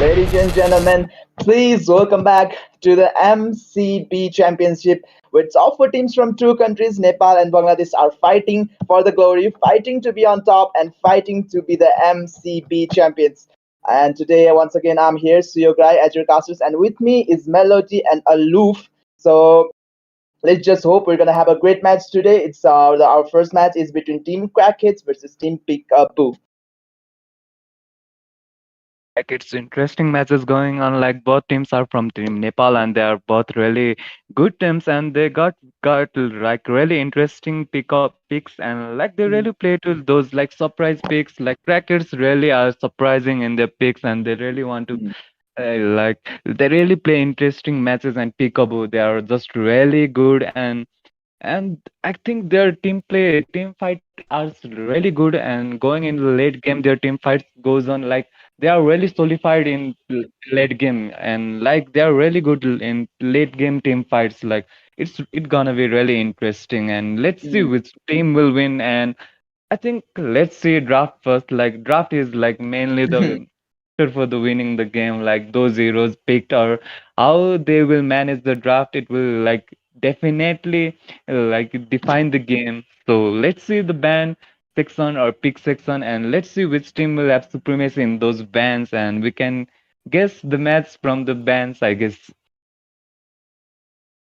Ladies and gentlemen, please welcome back to the MCB Championship, where top four teams from two countries, Nepal and Bangladesh, are fighting for the glory, fighting to be on top, and fighting to be the MCB champions. And today, once again, I'm here, Suyograi, as your casters, and with me is Melody and Aloof. So let's just hope we're gonna have a great match today. It's our first match is between Team Crackheads versus Team Peekaboo. Like it's interesting matches going on. Like both teams are from Team Nepal, and they are both really good teams, and they got like really interesting picks, and like they really play to those like surprise picks. Like Crackers really are surprising in their picks, and they really want to like they really play interesting matches. And Peekaboo, they are just really good, and I think their team fight are really good. And going in the late game, their team fights goes on like they are really solidified in late game, and like they are really good in late game team fights. Like it's gonna be really interesting, and let's see Mm. which team will win. And I think let's see draft first. Like draft is like mainly the for the winning the game. Like those heroes picked or how they will manage the draft, it will like definitely like define the game. So let's see the ban section or pick section, and let's see which team will have supremacy in those bans, and we can guess the match from the bans, I guess.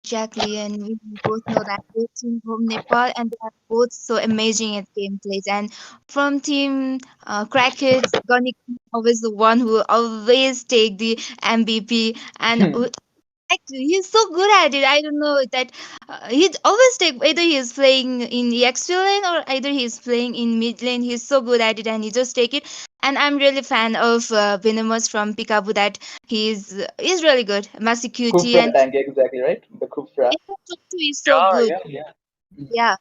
Exactly, and we both know that both team from Nepal and they are both so amazing at gameplays. And from team Crackheads, Ganik is always the one who always take the MVP, and actually, he's so good at it. I don't know that he'd always take whether he's playing in the extra lane or either he's playing in mid lane. He's so good at it, and he just take it. And I'm really fan of Venomous from Pikabu. That he's really good. Masikuti Kufra and tank, exactly right. The Kufra. he's so Yeah, good. yeah, yeah. Yeah.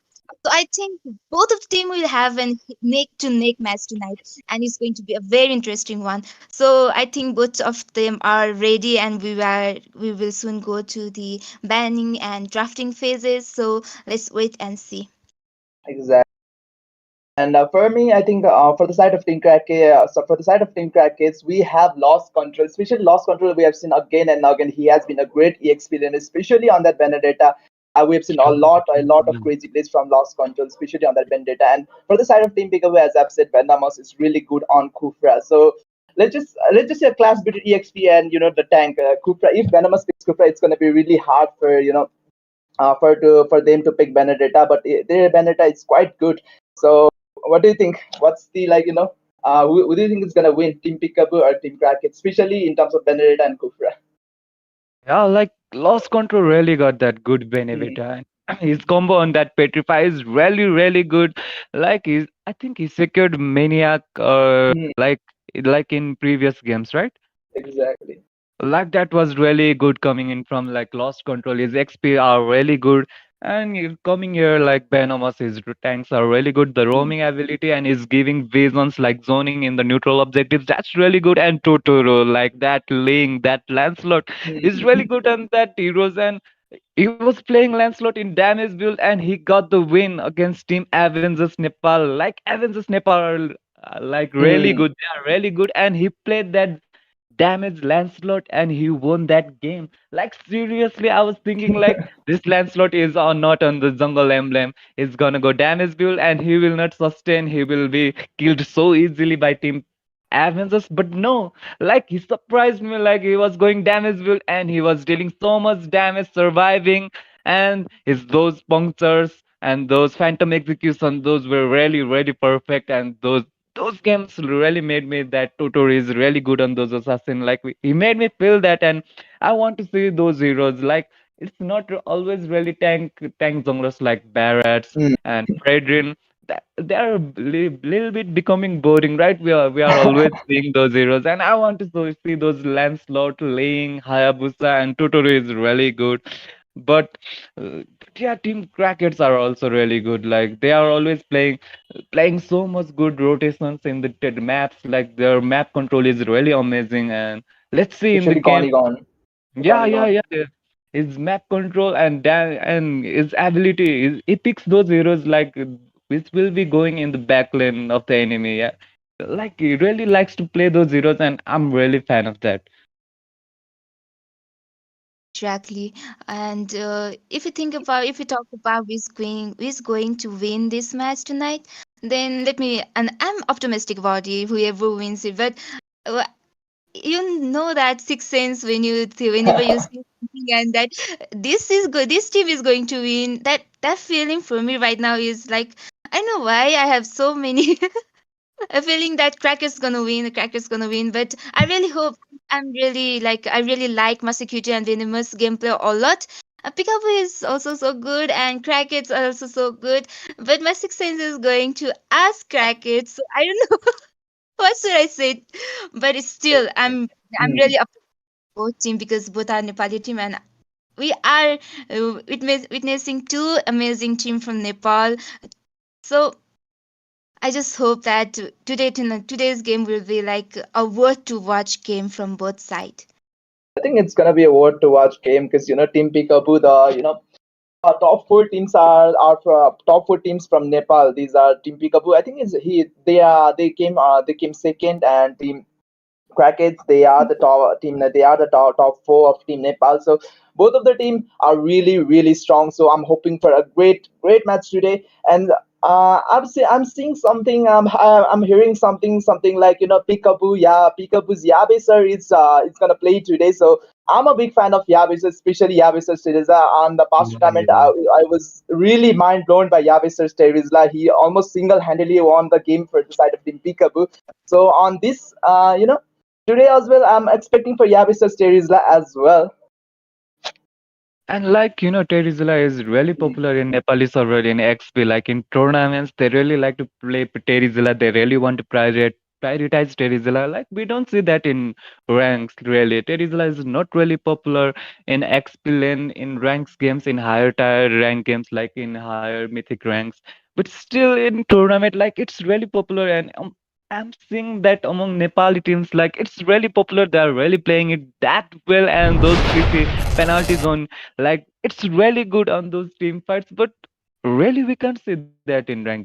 So I think both of the team will have an neck to neck match tonight, and it's going to be a very interesting one. So I think both of them are ready, and we will soon go to the banning and drafting phases. So let's wait and see. Exactly. And for me, I think for the side of for the side of Team Crackets, we have lost control. Especially lost control, we have seen again and again. He has been a great EXP lane, especially on that Benedetta. We have seen a lot of crazy plays from lost control, especially on that Benedetta. And for the side of Team Peekaboo, as I've said, Venomous is really good on Kufra. So let's just say a clash between EXP and the tank Kufra. If Venomous picks Kufra, it's gonna be really hard for for them to pick Benedetta, but their Benedetta is quite good. So what do you think? What's the who do you think is gonna win, Team Peekaboo or Team Cracket, especially in terms of Benedetta and Kufra? Yeah, like Lost Control really got that good Mm, benefit, and his combo on that Petrify is really, really good. Like I think he secured Maniac, mm, like in previous games, right? exactly. Like that was really good coming in from like Lost Control. His XP are really good, and coming here like Venomous, his tanks are really good. The Mm, roaming ability and is giving visions like zoning in the neutral objectives. That's really good. And Totoro, like that Link, that Lancelot is really mm, good on that heroes. And he was playing Lancelot in damage build, and he got the win against Team Avengers Nepal. Like Avengers Nepal are like really mm, good. They are really good, and he played that damage Lancelot, and he won that game. Like seriously, I was thinking like this Lancelot is on not on the jungle emblem. He's gonna go damage build, and he will not sustain. He will be killed so easily by Team Avengers. But no, like he surprised me. Like he was going damage build, and he was dealing so much damage, surviving, and his those punctures and those phantom execution, those were really really perfect. And those games really made me that Tutor is really good on those assassin. Like he made me feel that, and I want to see those heroes. Like it's not always really tank junglers like Barretts mm. and Fredrin. They are little bit becoming boring, right? We are always seeing those heroes, and I want to see those Lancelot, Ling, Hayabusa, and Totoro is really good. But uh, yeah, Team Crackets are also really good. Like they are always playing so much good rotations in the maps. Like their map control is really amazing. And let's see in the Especially game. Conigon. The Yeah, yeah, Conigon. yeah. Yeah. His map control and his ability, he picks those heroes like which will be going in the back lane of the enemy. Yeah, like he really likes to play those heroes, and I'm really fan of that. Exactly. And if you think about, if you talk about who's going to win this match tonight, then let me, and I'm optimistic about it, whoever wins it. But uh, you know that sixth sense when whenever you see something and that this is good, this team is going to win. That feeling for me right now is like, I don't know why I have so many a feeling that Cracker's gonna win, Cracker's gonna win. But I really hope, I really like Masakute and Venomous gameplay a lot. Pikachu is also so good and Cracker's also so good. But my sixth sense is going to ask Cracker, so I don't know what should I say. But it's still, I'm Hmm. really up for both team because both are Nepali team and we are witnessing two amazing team from Nepal. So I just hope that today's game will be like a worth to watch game from both sides. I think it's gonna be a worth to watch game because Team Peekaboo, the top four teams are top four teams from Nepal. These are Team Peekaboo. I think is he they came second, and Team Crackets, they are the top team. They are the top four of Team Nepal. So both of the team are really really strong. So I'm hoping for a great match today. And I'm seeing something. I'm hearing something like Peekaboo. Yeah, Peekaboo's Yabe sir is it's gonna play today. So I'm a big fan of Yabe sir, especially Yabe sir Stereza. On the past tournament, Yeah. I was really mind blown by Yabe sir Stereza. He almost single handedly won the game for the side of Team Peekaboo. So on this, today as well, I'm expecting for Yabisa Sterizla as well. And like Terizula is really popular in Nepali server in XP. Like in tournaments, they really like to play Terizula. They really want to prioritize Terizula. Like we don't see that in ranks really. Terizula is not really popular in XP lane, in ranks games, in higher tier rank games, like in higher mythic ranks. But still in tournament, like it's really popular, and I'm seeing that among Nepali teams, like it's really popular. They are really playing it that well, and those CC penalties on, like it's really good on those team fights, but really we can't see that in rank games.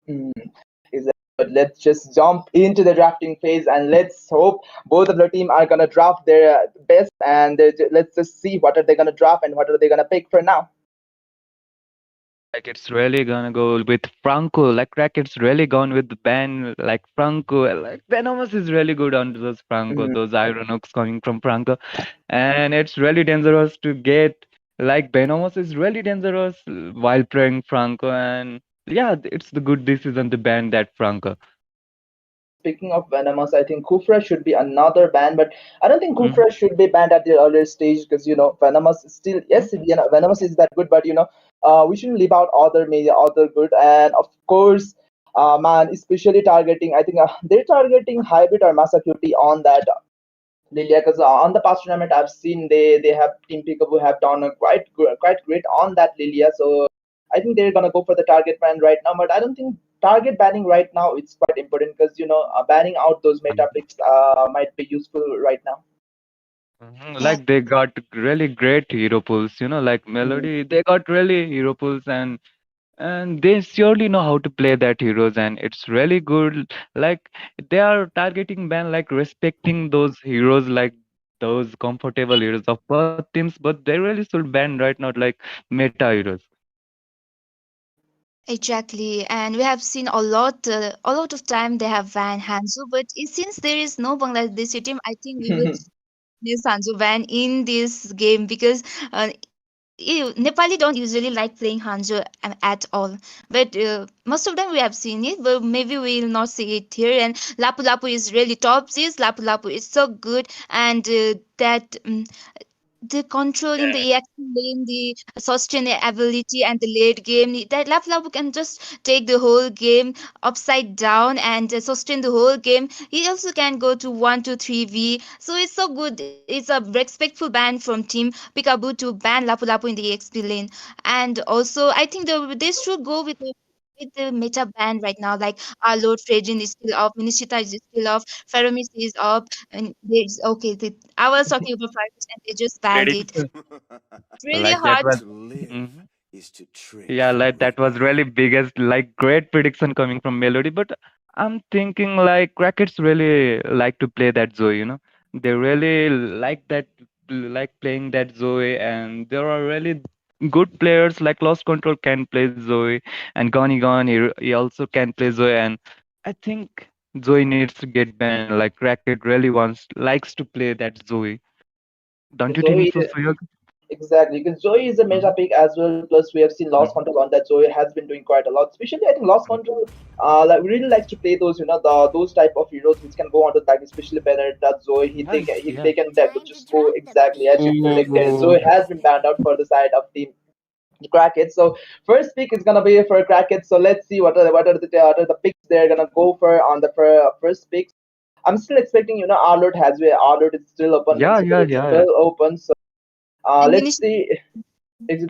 Mm, exactly. But let's just jump into the drafting phase and let's hope both of the team are gonna draft their best and let's just see what are they gonna draft and what are they gonna pick for now. Like it's really gonna go with Franco. Like Racket's really gone with the band like Franco. Like Venomous is really good on those Franco, Mm, those iron hooks coming from Franco. And it's really dangerous to get, like Venomous is really dangerous while playing Franco, and yeah, it's the good decision to ban that Franco. Speaking of Venomous, I think Kufra should be another ban, but I don't think Hmm. Kufra should be banned at the earlier stage because Venomous is still, yes, Venomous is that good, but we shouldn't leave out other media, other good, and of course, man, especially targeting. I think they're targeting Hybrid or Massacuti on that Lilia, because on the past tournament I've seen they have Team Peekaboo have done a quite great on that Lilia. So I think they're gonna go for the target ban right now. But I don't think target banning right now it's quite important because banning out those meta picks might be useful right now. Yeah, Like they got really great hero pools, like Mm. Melody, they got really hero pools, and they surely know how to play that heroes, and it's really good. Like they are targeting ban, like respecting those heroes, like those comfortable heroes of both teams, but they really should ban right now, like meta heroes. exactly. And we have seen a lot of time they have banned Hanzo, but since there is no Bangladeshi team, I think we will use Hanzo ban in this game because Nepali don't usually like playing Hanzo at all. But most of them we have seen it, but maybe we will not see it here. And Lapu Lapu is really top. This Lapu Lapu is so good, and that. The control in the EX lane, the sustainability and the late game, that Lapu can just take the whole game upside down and sustain the whole game. He also can go to 1 2 3 V. So it's so good. It's a respectful ban from team Peekaboo to ban Lapu in the EXP lane. And also, I think they should go with the meta ban right now. Like our Lord Frejin is still off, Minishita is still off, Faramis is off, and there's okay. I was talking about Faramis and they just banned it. Prediction. It's really Like that hard. was. Mhm. Yeah, like that was really biggest, like great prediction coming from Melody. But I'm thinking like Crackets really like to play that Zoe, you know. They really like that, like playing that Zoe, and there are really good players like Lost Control can play Zoe, and Goni Gone he also can play Zoe, and I think Zoe needs to get banned. Like Cracket really wants likes to play that Zoe. Don't you think Zoe, so, Suyog? exactly, because Zoe is a meta Mm-hmm. pick as well. Plus, we have seen Lost Mm-hmm. Control on that. Zoe has been doing quite a lot. Especially, I think Lost Control, like really likes to play those, those type of heroes which can go onto the back. Especially Benedetta, Zoe, Yes, they yes. can just go exactly as you predicted. Zoe Oh. has been banned out for the side of Team Crackhead. So first pick is gonna be for Crackhead. So let's see what are the picks they're gonna go for on the first picks. I'm still expecting, Arlord is still open. Yeah, yeah, It's yeah. still open. So And let's Vinicius see.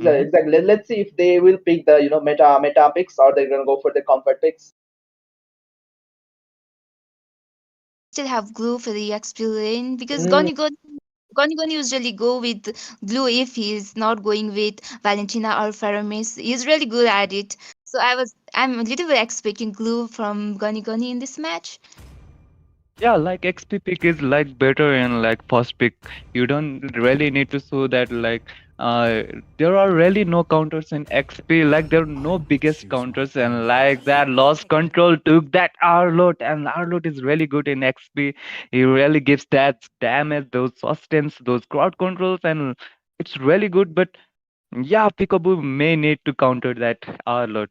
Mm-hmm. Exactly. Let's see if they will pick the meta picks or they're gonna go for the comfort picks. still have glue for the XP lane because Mm, Goni usually go with glue if he's not going with Valentina or Faramis. He's really good at it. So I'm a little bit expecting glue from Goni in this match. Yeah, like XP pick is like better in like first pick. You don't really need to show that like uh there are really no counters in XP. Like there are no biggest counters, and like that lost control took that Arlot, and Arlot is really good in XP. He really gives that damage, those sustains, those crowd controls, and it's really good. But yeah, Peekaboo may need to counter that Arlot.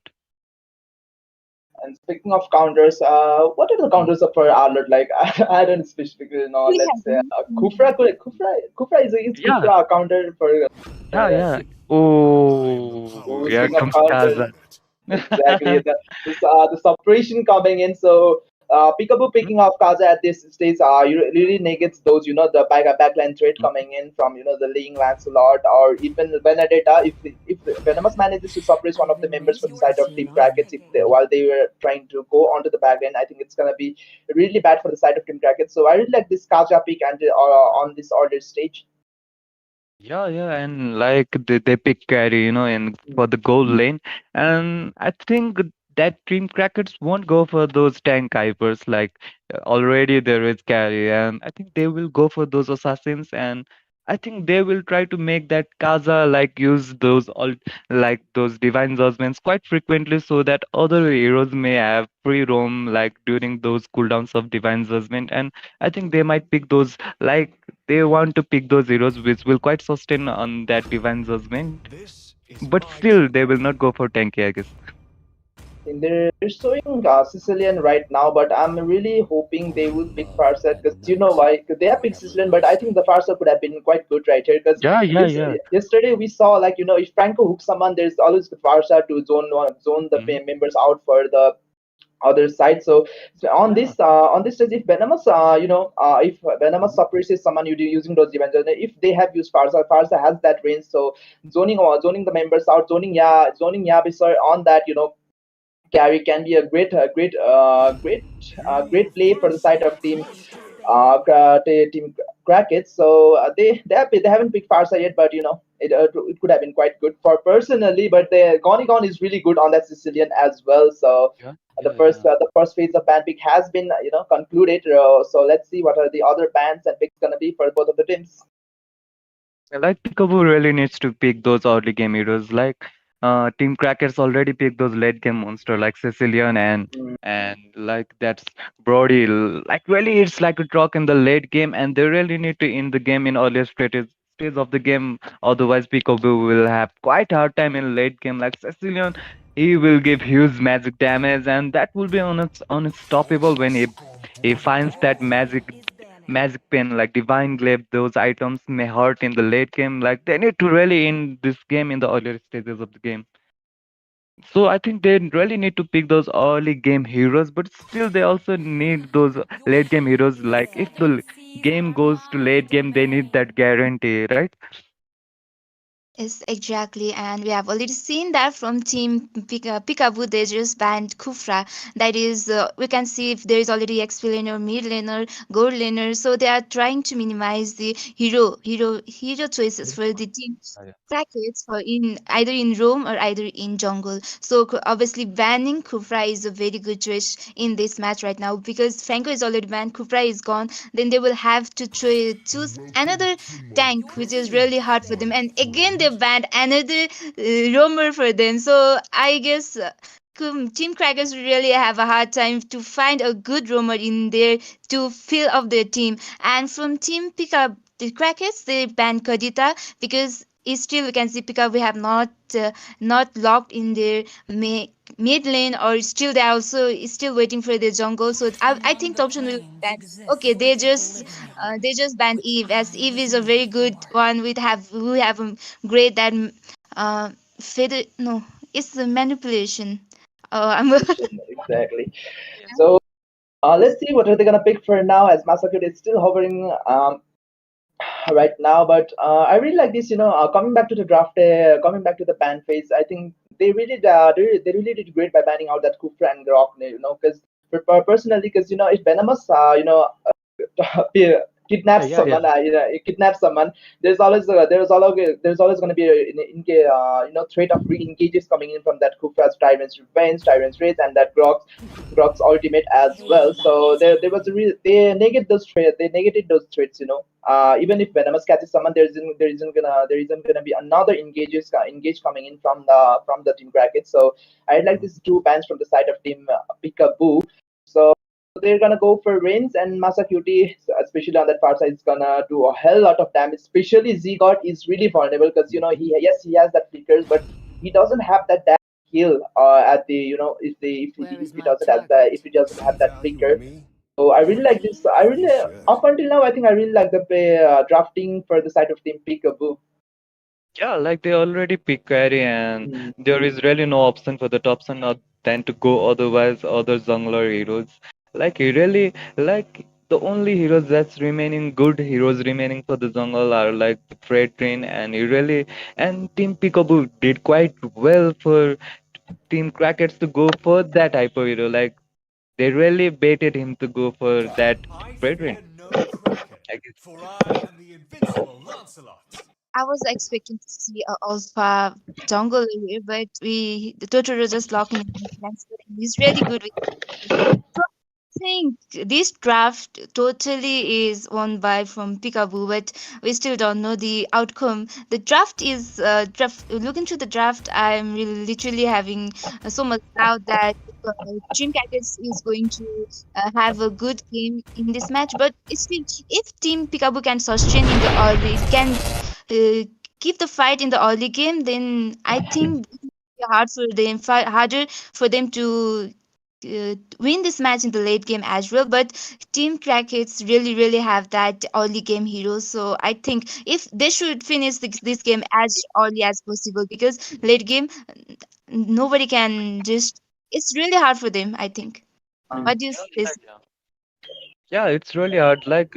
and speaking of counters, what are the counters of for Arlord? Like I don't specifically know. We Let's have say Kufra is Yeah, Kufra a counter yeah, for yeah. Oh, oh, here speaking of comes counters. Kaza. Exactly. The suppression coming in. So Peekaboo picking off Kaza at this stage really negates those, the backline threat coming in from, the Ling Lancelot or even Benedetta. If Venomous manages to suppress one of the members for the side of Team Crackets while they were trying to go onto the backline, I think it's gonna be really bad for the side of Team Crackets. So I really like this Kaja pick and on this order stage. Yeah, yeah, and like they pick carry, you know, in for the goal lane, and I think that Dream Crackers won't go for those tank hypers. Like already there is carry, and I think they will go for those assassins, and I think they will try to make that Kaza like use those all like those divine judgments quite frequently, so that other heroes may have free roam like during those cooldowns of divine judgment, and I think they might pick those like they want to pick those heroes which will quite sustain on that divine judgment, but still they will not go for tanky, I guess. And they're showing Sicilian right now, but I'm really hoping they will pick Farsa because you know why? 'Cause they have picked Sicilian, but I think the Farsa could have been quite good right here because Yeah, yeah, yeah. yesterday we saw like if Franco hooks someone, there's always the Farsa to zone the Hmm. members out for the other side. So Yeah, on this stage, if if Venomous suppresses someone using those events, and if they have used Farsa has that range. So zoning the members out, zoning Yabisar on that, carry can be a great play for the side of team Crackets. So they haven't picked Farsa yet, but it could have been quite good for personally. But the Gone is really good on that Sicilian as well. So yeah, yeah, yeah. the first phase of ban pick has been concluded. So let's see what are the other bans and picks gonna be for both of the teams. Like Peekaboo really needs to pick those early game heroes. Like Team Crackers already picked those late game monster like Sicilian and like that's Brody. Like really, it's like a truck in the late game, and they really need to end the game in earlier stage of the game. Otherwise, Peekaboo will have quite hard time in late game. Like Sicilian, he will give huge magic damage, and that will be unstoppable when he finds that magic pen like divine glaive. Those items may hurt in the late game. Like they need to really in this game in the earlier stages of the game. So I think they really need to pick those early game heroes, but still they also need those late game heroes. Like if the game goes to late game, they need that guarantee, right? Yes, exactly. And we have already seen that from Team Peekaboo, they just banned Kufra. That is, we can see if there is already XP laner, mid laner, gold laner. So they are trying to minimize the hero choices for the team brackets for in either in roam or either in jungle. So obviously banning Kufra is a very good choice in this match right now because Franco is already banned, Kufra is gone. Then they will have to choose another tank, which is really hard for them. And again, they banned another roamer for them. So I guess Team Crackers really have a hard time to find a good roamer in there to fill up their team. And from Team Pickup, the Crackers, they banned Kadita because it's still we can see Pickup we have not locked in their mid lane, or still they are also still waiting for the jungle. So I think the option will be that okay, they just banned Eve, as Eve is a very good one. We have a great that feather, no, it's the manipulation. I'm Exactly. So let's see what are they gonna pick for now, as Masakut is still hovering right now. But I really like this. Coming back to the draft, coming back to the ban phase. I think they really did great by banning out that Kufra and Grok. Because personally, because if Venomous, yeah, kidnaps Yeah, yeah. someone, it kidnaps someone. There's always going to be threat of re-engages coming in from that Kufra's Tyrant's Rage, and that Grok's ultimate as well. So there was a they negate those threats. They negated those threats. Even if Venomous catches someone, there isn't gonna be another engage coming in from the Team Bracket. So I like these two bans from the side of Team Peekaboo. So they're gonna go for Reigns and Masakyuti, especially on that far side, is gonna do a hell lot of damage. Especially Zigord is really vulnerable because he has that flickers, but he doesn't have that damage heal at the if he doesn't have that flicker. So I really like this. I really up until now I think I really like the drafting for the side of Team Peekaboo. Yeah, like they already pick carry, and Hmm. there is really no option for the top side than to go otherwise other jungler heroes. Like he really like the only heroes that's remaining good heroes remaining for the jungle are like the Freight Train, and he really and Team Peekaboo did quite well for Team Crackers to go for that hyper hero. Like they really baited him to go for that Freight Train. I guess. I was expecting to see a alpha jungle here, but the Totoro just locking in his plans. He's really good with it. So I think this draft totally is won by from Peekaboo, but we still don't know the outcome. The draft is draft. Looking to the draft, I'm really literally having so much doubt that Team Cactus is going to have a good game in this match. But it's still, if Team Peekaboo can sustain in the early, can uh, keep the fight in the early game, then I think it will be harder for them to win this match in the late game as well. But Team Crackets really have that early game hero. So I think if they should finish this game as early as possible, because late game nobody can just. It's really hard for them, I think. What do you say? Yeah, it's really hard. Like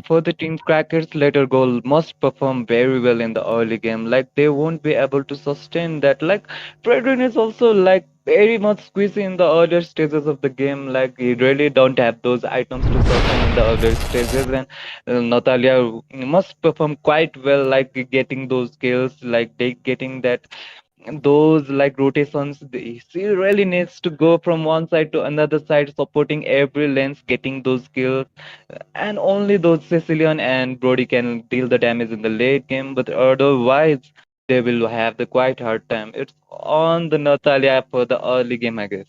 for the team crackers, later goal must perform very well in the early game. Like they won't be able to sustain that. Like Fredrin is also like very much squeezy in the earlier stages of the game. Like he really don't have those items to sustain in the earlier stages. And Natalia must perform quite well, like getting those kills, like they getting that those like rotations. She really needs to go from one side to another side, supporting every lens, getting those kills, and only those Sicilian and Brody can deal the damage in the late game. But otherwise, they will have the quite hard time. It's on the Natalia for the early game, I guess.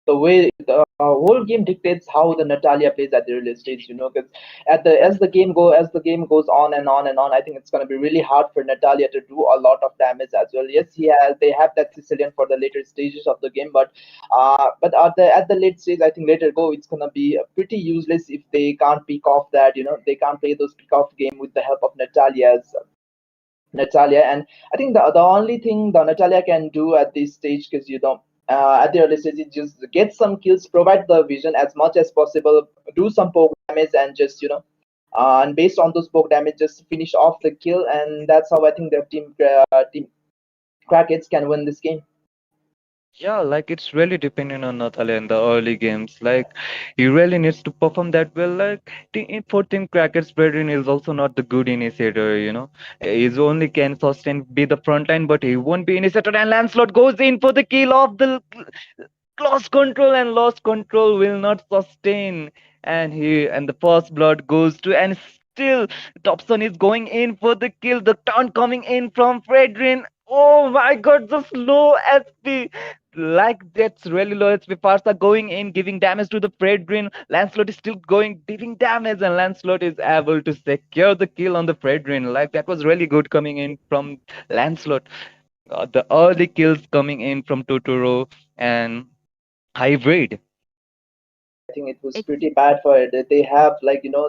The way the whole game dictates how the Natalia plays at the early stage. Because as the game goes on and on and on, I think it's going to be really hard for Natalia to do a lot of damage as well. Yes, they have that Sicilian for the later stages of the game, but at the late stage, I think later go it's going to be pretty useless if they can't pick off that. They can't play those pick off game with the help of Natalia. And I think the only thing the Natalia can do at this stage, because at the early stage, is just get some kills, provide the vision as much as possible, do some poke damage, and just and based on those poke damage, just finish off the kill, and that's how I think the team Crackets can win this game. Yeah, like it's really dependent on Nathalie in the early games. Like he really needs to perform that well. Like for Team Cracker's Brethren is also not the good initiator, you know. He's only can sustain be the front line, but he won't be initiator. And Lancelot goes in for the kill of the lost control, and lost control will not sustain. And he and the first blood goes to, and still Dobson is going in for the kill. The turn coming in from Fredrin. Oh my god, just low SP. Like that's really low HP. Farsa going in, giving damage to the Fredrin. Lancelot is still going, giving damage, and Lancelot is able to secure the kill on the Fredrin. Like that was really good coming in from Lancelot. The early kills coming in from Totoro and Hybrid. I think it was pretty bad for it. They have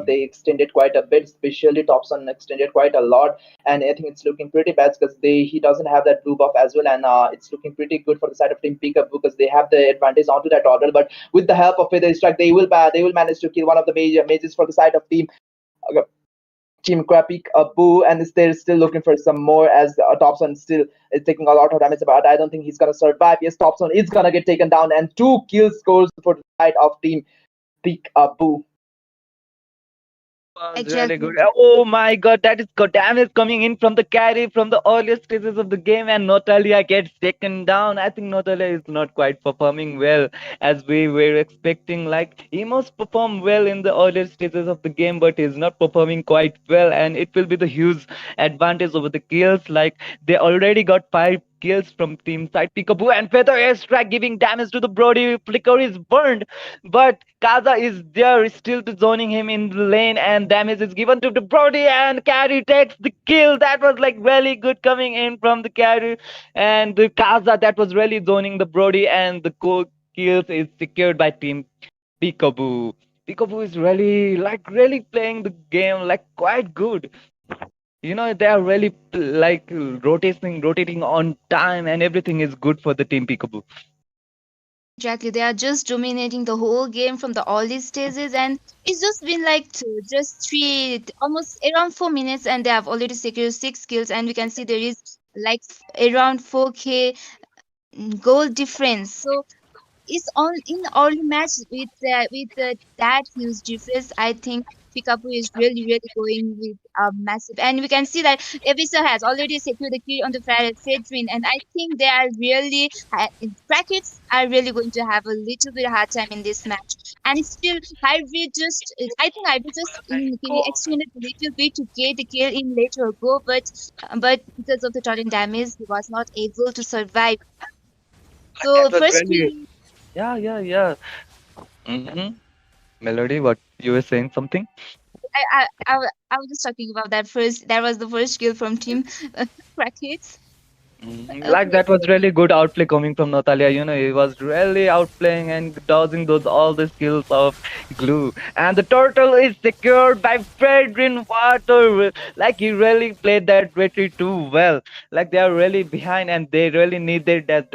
they extended quite a bit, especially Thompson extended quite a lot, and I think it's looking pretty bad because he doesn't have that blue buff as well, and it's looking pretty good for the side of Team Pickup because they have the advantage onto that order. But with the help of Feather Strike, they will manage to kill one of the major mages for the side of uh, Team Krapik Boo, and they're still looking for some more as Thompson still is taking a lot of damage, but I don't think he's gonna survive. Yes, Thompson is gonna get taken down, and 2 kill scores for the side of Team Peek Boo. Was really Exactly. good. Oh my god, that is god damage coming in from the carry from the earliest stages of the game, and Natalia gets taken down. I think Natalia is not quite performing well as we were expecting. Like he must perform well in the earlier stages of the game, but he's not performing quite well, and it will be the huge advantage over the kills. Like they already got 5 kills from team side Peekaboo, and Feather Airstrike giving damage to the Brody. Flicker is burned, but Kaza is there still to joining him in the lane, and damage is given to the Brody, and Carry takes the kill. That was like really good coming in from the Carry, and the Kaza that was really joining the Brody, and the kills is secured by team Peekaboo. Peekaboo is really playing the game like quite good. You know, they are really like rotating on time, and everything is good for the team Peekaboo. Exactly, they are just dominating the whole game from the early stages, and it's just been like just almost around 4 minutes, and they have already secured 6 kills, and we can see there is like around 4K goal difference. So it's on in the early match with that huge difference. I think Pikapu is really going with a massive, and we can see that Evisa has already secured the kill on the Fedrin, and I think they are really brackets are really going to have a little bit hard time in this match. And still, Hybrid just I think Hybrid just extended a little bit to get the kill in later go, but because of the torrent damage, he was not able to survive. So That was first really kill. yeah. Mm-hmm. Melody, what you were saying something? I was just talking about that first. That was the first skill from Team Brackets. Like Okay, that was really good outplay coming from Natalia. You know, he was really outplaying and dodging those all the skills of glue. And the turtle is secured by Fredrin Water. Like he really played that victory too well. Like they are really behind, and they really needed that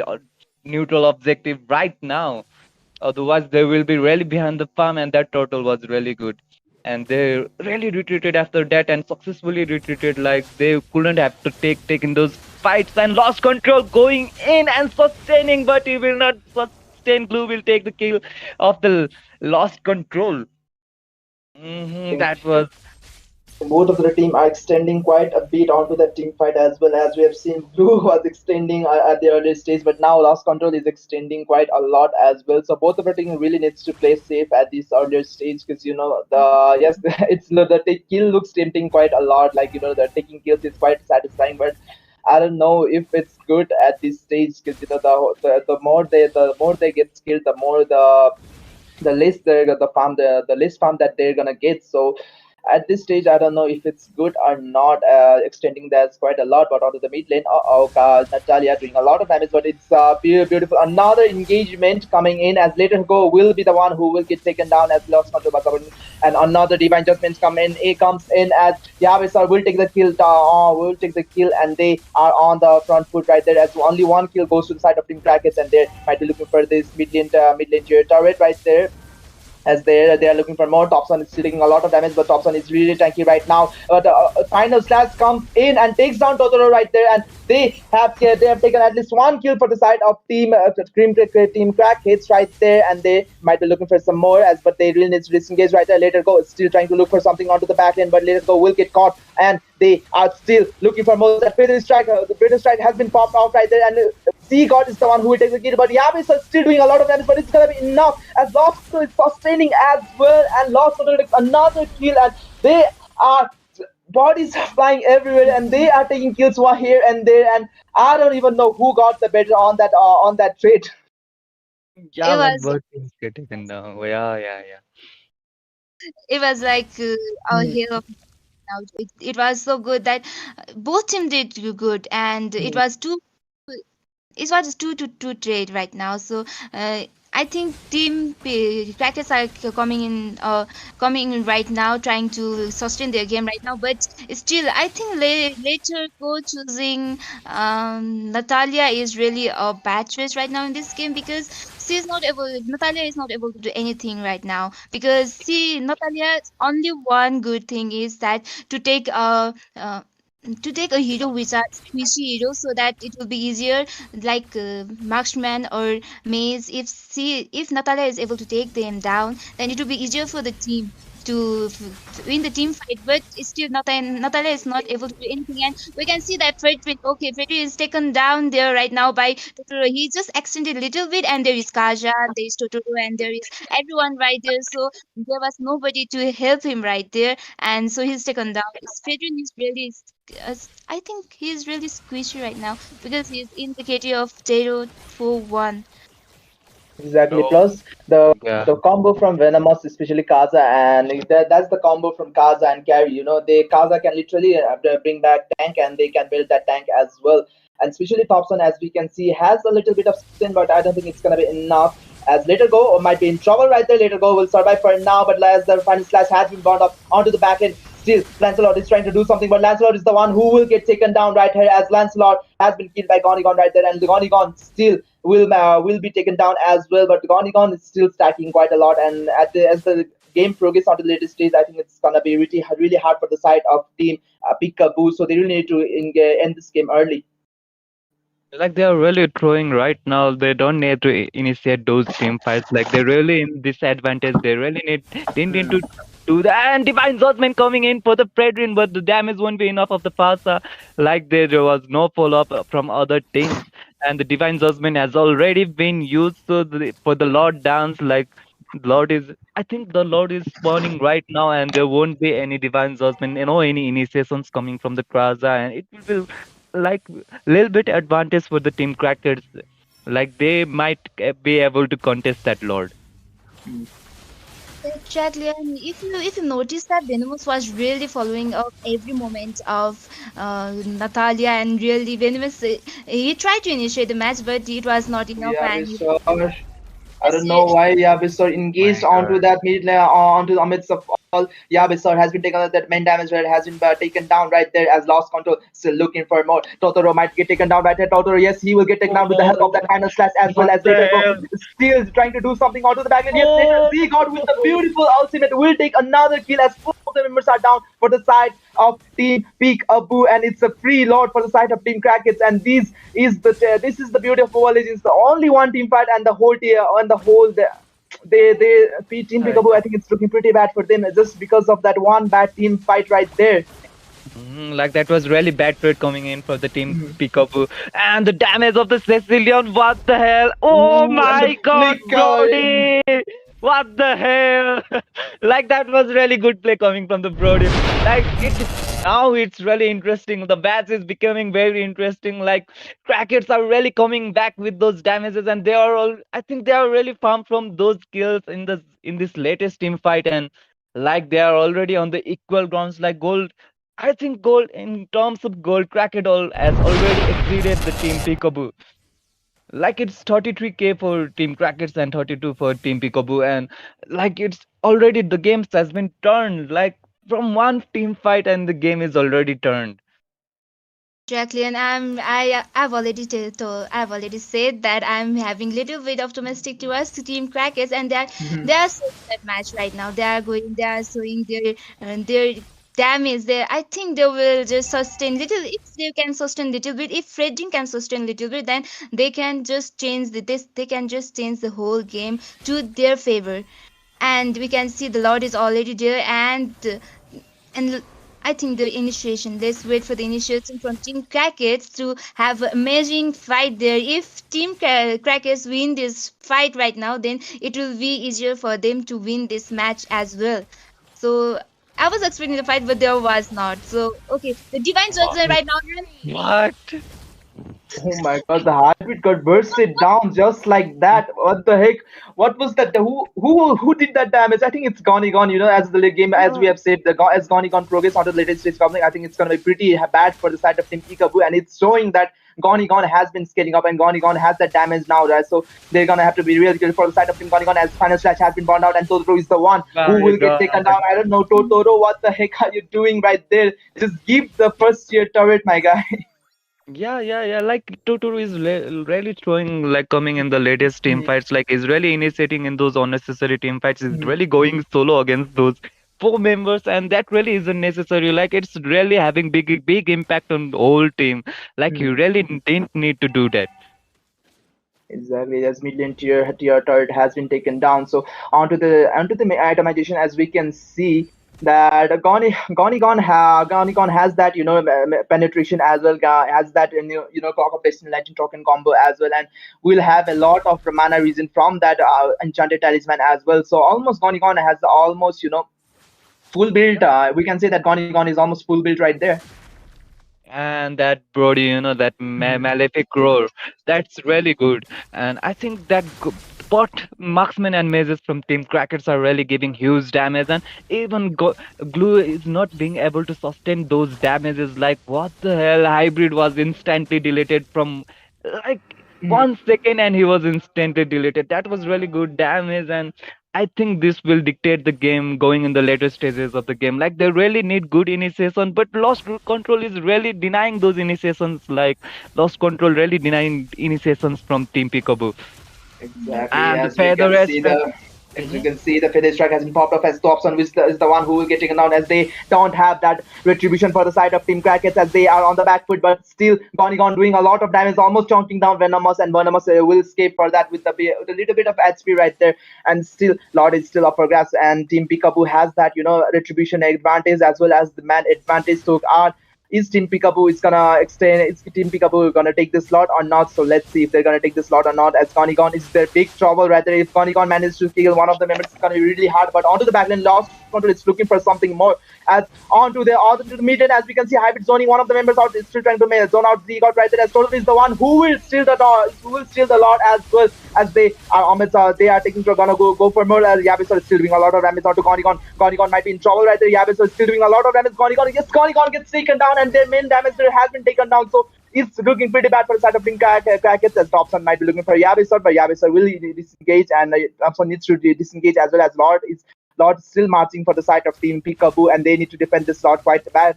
neutral objective right now. Otherwise, they will be really behind the farm, and that turtle was really good. And they really retreated after that and successfully retreated. Like they couldn't have to taken those fights and lost control, going in and sustaining, but he will not sustain. Glue will take the kill of the lost control. That was Both of the team are extending quite a bit onto that team fight as well, as we have seen Blue was extending at the early stage, but now Lost Control is extending quite a lot as well. So both of the team really needs to play safe at this earlier stage because the yes it's the kill looks tempting quite a lot. Like the taking kills is quite satisfying, but I don't know if it's good at this stage because the more they get killed, the less the farm the less farm that they're gonna get. So at this stage, I don't know if it's good or not. Extending that's quite a lot, but onto the mid lane, Natalia doing a lot of damage, but it's beautiful. Another engagement coming in as later go will be the one who will get taken down as lost control by Gordon. And another divine judgments come in. A comes in as Yavisar will take the kill. Will take the kill, and they are on the front foot right there. As only 1 kill goes to the side of Team Crackets, and they might be looking for this mid lane turret right there. as they are looking for more. Thompson is still taking a lot of damage, but Thompson is really tanky right now. But final slash comes in and takes down Totoro right there, and they have taken at least one kill for the side of team Crack hits right there, and they might be looking for some more as but they really need to disengage right there. Later Go is still trying to look for something onto the back end, but Later Go will get caught, and they are still looking for more. That British strike has been popped out right there, and Sea God is the one who will take the kill, but Yabis is still doing a lot of damage, but it's gonna be enough as Lost Control is sustaining as well, and Lost Control takes another kill, and they are bodies are flying everywhere, and they are taking kills one here and there, and I don't even know who got the better on that trade. It Yeah, like was both teams get taken down. Yeah, yeah, yeah. it was like our hero now. It was so good that both team did good, and it was 2-2 trade right now. So I think practice are coming in right now, trying to sustain their game right now. But still, I think later go choosing Natalia is really a bad choice right now in this game because Natalia is not able to do anything right now because see Natalia's only one good thing is that to take a hero which are squishy heroes so that it will be easier like marksman or maze. If Natalia is able to take them down, then it will be easier for the team to win the team fight. But it's still Natalia is not able to do anything, and we can see that Frederick is taken down there right now by Totoro. He just extended a little bit, and there is Kaja, there is Totoro, and there is everyone right there. So there was nobody to help him right there, and so he's taken down. Frederick is really I think he's really squishy right now because he's in the KT of 0-4-1. Exactly. Oh, Plus the yeah. combo from Venomous, especially Kaza, and that's the combo from Kaza and Carry. They Kaza can literally bring back tank, and they can build that tank as well. And especially Thompson, as we can see, has a little bit of sin, but I don't think it's gonna be enough. As Later Go might be in trouble right there. Later Go will survive for now, but as the final slash has been burned up onto the back end, still Lancelot is trying to do something, but Lancelot is the one who will get taken down right here as Lancelot has been killed by Gonigon right there, and the Gonigon still will be taken down as well. But Gonigon is still stacking quite a lot, and as the game progresses onto the later stage, I think it's gonna be really hard for the side of team Peekaboo. So they really need to end this game early. Like they are really throwing right now. They don't need to initiate those team fights. Like they're really in disadvantage. They need to do that. And Divine Judgment coming in for the Predrin, but the damage won't be enough of the Pasa. Like there was no follow up from other teams, and the Divine Judgment has already been used for the Lord dance. Like Lord is, I think the Lord is spawning right now, and there won't be any Divine Judgment, any initiations coming from the Kraza, and it will be like little bit advantage for the team crackers. Like they might be able to contest that Lord. Exactly, and if you notice that Venomous was really following up every moment of Natalia, and really Venomous he tried to initiate the match, but it was not enough, Yeah, and we he saw. I just don't know why Yabisor engaged My onto God. that onto the midst of all. Yabisor has been taken that main damage where it has been taken down right there as lost control. Still looking for more. Totoro might get taken down right there. Totoro, yes, he will get taken down with the help of that Oh, final slash as well what as the later go. hell? Still trying to do something onto the backline. Yes, later Oh, Z God with the beautiful ultimate will take another kill as four of the members are down for the side of Team Peak Abu, and it's a free load for the side of Team Crackets. And this is the beauty of Mobile Legends. The only one team fight, and the whole tier and the whole Team I Peekaboo, I think it's looking pretty bad for them just because of that one bad team fight right there. Like that was really bad trade coming in for the team Peekaboo. And the damage of the Cecilion, what the hell? Oh Ooh, and the my god, flicker. Brody! What the hell? Like that was really good play coming from the Brody. Like it now it's really interesting. The match is becoming very interesting. Like Crackets are really coming back with those damages, and they are all I think they are really farmed from those kills in this latest team fight, and like they are already on the equal grounds like gold. I think gold in terms of gold, Crackdoll has already exceeded the team Peekaboo. Like it's 33K for Team Crackets and 32 for Team Peekaboo, and like it's already the games has been turned like from one team fight, and the game is already turned. Exactly, and I've already said that I'm having little bit of domestic towards to Team Crackers, and Mhm. they are showing that match right now. They are showing their damage. There, I think they will just sustain little. If they can sustain little bit, if Freding can sustain little bit, then they can just change this. They can just change the whole game to their favor, and we can see the Lord is already there, and I think the initiation. Let's wait for the initiation from Team Crackets to have an amazing fight there. If Crackets win this fight right now, then it will be easier for them to win this match as well. So I was expecting the fight, but there was not. So okay, the Divine Judgment right now. What? Oh my god, the heartbeat got bursted down just like that. What the heck? What was that? Who did that damage? I think it's Gone Gone. You know, as the game, as we Yeah. have said, as Gone Gone progress onto the latest stage coming, I think it's gonna be pretty bad for the side of Team Peekaboo, and it's showing that Gone Gone has been scaling up and Gone Gone has that damage now, right? So they're gonna have to be really careful for the side of Team Gone Gone as Final Slash has been burned out and Totoro is the one who My will get taken God. down. I don't know, Totoro, what the heck are you doing right there? Just give the first tier turret, my guy. Yeah. Like Totoro is really throwing, like coming in the latest team fights, like is really initiating in those unnecessary team fights. Is really going solo against those four members, and that really isn't necessary. Like it's really having big impact on the whole team. Like you really didn't need to do that. Exactly, as million tier turret has been taken down. So onto the itemization, as we can see that Goni has that penetration as well, has that clock of destiny lightning token combo as well, and will have a lot of mana reason from that enchanted talisman as well. So almost Goni has almost full build. We can say that Goni is almost full build right there. And that Brody, that malefic roar, that's really good. And I think that bot marksman and mages from Team Crackers are really giving huge damage, and even Glue is not being able to sustain those damages. Like, what the hell? Hybrid was instantly deleted from like Mhm. 1 second, and he was instantly deleted. That was really good damage, and I think this will dictate the game going in the later stages of the game. Like they really need good initiation, but Lost Control is really denying those initiations. Like Lost Control really denying initiations from Team Peekaboo. Exactly, And the as we Feather can Edge. see the finish track has been popped off as Dobson is the one who will get taken down as they don't have that retribution for the side of Team Crackets as they are on the back foot, but still Gone doing a lot of damage, almost chunking down Venomous, and Venomous will escape for that with with a little bit of HP right there, and still Lord is still up for grabs, and Team Peekaboo has that retribution advantage as well as the man advantage. So is Team Peekaboo is gonna extend? Is Team Peekaboo gonna take this slot or not? So let's see if they're gonna take this slot or not. As Gonigon is their big trouble. Rather, if Gonigon manages to kill one of the members, it's gonna be really hard. But onto the backline, Lost Control is looking for something more. As onto the mid lane, as we can see, Hybrid zoning one of the members out. Is still trying to zone out Z got right there. As Total is the one who will steal the who will steal the lot as well as they are they are taking to gonna go for more as Yabisor is still doing a lot of damage onto Gonigon. Gonigon might be in trouble right there. Yabisor is still doing a lot of damage. Gonigon, yes, Gonigon gets taken down and their main damage there has been taken down. So it's looking pretty bad for the side of Team Crackets as Thompson might be looking for Yabisor, but Yabisor will disengage and Thompson needs to disengage as well as Lord still marching for the side of Team Peekaboo and they need to defend this Lord quite bad.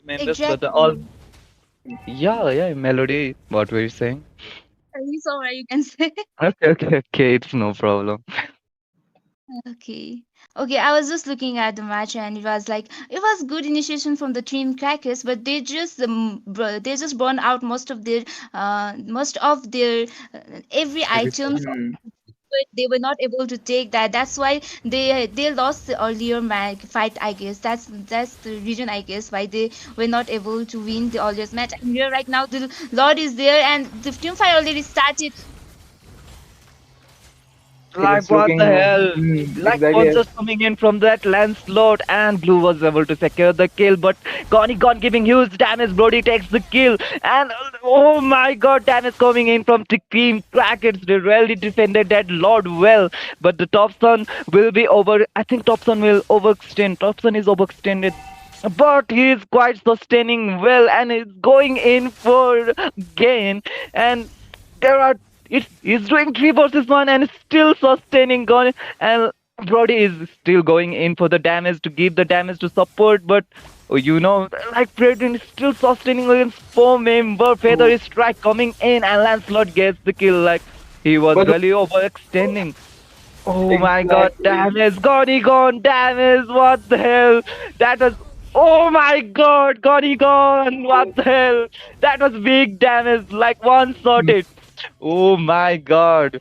Members, but the all. Exactly. Yeah, Melody. What were you saying? So you can say. Okay. It's no problem. Okay. Okay, I was just looking at the match and it was good initiation from the team Crackers, but they just burned out most of their every items. Everything. But they were not able to take that. That's why they lost the earlier fight. I guess that's the reason. I guess why they were not able to win the earlier match. And here right now the Lord is there and the team fight already started. It Like is what the looking hell? Like exactly. punches coming in from that Lancelot, and Blue was able to secure the kill, but Gone giving huge damage. Brody takes the kill, and oh my god, damage coming in from Team Crackers. They really defended that Lord well, but the Thompson will be over. I think Thompson will overextend. Thompson is overextended. But he is quite sustaining well and is going in for gain. And there are he's doing 3 versus 1 and still sustaining going, and Brody is still going in for the damage to give the damage to support, but like Fredrin is still sustaining against four member. Feather is strike coming in, and Lancelot gets the kill. Like he was But really overextending. Oh my god, exactly, damage, gone, damage, what the hell? That was, oh my god, gone, what the hell? That was big damage, like one shot it. Oh my god.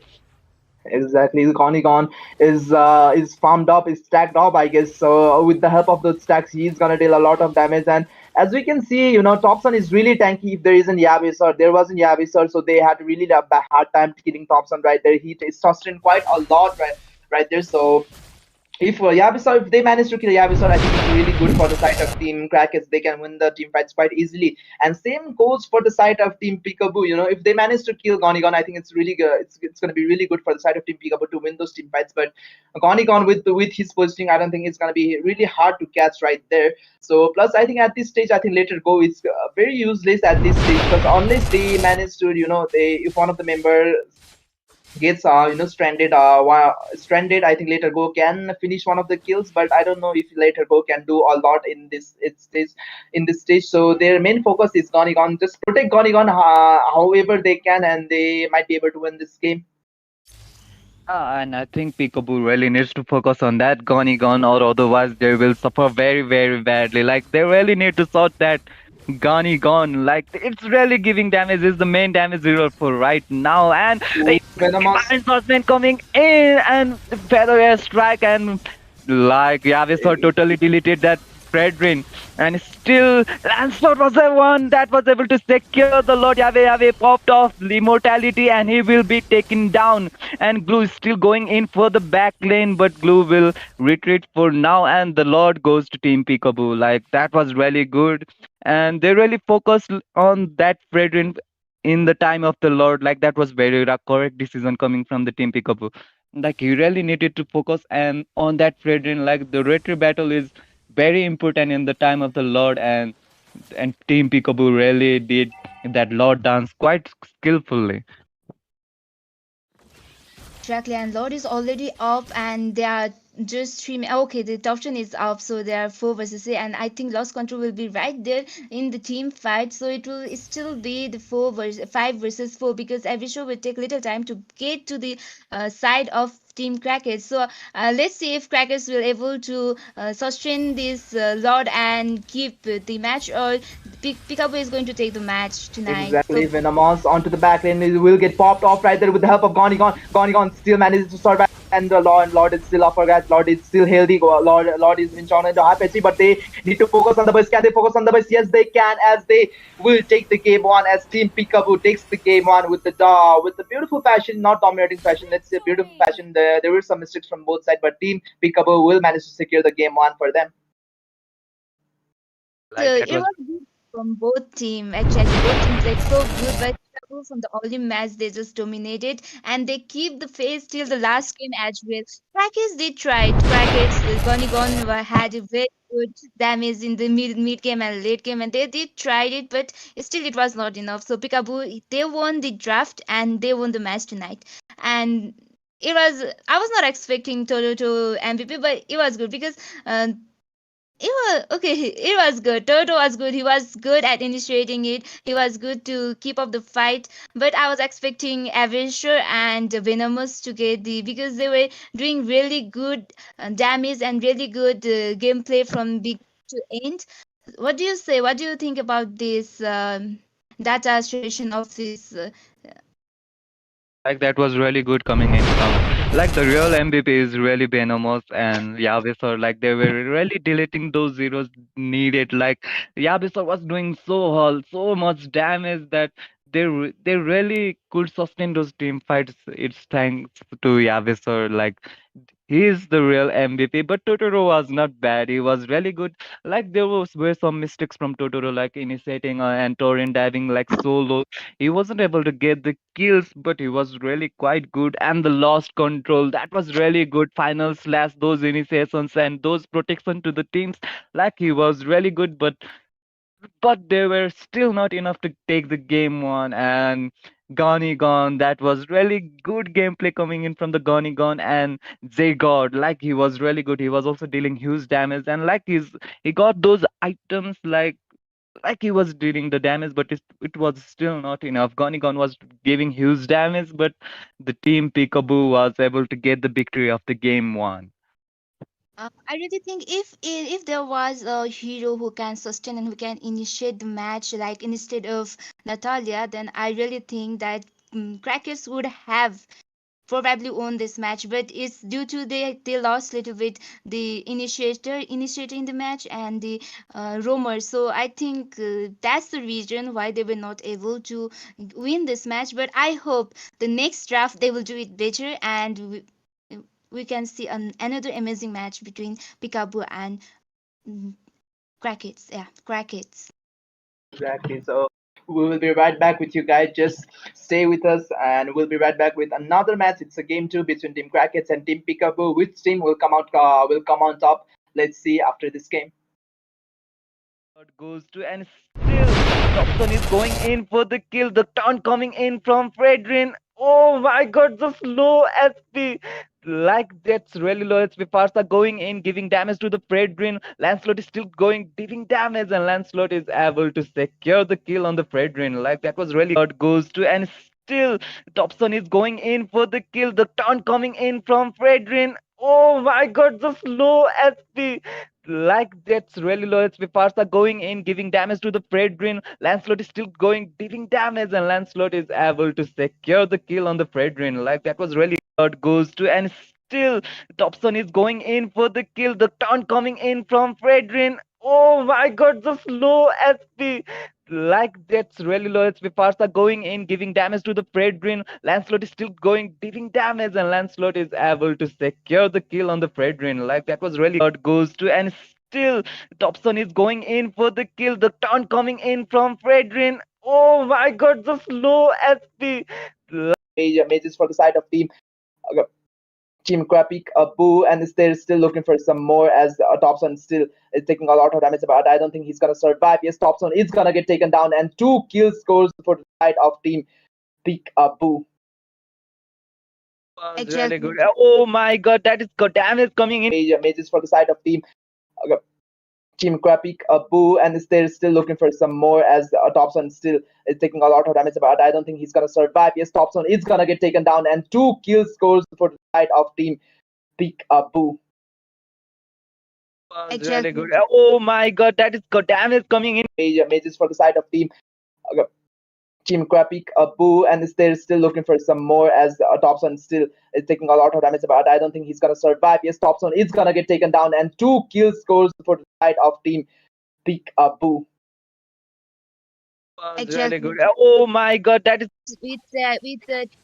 exactly. Gone is farmed up, is stacked up, I guess. So with the help of those stacks, he's gonna deal a lot of damage. And as we can see, Thompson is really tanky. If there isn't Yavisor, there wasn't Yavisor, so they had really a hard time killing Thompson right there. He is sustained quite a lot right there. So if they manage to kill Yabisar, I think it's really good for the side of Team Krakens. They can win the team fights quite easily. And same goes for the side of Team Peekaboo. If they manage to kill Gonigon, I think it's really good. It's going to be really good for the side of Team Peekaboo to win those team fights. But Gonigon with his positioning, I don't think it's going to be really hard to catch right there. So plus, I think at this stage, I think later go is very useless at this stage because unless they manage to, they if one of the members gets stranded stranded, I think later go can finish one of the kills, but I don't know if later go can do a lot in this stage. So their main focus is Gonigon, just protect Gonigon however they can, and they might be able to win this game. And I think Peekaboo really needs to focus on that Gone, or otherwise they will suffer very, very badly. Like they really need to sort that Gone. Like it's really giving damage is the main damage zero for right now. And So Venomous, Divine Swordsman coming in and Feather Air Strike and like Yavisor totally deleted that Fredrin. And still Lancelot was the one that was able to secure the Lord Yahweh popped off the immortality and he will be taken down. And Glue is still going in for the back lane, but Glue will retreat for now and the Lord goes to Team Peekaboo. Like that was really good. And they really focused on that Fredrin in the time of the Lord. Like that was very correct decision coming from the Team Peekaboo. Like you really needed to focus and on that Fredrin. Like the retry battle is very important in the time of the Lord, and Team Peekaboo really did that Lord dance quite skillfully. Exactly, and Lord is already up, and they are just three. Okay, the top 10 is up, so there are four versus three, and I think Lost Control will be right there in the team fight, so it will still be the five versus four because every show will take little time to get to the side of Team Crackers. So let's see if Crackers will able to sustain this Lord and keep the match, or Pickup is going to take the match tonight. So exactly. Venomous onto the back lane, it will get popped off right there with the help of Gonigon. Gonigon still manages to survive, and the Lord is still up for grabs. Lord is still healthy. Lord is in China into high pitch, but they need to focus on the bus. Can they focus on the bus? Yes, they can, as they will take the game one. As Team Peekaboo takes the game one with the beautiful fashion, not dominating fashion. Let's say beautiful fashion. There were some mistakes from both sides, but Team Peekaboo will manage to secure the game one for them. Like that it was was good from both team. Actually, both team played so good, but Chicago from the early match they just dominated and they keep the face till the last game as well. Crackers they tried. Crackers Gonigon had a very good damage in the mid game and late game, and they did tried it, but still it was not enough. So Peekaboo they won the draft and they won the match tonight, and. It was. I was not expecting Toto to MVP, but it was good because uh, it was okay. It was good. Toto was good. He was good at initiating it. He was good to keep up the fight. But I was expecting Avenger and Venomous to get the because they were doing really good damage and really good gameplay from big to end. What do you say? What do you think about this data session of this? like that was really good coming in from like the real MVP is really Venomous and Yabisor. Like they were really deleting those zeros needed. Like Yabisor was doing so much damage that they really could sustain those team fights. It's thanks to Yabisor. Like he is the real MVP, but Totoro was not bad. He was really good. Like there were some mistakes from Totoro, like initiating and Torin diving like so low. He wasn't able to get the kills, but he was really quite good. And the lost control, that was really good. Final slash, those initiations and those protection to the teams, like he was really good. But they were still not enough to take the game one. And Gone. That was really good gameplay coming in from the Gone and Zagod. Like he was really good. He was also dealing huge damage and like he got those items like he was dealing the damage, but it was still not enough. Gone was giving huge damage, but the team Peekaboo was able to get the victory of the game one. I really think if there was a hero who can sustain and who can initiate the match, like instead of Natalia, then I really think that Crackers would have probably won this match. But it's due to they lost little bit the initiator initiating the match and the roamer. So I think that's the reason why they were not able to win this match. But I hope the next draft they will do it better and we can see another amazing match between Pikabu and mm, Crackets. Yeah, Crackets. Exactly. So we will be right back with you guys. Just stay with us, and we'll be right back with another match. It's a game two between Team Crackets and Team Peekaboo. Which team will come out? Will come on top? Let's see after this game. Goes to and still Dobson is going in for the kill. The taunt coming in from Fredrin. Oh my god, the slow SP. Like that's really low SP. Farsa going in, giving damage to the Fredrin. Lancelot is still going, dealing damage, and Lancelot is able to secure the kill on the Fredrin. Like that was really goes to and still Dobson is going in for the kill. The taunt coming in from Fredrin. Oh my god, the slow SP like that's really low HP. Farsa going in, giving damage to the Fredrin. Lancelot is still going, dealing damage, and Lancelot is able to secure the kill on the Fredrin. Like that was really goes to and still Dobson is going in for the kill. The taunt coming in from Fredrin. Oh my god, the slow SP. Like that's really low HP. Farsa going in, giving damage to the Fredrin. Lancelot is still going, dealing damage, and Lancelot is able to secure the kill on the Fredrin. Like that was really goes to and still Dobson is going in for the kill. The taunt coming in from Fredrin. Oh my god, the slow SP. Mages for the side of uh, Team Krapik, Boo, and they're still looking for some more as Thompson still is taking a lot of damage, but I don't think he's gonna survive. Yes, Thompson is gonna get taken down, and 2 kill scores for the side of Team Peek Boo. Was really Exactly. good. Oh my god, that is god damage coming in. Mages for the side of uh, Team Krapik, Boo, and they're still looking for some more as Thompson still is taking a lot of damage, but I don't think he's gonna survive. Yes, Thompson is gonna get taken down, and 2 kill scores for the side of Team Peek Boo. Was really Exactly. good. Oh my god, that is god damage coming in. Mages for the side of uh, Team Krapik, Boo, and they're still looking for some more as Thompson still is taking a lot of damage, but I don't think he's gonna survive. Yes, Thompson is gonna get taken down, and 2 kill scores for the side of Team Peek Boo. Was really Exactly. good. Oh my god, that is With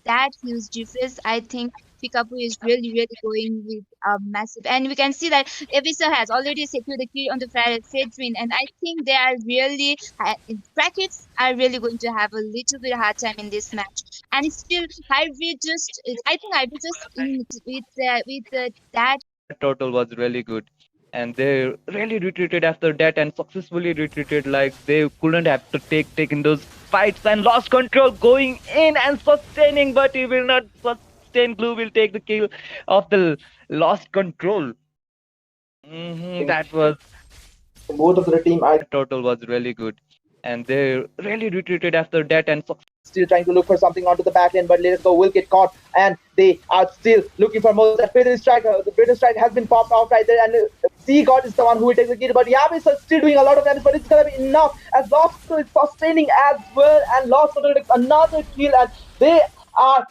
that huge difference, I think Pikapu is really going with a massive, and we can see that Evisa has already secured the key on the Fedrin, and I think they are really brackets are really going to have a little bit hard time in this match, and still I think Hybrid just in with that. total was really good. And they really retreated after that and successfully retreated. Like they couldn't have to taking those fights and lost control, going in and sustaining, but he will not sustain. Glue will take the kill of the lost control. That was Both of the team are total was really good. And they really retreated after that and still trying to look for something onto the back end, but Let It Go will get caught, and they are still looking for more. That Fatal Strike, the Fatal Strike has been popped off right there, and Sea God is the one who will take the kill, but Yabis is still doing a lot of damage, but it's gonna be enough as Lost Control is sustaining as well, and Lost Control takes another kill, and they are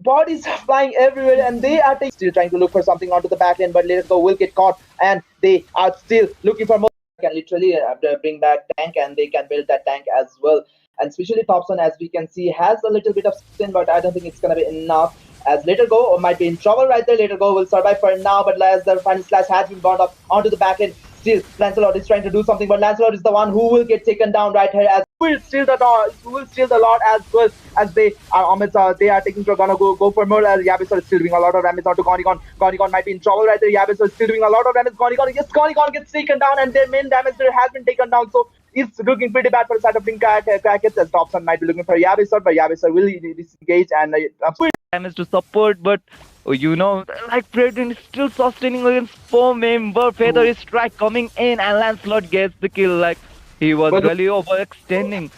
bodies are flying everywhere, and they are still trying to look for something onto the back end, but Let It Go will get caught, and they are still looking for more. Can literally bring back tank, and they can build that tank as well. And especially Thompson, as we can see, has a little bit of spin, but I don't think it's gonna be enough. As Later Go might be in trouble right there. Later Go will survive for now, but as the final slash has been burned up onto the back end, still Lancelot is trying to do something, but Lancelot is the one who will get taken down right here as will steal the lot, will steal the lot as well as they are taking to gonna go for more. Yabis are still doing a lot of damage onto Gonigon. Gonigon might be in trouble right there. Yabis are still doing a lot of damage. Gonigon, yes, Gonigon gets taken down, and their main damage there has been taken down. So it's looking pretty bad for the side of Team Crackets, as Dobson might be looking for Yabisar, but Yabisar will disengage and damage to support, but like Fredrin is still sustaining against four member. Feather is strike coming in, and Lancelot gets the kill. Like he was but really overextending.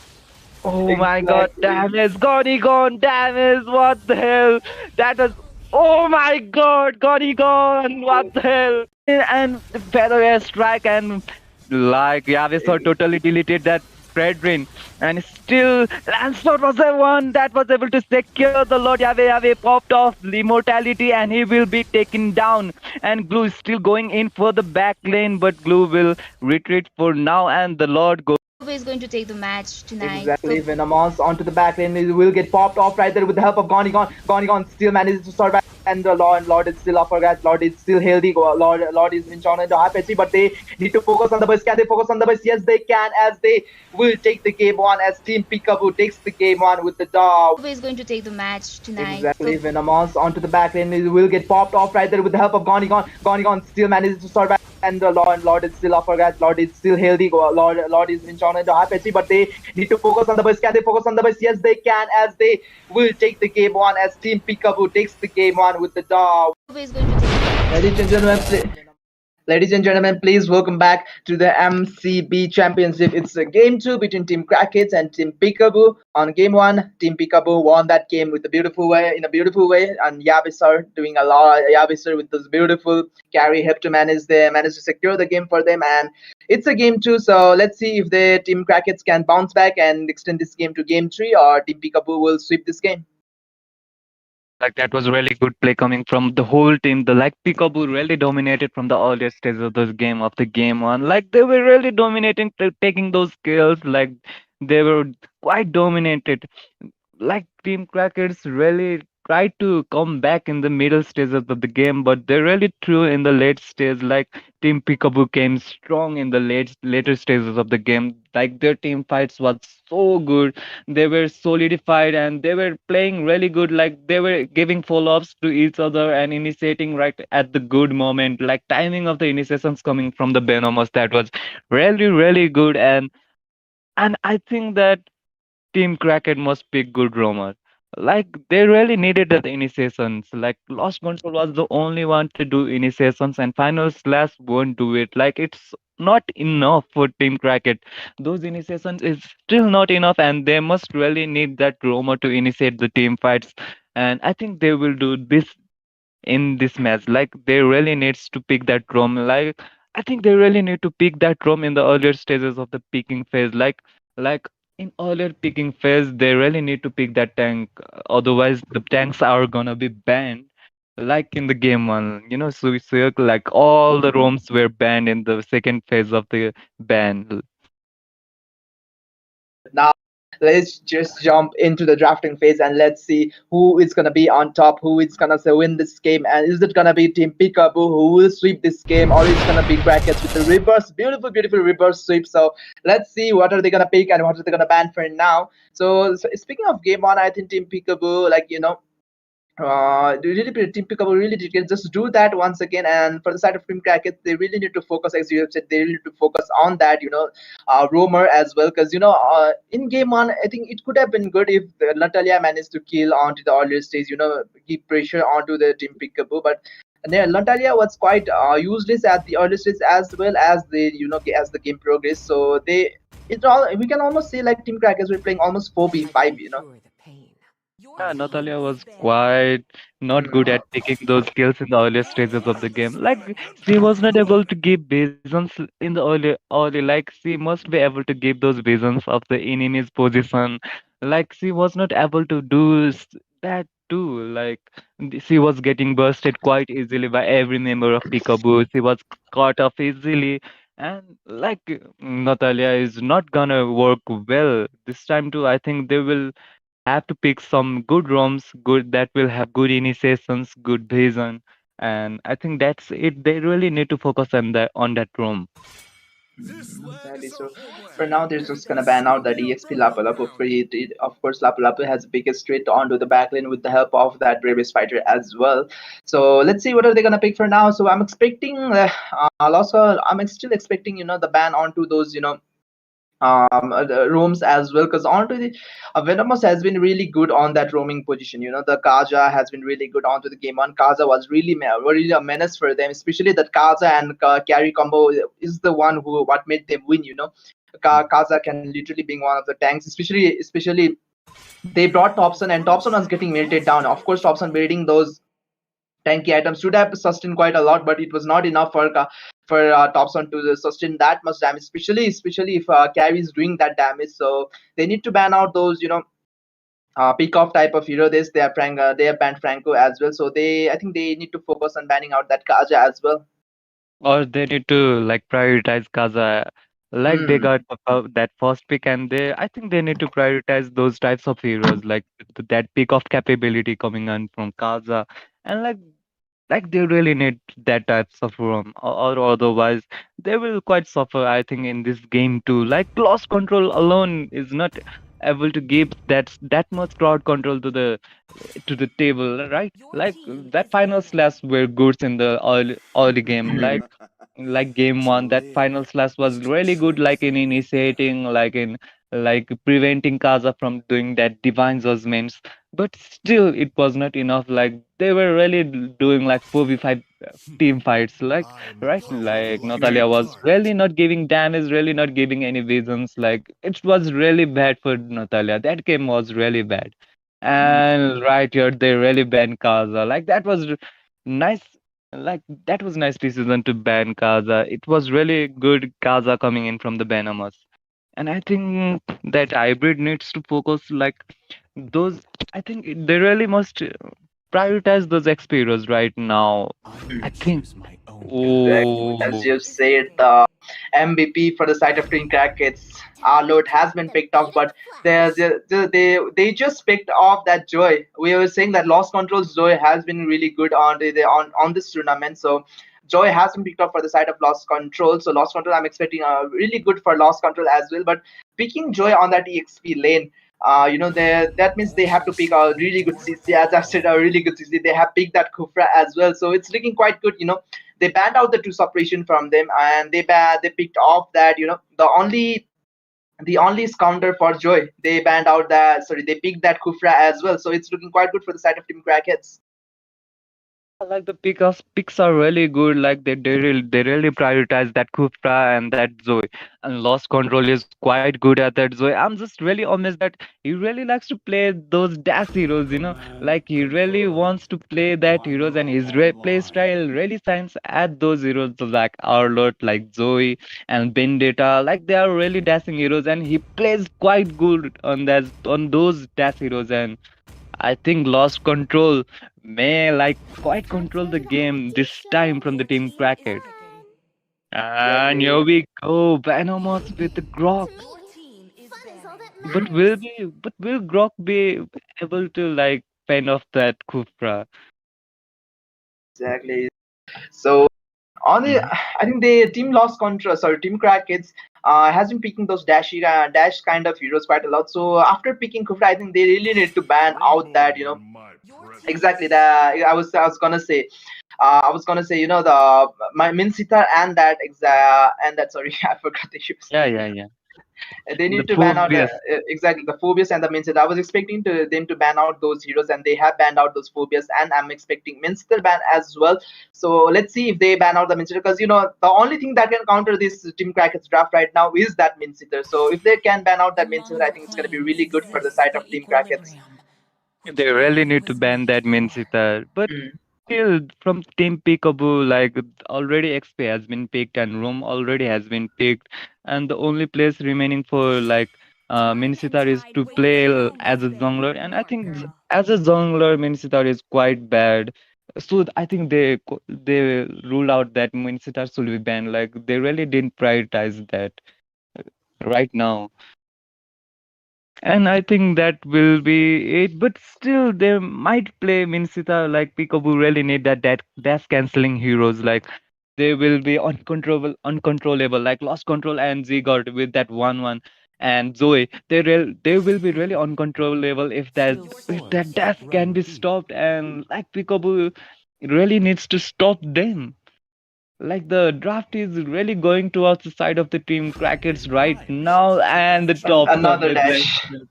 Oh my god, exactly. damage, gone, damage, what the hell? That was, oh my god, gone, what the hell? And Feather airstrike, and like Yavisor totally deleted that Fredrin, and still Lancelot was the one that was able to secure the Lord. Yave popped off the immortality, and he will be taken down. And Glue is still going in for the back lane, but Glue will retreat for now, and the Lord goes. Who is going to take the match tonight? Exactly, Venomons onto the back lane. It will get popped off right there with the help of Gonigon. Gonigon still manages to survive, and the Lord is still up for grabs. Lord is still healthy. Lord is in China into high PC, but they need to focus on the bus. Can they focus on the bus? Yes, they can, as they will take the game one. As Team Peekaboo takes the game one with the dog. Who is going to take the match tonight? Exactly, Venomons onto the back lane. It will get popped off right there with the help of Gonigon. Gonigon still manages to survive, and the Lord is still up for grabs. Lord is still healthy. Lord is in China into high PC, but they need to focus on the bus. Can they focus on the bus? Yes, they can, as they will take the game one. As Team Peekaboo takes the game one with the dog. Who is going to take the match? Ladies and gentlemen, please welcome back to the MCB Championship. It's a game two between Team Crackets and Team Peekaboo. On game one, Team Peekaboo won that game with a beautiful way, and Yabisar doing a lot. Yabisar with this beautiful carry helped to manage to secure the game for them, and it's a game two. So let's see if the Team Crackets can bounce back and extend this game to game three, or Team Peekaboo will sweep this game. Like that was really good play coming from the whole team. The like Peekaboo really dominated from the earlier stages of this game, of the game one. Like they were really dominating, taking those kills. Like they were quite dominated. Like Team Crackers really tried to come back in the middle stages of the game, but they really threw in the late stage. Like Team Peekaboo came strong in the later stages of the game. Like their team fights was so good. They were solidified, and they were playing really good. Like they were giving follow-ups to each other and initiating right at the good moment. Like timing of the initiations coming from the Venomous, that was really good. And I think that Team Kraken must pick good roamer. Like they really needed the initiations. Like Lost Control was the only one to do initiations, and Final Slash won't do it. Like it's not enough for Team Kraken. Those initiations is still not enough, and they must really need that roamer to initiate the team fights. And I think they will do this in this match. Like they really needs to pick that roam. Like I think they really need to pick that roam in the earlier stages of the picking phase. Like in earlier picking phase, they really need to pick that tank. Otherwise, the tanks are gonna be banned. Like in the game one, like all the roams were banned in the second phase of the ban. Now let's just jump into the drafting phase, and let's see who is gonna be on top, who is gonna say win this game, and is it gonna be Team Peekaboo who will sweep this game, or is it gonna be Brackets with the reverse, beautiful reverse sweep? So let's see what are they gonna pick and what are they gonna ban for now. So speaking of game one, I think Team Peekaboo, Team Peekaboo really did just do that once again. And for the side of Team Crackets, they really need to focus, as you have said, they really need to focus on that, roamer as well, because in game one, I think it could have been good if Natalia managed to kill onto the earlier stage, keep pressure onto the Team Peekaboo, but. Natalia was quite useless at the early stage, as well as as the game progressed. So we can almost say like Team Crackers were playing almost 4v5. Yeah, Natalia was quite not good at taking those kills in the earlier stages of the game. Like she was not able to give visions in the early. Like she must be able to give those visions of the enemy's position. Like she was not able to do that too. Like she was getting bursted quite easily by every member of Peekaboo. She was caught off easily. And like Natalia is not gonna work well this time too. I think they will have to pick some good ROMs, good that will have good initiations, good vision, and I think that's it. They really need to focus on that ROM. Exactly. So for now, they're just gonna ban out that EXP Lapu Lapu free. Of course, Lapu Lapu has biggest threat onto the backlane with the help of that Brave fighter as well. So let's see what are they gonna pick for now. So I'm expecting, also I'm still expecting the ban onto those the rooms as well, because onto the Venomous has been really good on that roaming position. The Kaja has been really good onto the game. On Kaza was really a menace for them, especially that Kaza and carry combo is the one who what made them win. Kaza can literally being one of the tanks, especially they brought Thompson, and Thompson was getting melted down. Of course, Thompson building those tanky items should have sustained quite a lot, but it was not enough for Thompson to sustain that much damage, especially if carry is doing that damage. So they need to ban out those peak off type of hero. They have banned Franco as well. So I think they need to focus on banning out that Kaja as well. Or they need to like prioritize Kaza. Like they Hmm. got that first pick, and I think they need to prioritize those types of heroes, like that peak of capability coming on from Kaza, and like they really need that types of room, or otherwise they will quite suffer. I think in this game too, like loss control alone is not able to give that much crowd control to the table, right? Like that final slash were good in the early game, like game one, that final slash was really good, like in initiating, like in like preventing Kaza from doing that divine judgments. But still, it was not enough. Like they were really doing like 4v5 team fights, like right, like Natalia was really not giving damage, really not giving any visions. Like it was really bad for Natalia. That game was really bad. And right here, they really banned Kaza. Like that was nice. Like that was nice decision to ban Kaza. It was really good Kaza coming in from the Venomous. And I think that hybrid needs to focus like those. I think they really must prioritize those XP right now. I think. Exactly. As Oh, you said, the MVP for the side of Twin Crackets, Arlot has been picked off, but they just picked off that Joy. We were saying that Lost Control's Joy has been really good on this tournament. So Joy has been picked up for the side of Lost Control. So Lost Control, I'm expecting really good for Lost Control as well. But picking Joy on that EXP lane, that means they have to pick a really good CC. As I said, a really good CC. They have picked that Kufra as well, so it's looking quite good. They banned out the two suppression from them, and they picked off that the only counter for Joy. They banned out that. Sorry, they picked that Kufra as well. So it's looking quite good for the side of Team Crackheads. like the picks are really good. Like they really prioritize that Kufra and that Zoe. And Lost Control is quite good at that Zoe. I'm just really amazed that he really likes to play those dash heroes. Like he really wants to play that heroes, and his play style really shines at those heroes like Arlot, like Zoe and Vendetta. Like they are really dashing heroes, and he plays quite good on those dash heroes. And I think Lost Control may like quite control the game this time from the team Cracket. And Exactly. here we go, Venomous with the Grok. But will Grok be able to like fend off that Kufra? Exactly. So on the Mhm. I think the team lost control. Sorry, Team Crackets has been picking those dash kind of heroes quite a lot. So after picking Kufra, I think they really need to ban out that exactly that I was gonna say the my Minsita and that sorry I forgot the heroes Yeah, name. yeah, yeah. They The need to ban out Phobias. exactly the Phobias and the Minsita. I was expecting them to ban out those heroes, and they have banned out those Phobias, and I'm expecting Minsita ban as well. So let's see if they ban out the Minsita, because the only thing that can counter this Team Crackers draft right now is that Minsita. So if they can ban out that Minsita, I think it's gonna be really good for the side of Team Crackers. They really need to ban that Minsita. But still, from Team Peekaboo, like already XP has been picked and Room already has been picked, and the only place remaining for like Minisitar is to play as a jungler, and I think as a jungler, Minisitar is quite bad. So I think they ruled out that Minisitar should be banned. Like they really didn't prioritize that right now. And I think that will be it. But still, they might play Minsita like Peekaboo really need that dash canceling heroes. Like they will be uncontrollable, like lost control and Zygarde with that 1-1. And Zoe, they will be really uncontrollable if that dash can be stopped, and like Peekaboo really needs to stop them. Like the draft is really going towards the side of the team Crackers right now, and the Thompson Another with dash. Lance.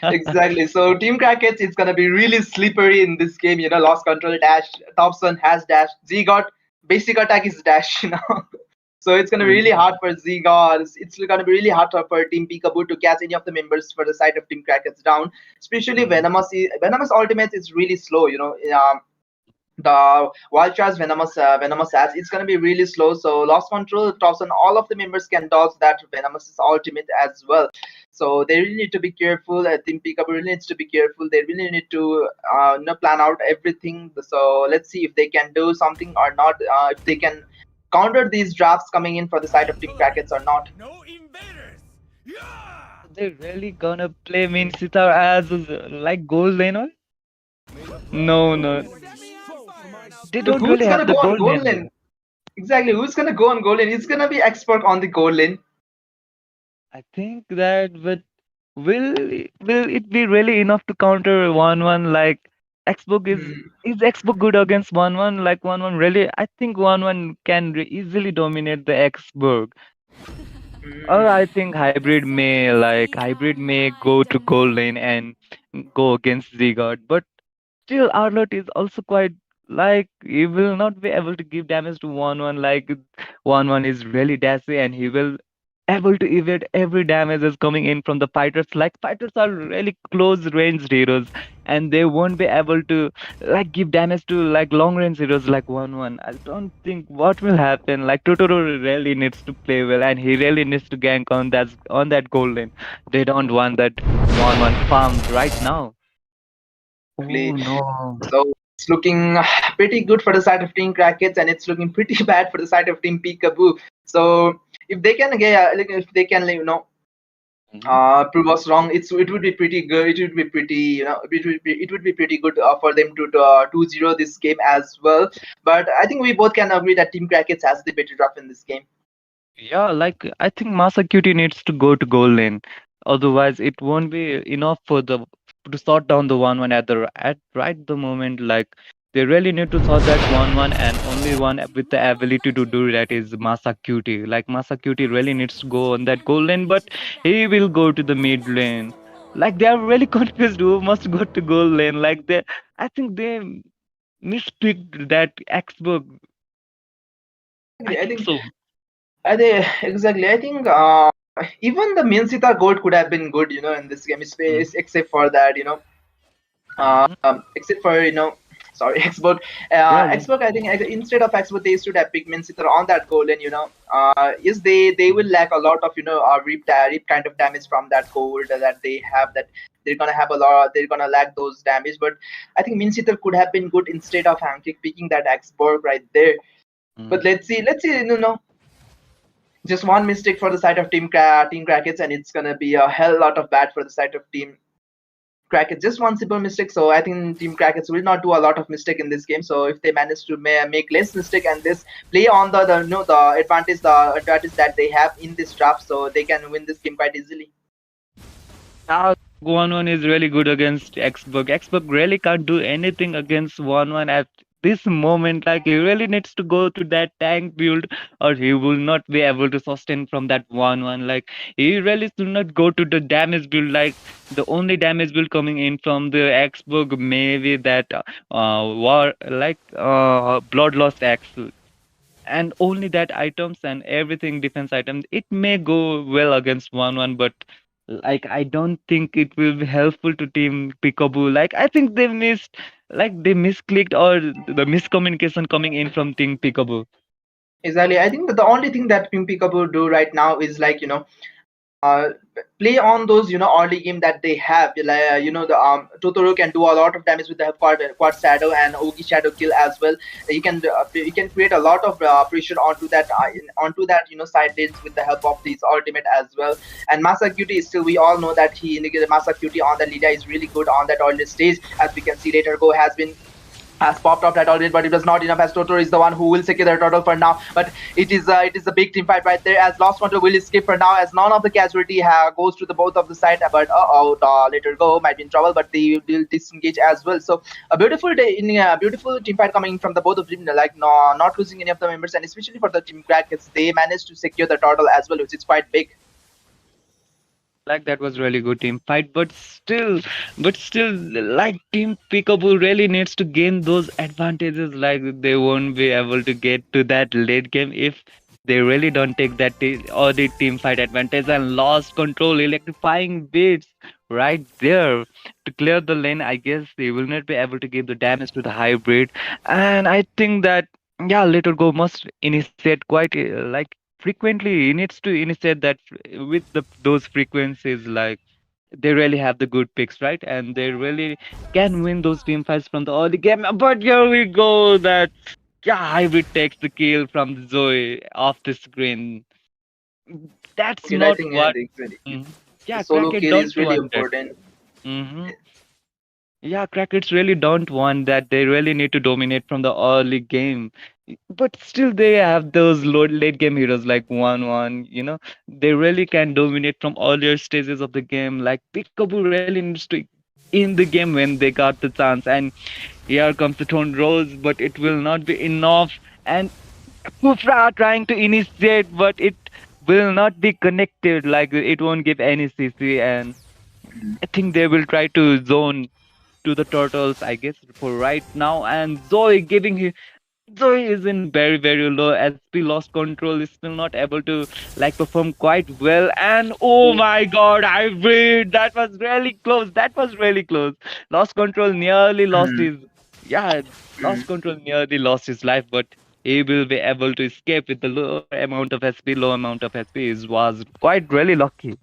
Exactly. So Team Crackets, it's gonna be really slippery in this game. Lost control dash. Thompson has dash. Z got basic attack is dash. So it's gonna be really hard for Ziga. It's gonna be really hard for Team Peekaboo to catch any of the members for the side of Team Crackets down. Especially Mm. Venomous ultimate is really slow. The wild charge venomous as it's going to be really slow, so lost control tops and all of the members can dodge that venomous ultimate as well. So they really need to be careful. I think Pika really needs to be careful. They really need to plan out everything. So let's see if they can do something or not, if they can counter these drafts coming in for the side of Team Crackets or not. Are they really gonna play Min Sitar as like gold laner? No, no, they Look, don't who's really gonna have go the on gold goal laner. lane? Exactly, who's gonna go on goal lane? It's gonna be expert on the goal lane. I think that, but will it be really enough to counter 1-1? Like Xbox Hmm. is Xbox good against 1-1? Like 1-1 really? I think 1-1 can easily dominate the Xbox. Or Hmm. I think hybrid may go to gold lane and go against Zygarde, but still Arlott is also quite like he will not be able to give damage to 1-1. Like 1-1 is really dashy and he will able to evade every damage that's coming in from the fighters. Like fighters are really close range heroes and they won't be able to like give damage to like long range heroes like 1-1. I don't think what will happen. Like Totoro really needs to play well and he really needs to gank on that gold lane. They don't want that 1-1 farmed right now. Exactly. Oh no. So it's looking pretty good for the side of Team Crackets, and it's looking pretty bad for the side of Team Peekaboo. So if they can get, like, if they can, Mhm. prove us wrong, it would be pretty good. It would be pretty, it would be pretty good for them to 2-0 this game as well. But I think we both can agree that Team Crackets has the better draft in this game. Yeah, like I think Masakute needs to go to goal lane. Otherwise, it won't be enough for the to sort down the 1-1 at right the moment. Like they really need to sort that 1-1, and only one with the ability to do that is Masakute. Like Masakute really needs to go on that goal lane, but he will go to the mid lane. Like they are really confused who must go to goal lane. Like I think they mispicked that Xbox. I Exactly. I think think, so. exactly. I think even the Minsita gold could have been good, in this game, Mhm. except for that, Mhm. except for sorry, Xbox. Problem. Xbox, I think instead of Xbox they should have picked Minsiter on that goal, and yes, they will lack a lot of rip kind of damage from that gold that they have. That they're gonna have a lot, they're gonna lack those damage. But I think Minsiter could have been good instead of Hankick picking that Xbox right there. But Mhm. let's see, just one mistake for the side of Team Crackets, and it's gonna be a hell lot of bad for the side of Team Crackets. Just one simple mistake. So I think Team Crackets will not do a lot of mistake in this game. So if they manage to make less mistake and this play on the advantage that they have in this draft, so they can win this game quite easily. Yeah, 1-1 is really good against Xbox. Xbox really can't do anything against 1-1 at this moment. Like he really needs to go to that tank build, or he will not be able to sustain from that 1-1. Like he really should not go to the damage build. Like the only damage build coming in from the Xbox maybe that war like bloodlust X, and only that items and everything defense items it may go well against 1-1, but like I don't think it will be helpful to team Peekaboo. Like I think they missed, like they misclicked, or the miscommunication coming in from team Peekaboo. Exactly. I think that the only thing that Team Peekaboo do right now is uh, play on those early game that they have, like the Totoro can do a lot of damage with the quad shadow and Ogi shadow kill as well. He can create a lot of pressure onto that side lanes with the help of these ultimate as well. And Masakute is still, we all know that Masakute on the leader is really good on that early stage. As we can see, later go has been has popped up that already, but it was not enough as Totoro is the one who will secure the turtle for now. But it is a big team fight right there as Lost Control will escape for now as none of the casualty goes to the both of the side. But later go might be in trouble, but they will disengage as well. So a beautiful day in a beautiful team fight coming from the both of them, like no, not losing any of the members, and especially for the team Crackers, they managed to secure the turtle as well, which is quite big. Like that was really good team fight, but still, like Team Peekaboo really needs to gain those advantages. Like they won't be able to get to that late game if they really don't take that or the team fight advantage and lost control, electrifying beats right there to clear the lane. I guess they will not be able to give the damage to the hybrid, and I think that yeah, Little Go must initiate quite like frequently. He needs to initiate that with those frequencies. Like they really have the good picks, right? And they really can win those team fights from the early game. But here we go. That yeah, Hybrid takes the kill from the Zoe off the screen. That's Okay, I not think what. the Mhm. the Yeah, solo Crackhead kill don't is really want that. important. Hmm. Yeah, Crackers really don't want that. They really need to dominate from the early game. But still, they have those late game heroes like 1-1, They really can dominate from earlier stages of the game. Like Peekaboo really needs to in the game when they got the chance. And here comes the Tone Rose, but it will not be enough. And Kufra are trying to initiate, but it will not be connected. Like it won't give any CC. And I think they will try to zone to the turtles, I guess, for right now. And Zoe is in very, very low. SP lost control, is still not able to like perform quite well. And oh my god, hybrid! That was really close. That was really close. Lost control nearly lost Mm, his yeah, lost control nearly lost his life, but he will be able to escape with the low amount of SP, low amount of SP is was quite really lucky.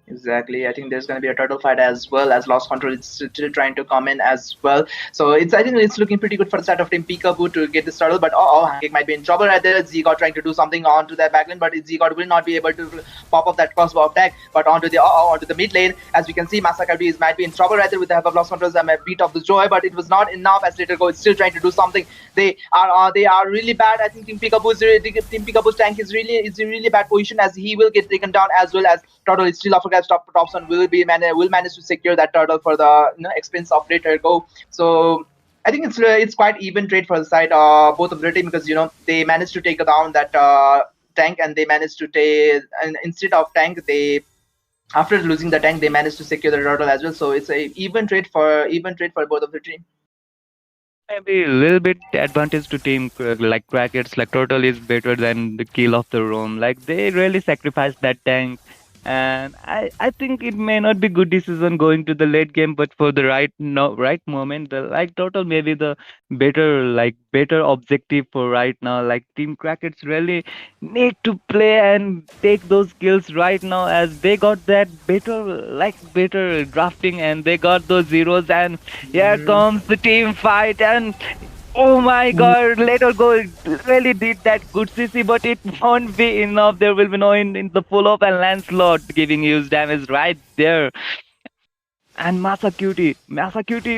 exactly. I think there's going to be a turtle fight as well as Lost Control is still trying to come in as well. So I think it's looking pretty good for the side of Team Peekaboo to get this turtle. But Hangek might be in trouble right there. Z-God trying to do something onto that backline, but Z-God will not be able to pop up that crossbow attack. But onto the mid lane, as we can see, Masakadi is might be in trouble right there with the help of Lost Controls and a beat of the Joy, but it was not enough as Later Go is still trying to do something. They are really bad. I think Team Peekaboo's tank is in really bad position as he will get taken down as well as Turtle is still up for grabs. Thompson will manage to secure that turtle for the expense of Later Go. So I think it's quite even trade for the side both of the team because they managed to take down that tank and they managed to take and instead of tank they after losing the tank they managed to secure the turtle as well. So it's a even trade for both of the team. Maybe a little bit advantage to team like Crackets, like Turtle is better than the kill of the roam. Like they really sacrificed that tank, and I think it may not be good decision going to the late game, but for the right no right moment, the like Turtle maybe the better objective for right now. Like Team Crackets really need to play and take those kills right now as they got that better drafting and they got those zeros and here Mm, comes the team fight, and oh my god, Later Go really did that good CC, but it won't be enough. There will be no in the pull up and Lancelot giving huge damage right there. And Masacutie,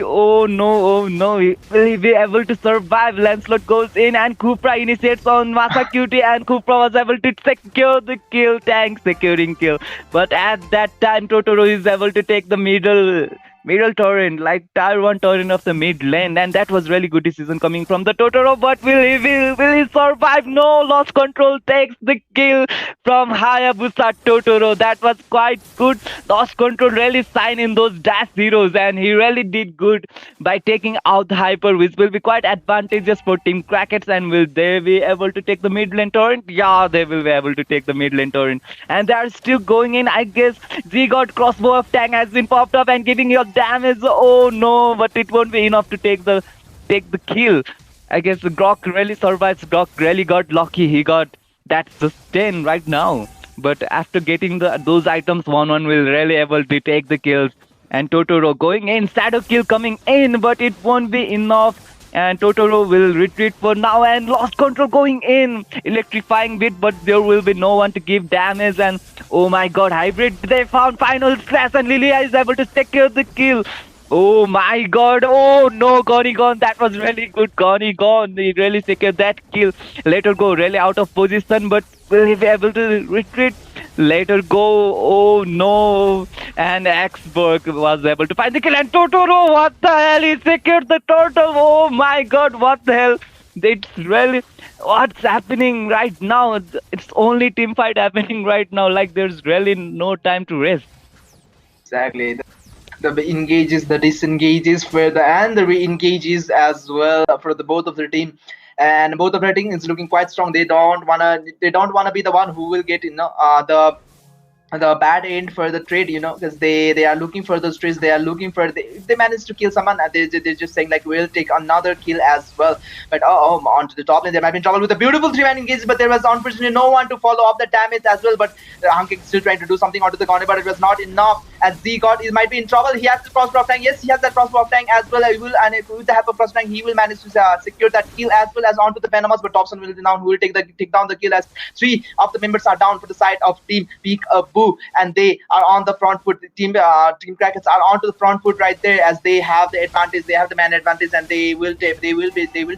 oh no, will he be able to survive? Lancelot goes in and Kupra initiates on Masacutie and Kupra was able to secure the kill, tank securing kill. But at that time, Totoro is able to take the middle torrent, like tier 1 torrent of the mid lane, and that was really good decision coming from the Totoro. But will he survive? No, lost control takes the kill from Hayabusa Totoro. That was quite good. Lost control really sign in those dash zeros, and he really did good by taking out the hyper, which will be quite advantageous for Team Crackets. And will they be able to take the mid lane torrent? Yeah, they will be able to take the mid lane torrent, and they are still going in. I guess Z-God crossbow of tank has been popped up and giving your damage. Oh no, but it won't be enough to take the kill. I guess the Grok really survives. Grok really got lucky. He got that sustain right now. But after getting those items, 1-1 will really able to take the kills. And Totoro going in, Shadow kill coming in, but it won't be enough. And Totoro will retreat for now and lost control going in, electrifying bit, but there will be no one to give damage. And oh my god, hybrid, they found final slash and Lilia is able to secure the kill. Oh my god. Oh no, Goni gone. That was really good. Goni gone. He really secured that kill. Later go really out of position, but will he be able to retreat? Later go. Oh no. And Axberg was able to find the kill. And Totoro, what the hell? He secured the turtle. Oh my god, what the hell? It's really what's happening right now. It's only team fight happening right now. Like there's really no time to rest. Exactly. The engages, the disengages for the and the re-engages as well for the both of the team, and both of the team is looking quite strong. They don't wanna be the one who will get the bad end for the trade, because they are looking for those trades. They are looking for if they manage to kill someone, they're just saying like we'll take another kill as well. But onto the top lane, they might be in trouble with a beautiful 3-man engage, but there was unfortunately no one to follow up the damage as well. But Hankik still trying to do something onto the corner, but it was not enough. As Z got, he might be in trouble. He has the crossbow of tank. Yes, he has that crossbow of tank as well. He will, and with the help of crossbow tank, he will manage to secure that kill as well as onto the Venomous. But Thompson will be down, who will take down the kill as three of the members are down for the side of Team Peek-a-Boo, and they are on the front foot. Team Crackers are onto the front foot right there, as they have the advantage. They have the man advantage, and they will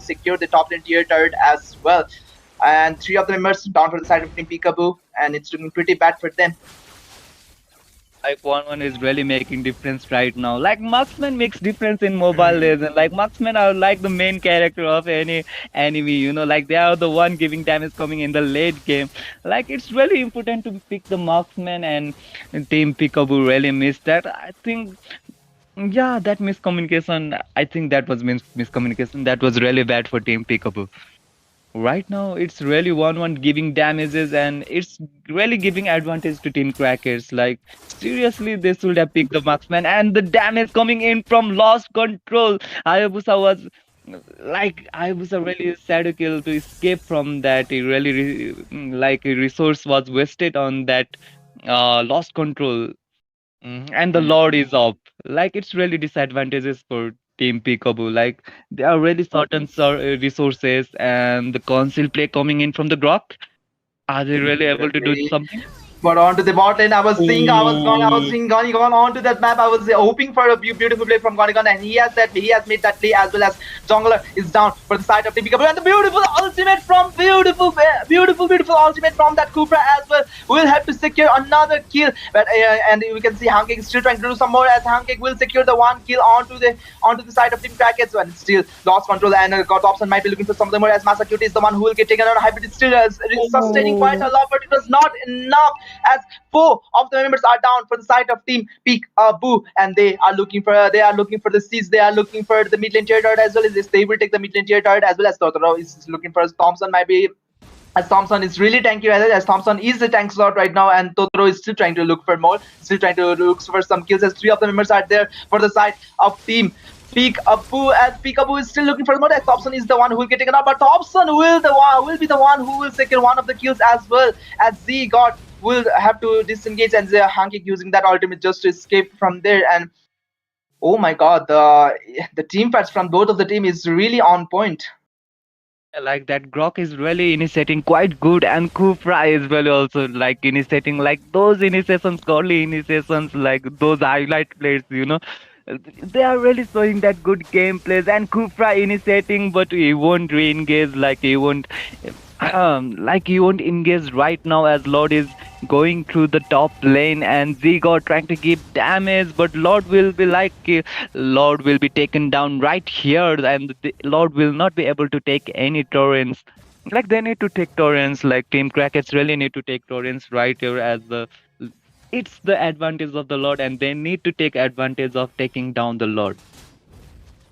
secure the top lane tier turret as well. And three of the members down for the side of Team Peek-a-Boo, and it's looking pretty bad for them. Like one is really making difference right now. Like marksman makes difference in Mobile Legends. Like marksmen are like the main character of any enemy. Like they are the one giving damage coming in the late game. Like it's really important to pick the marksman, and Team Peekaboo really missed that. I think. Yeah, that miscommunication. I think that was miscommunication. That was really bad for Team Peekaboo. Right now, it's really 1-1 giving damages, and it's really giving advantage to Team Crackers. Like, seriously, they should have picked the marksman, and the damage coming in from Lost Control. Hayabusa was like Hayabusa really sad to kill to escape from that. He really like a resource was wasted on that Lost Control. And the Lord is up. Like it's really disadvantages for Team Peekaboo. Like they are really certain resources, and the console play coming in from the Grok. Are they really able to do Exactly. something? But onto the bot lane, I was Oh, seeing Gonigon onto that map. I was hoping for a beautiful play from Gonigon, and he has made that play, as well as Jungler is down for the side of Team Peekaboo, and the beautiful ultimate from beautiful ultimate from that Cupra as well will have to secure another kill. But and we can see Hankik is still trying to do some more, as Hankik will secure the one kill onto the side of Team Crackets, and still lost control, and Thompson might be looking for something more, as Masacute is the one who will get taken out. Hybrid is still sustaining quite a oh. lot, but it was not enough, as four of the members are down for the side of Team Peek-a-Boo, and they are looking for the seeds. They are looking for the mid lane tier turret as well as this. They will take the mid lane tier turret, as well as Totoro is looking for Thompson. Might be, as Thompson is really tanky, as Thompson is the tank slot right now, and Totoro is still trying to look for more, still trying to look for some kills, as three of the members are there for the side of Team Peek-a-Boo, as Peek-a-Boo is still looking for more, as Thompson is the one who will get taken out, but Thompson will be the one who will secure one of the kills, as well as Z God will have to disengage, and Hankik using that ultimate just to escape from there. And oh my god, the team fights from both of the team is really on point. Like that Grok is really initiating quite good, and Kufra is really also like initiating like those initiations, godly initiations, like those highlight plays. They are really showing that good gameplays, and Kufra initiating, but he won't re-engage, like he won't engage right now, as Lord is going through the top lane, and Zigot trying to give damage, but Lord will be taken down right here, and the Lord will not be able to take any torrents. Like they need to take torrents, like Team Crackets really need to take torrents right here, as it's the advantage of the Lord, and they need to take advantage of taking down the Lord.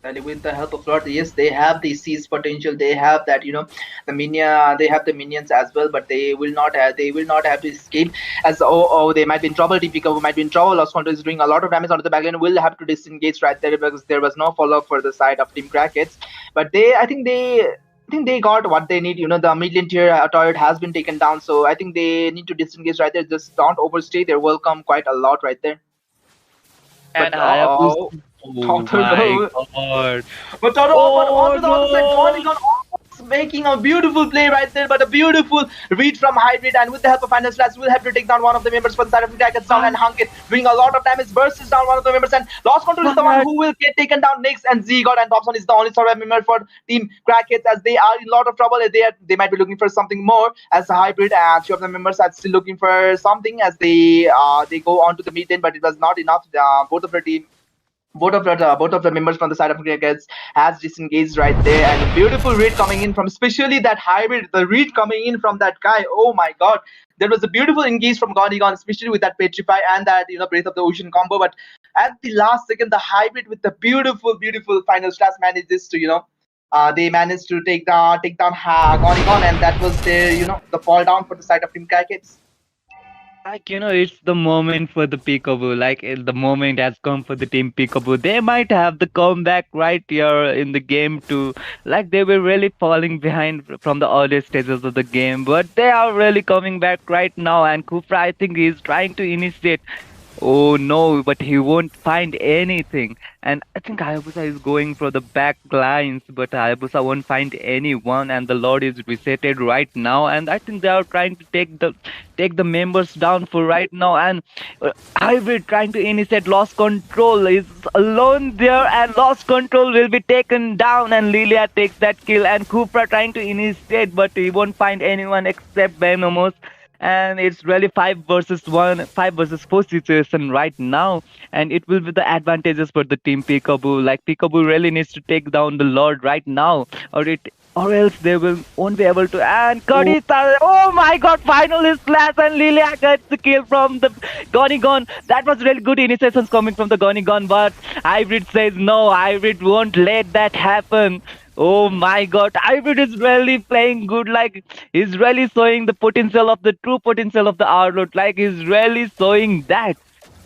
And with the help of Lord, yes, they have the siege potential. They have that, the minion. They have the minions as well, but they will not have. They will not have to escape. As they might be in trouble. TPK might be in trouble. Lost Control is doing a lot of damage onto the backline. Will have to disengage right there, because there was no follow up for the side of Team Crackets. But I think they got what they need. The mid lane tier turret has been taken down, so I think they need to disengage right there. Just don't overstay their welcome quite a lot right there. And But Hayabusa, oh my Totoro, god. but Totoro, but Oh onto the other side, no! Gonigon making a beautiful play right there, but a beautiful read from Hybrid, and with the help of Final Slash, will have to take down one of the members for the side of India. Gets down, and Hankit doing a lot of damage, bursts down one of the members, and Lost Control is the one What? who will get taken down next, and Z God and Dobson is the only surviving member for Team Crackheads, as they are in a lot of trouble. They might be looking for something more, as a Hybrid and two of the members are still looking for something as they go on to the mid lane, but it was not enough. Both of the members from the side of crickets has disengaged right there, and a beautiful read coming in from especially that Hybrid, the read coming in from that guy. Oh my god, there was a beautiful engage from Gonigon, especially with that Petrify and that Breath of the Ocean combo. But at the last second, the Hybrid with the beautiful final slash manages to they managed to take down Gonigon, and that was their the fall down for the side of Team Crickets. Like, it's the moment for the Peekaboo. Like, the moment has come for the team Peekaboo. They might have the comeback right here in the game too. Like, they were really falling behind from the early stages of the game, but they are really coming back right now. And Kufra, I think, is trying to initiate. Oh no, but he won't find anything. And I think Hayabusa is going for the back lines, but Hayabusa won't find anyone, and the Lord is resetted right now. And I think they are trying to take the members down for right now. And Hybrid trying to initiate Lost Control is alone there, and Lost Control will be taken down. And Lilia takes that kill, and Kupra trying to initiate, but he won't find anyone except Venomos, and it's really 5 versus 1, 5 versus 4 situation right now, and it will be the advantages for the team Peekaboo. Like, Peekaboo really needs to take down the Lord right now, or else they will won't be able to. And Kadita, oh my God, finally slash, and Lilia gets the kill from the Gonigon. That was really good initiations coming from the Gonigon, but Hybrid says no, Hybrid won't let that happen. Oh my God, Hybrid is really playing good. Like, he's really showing the potential of the true potential of the Arlot. Like, he's really showing that.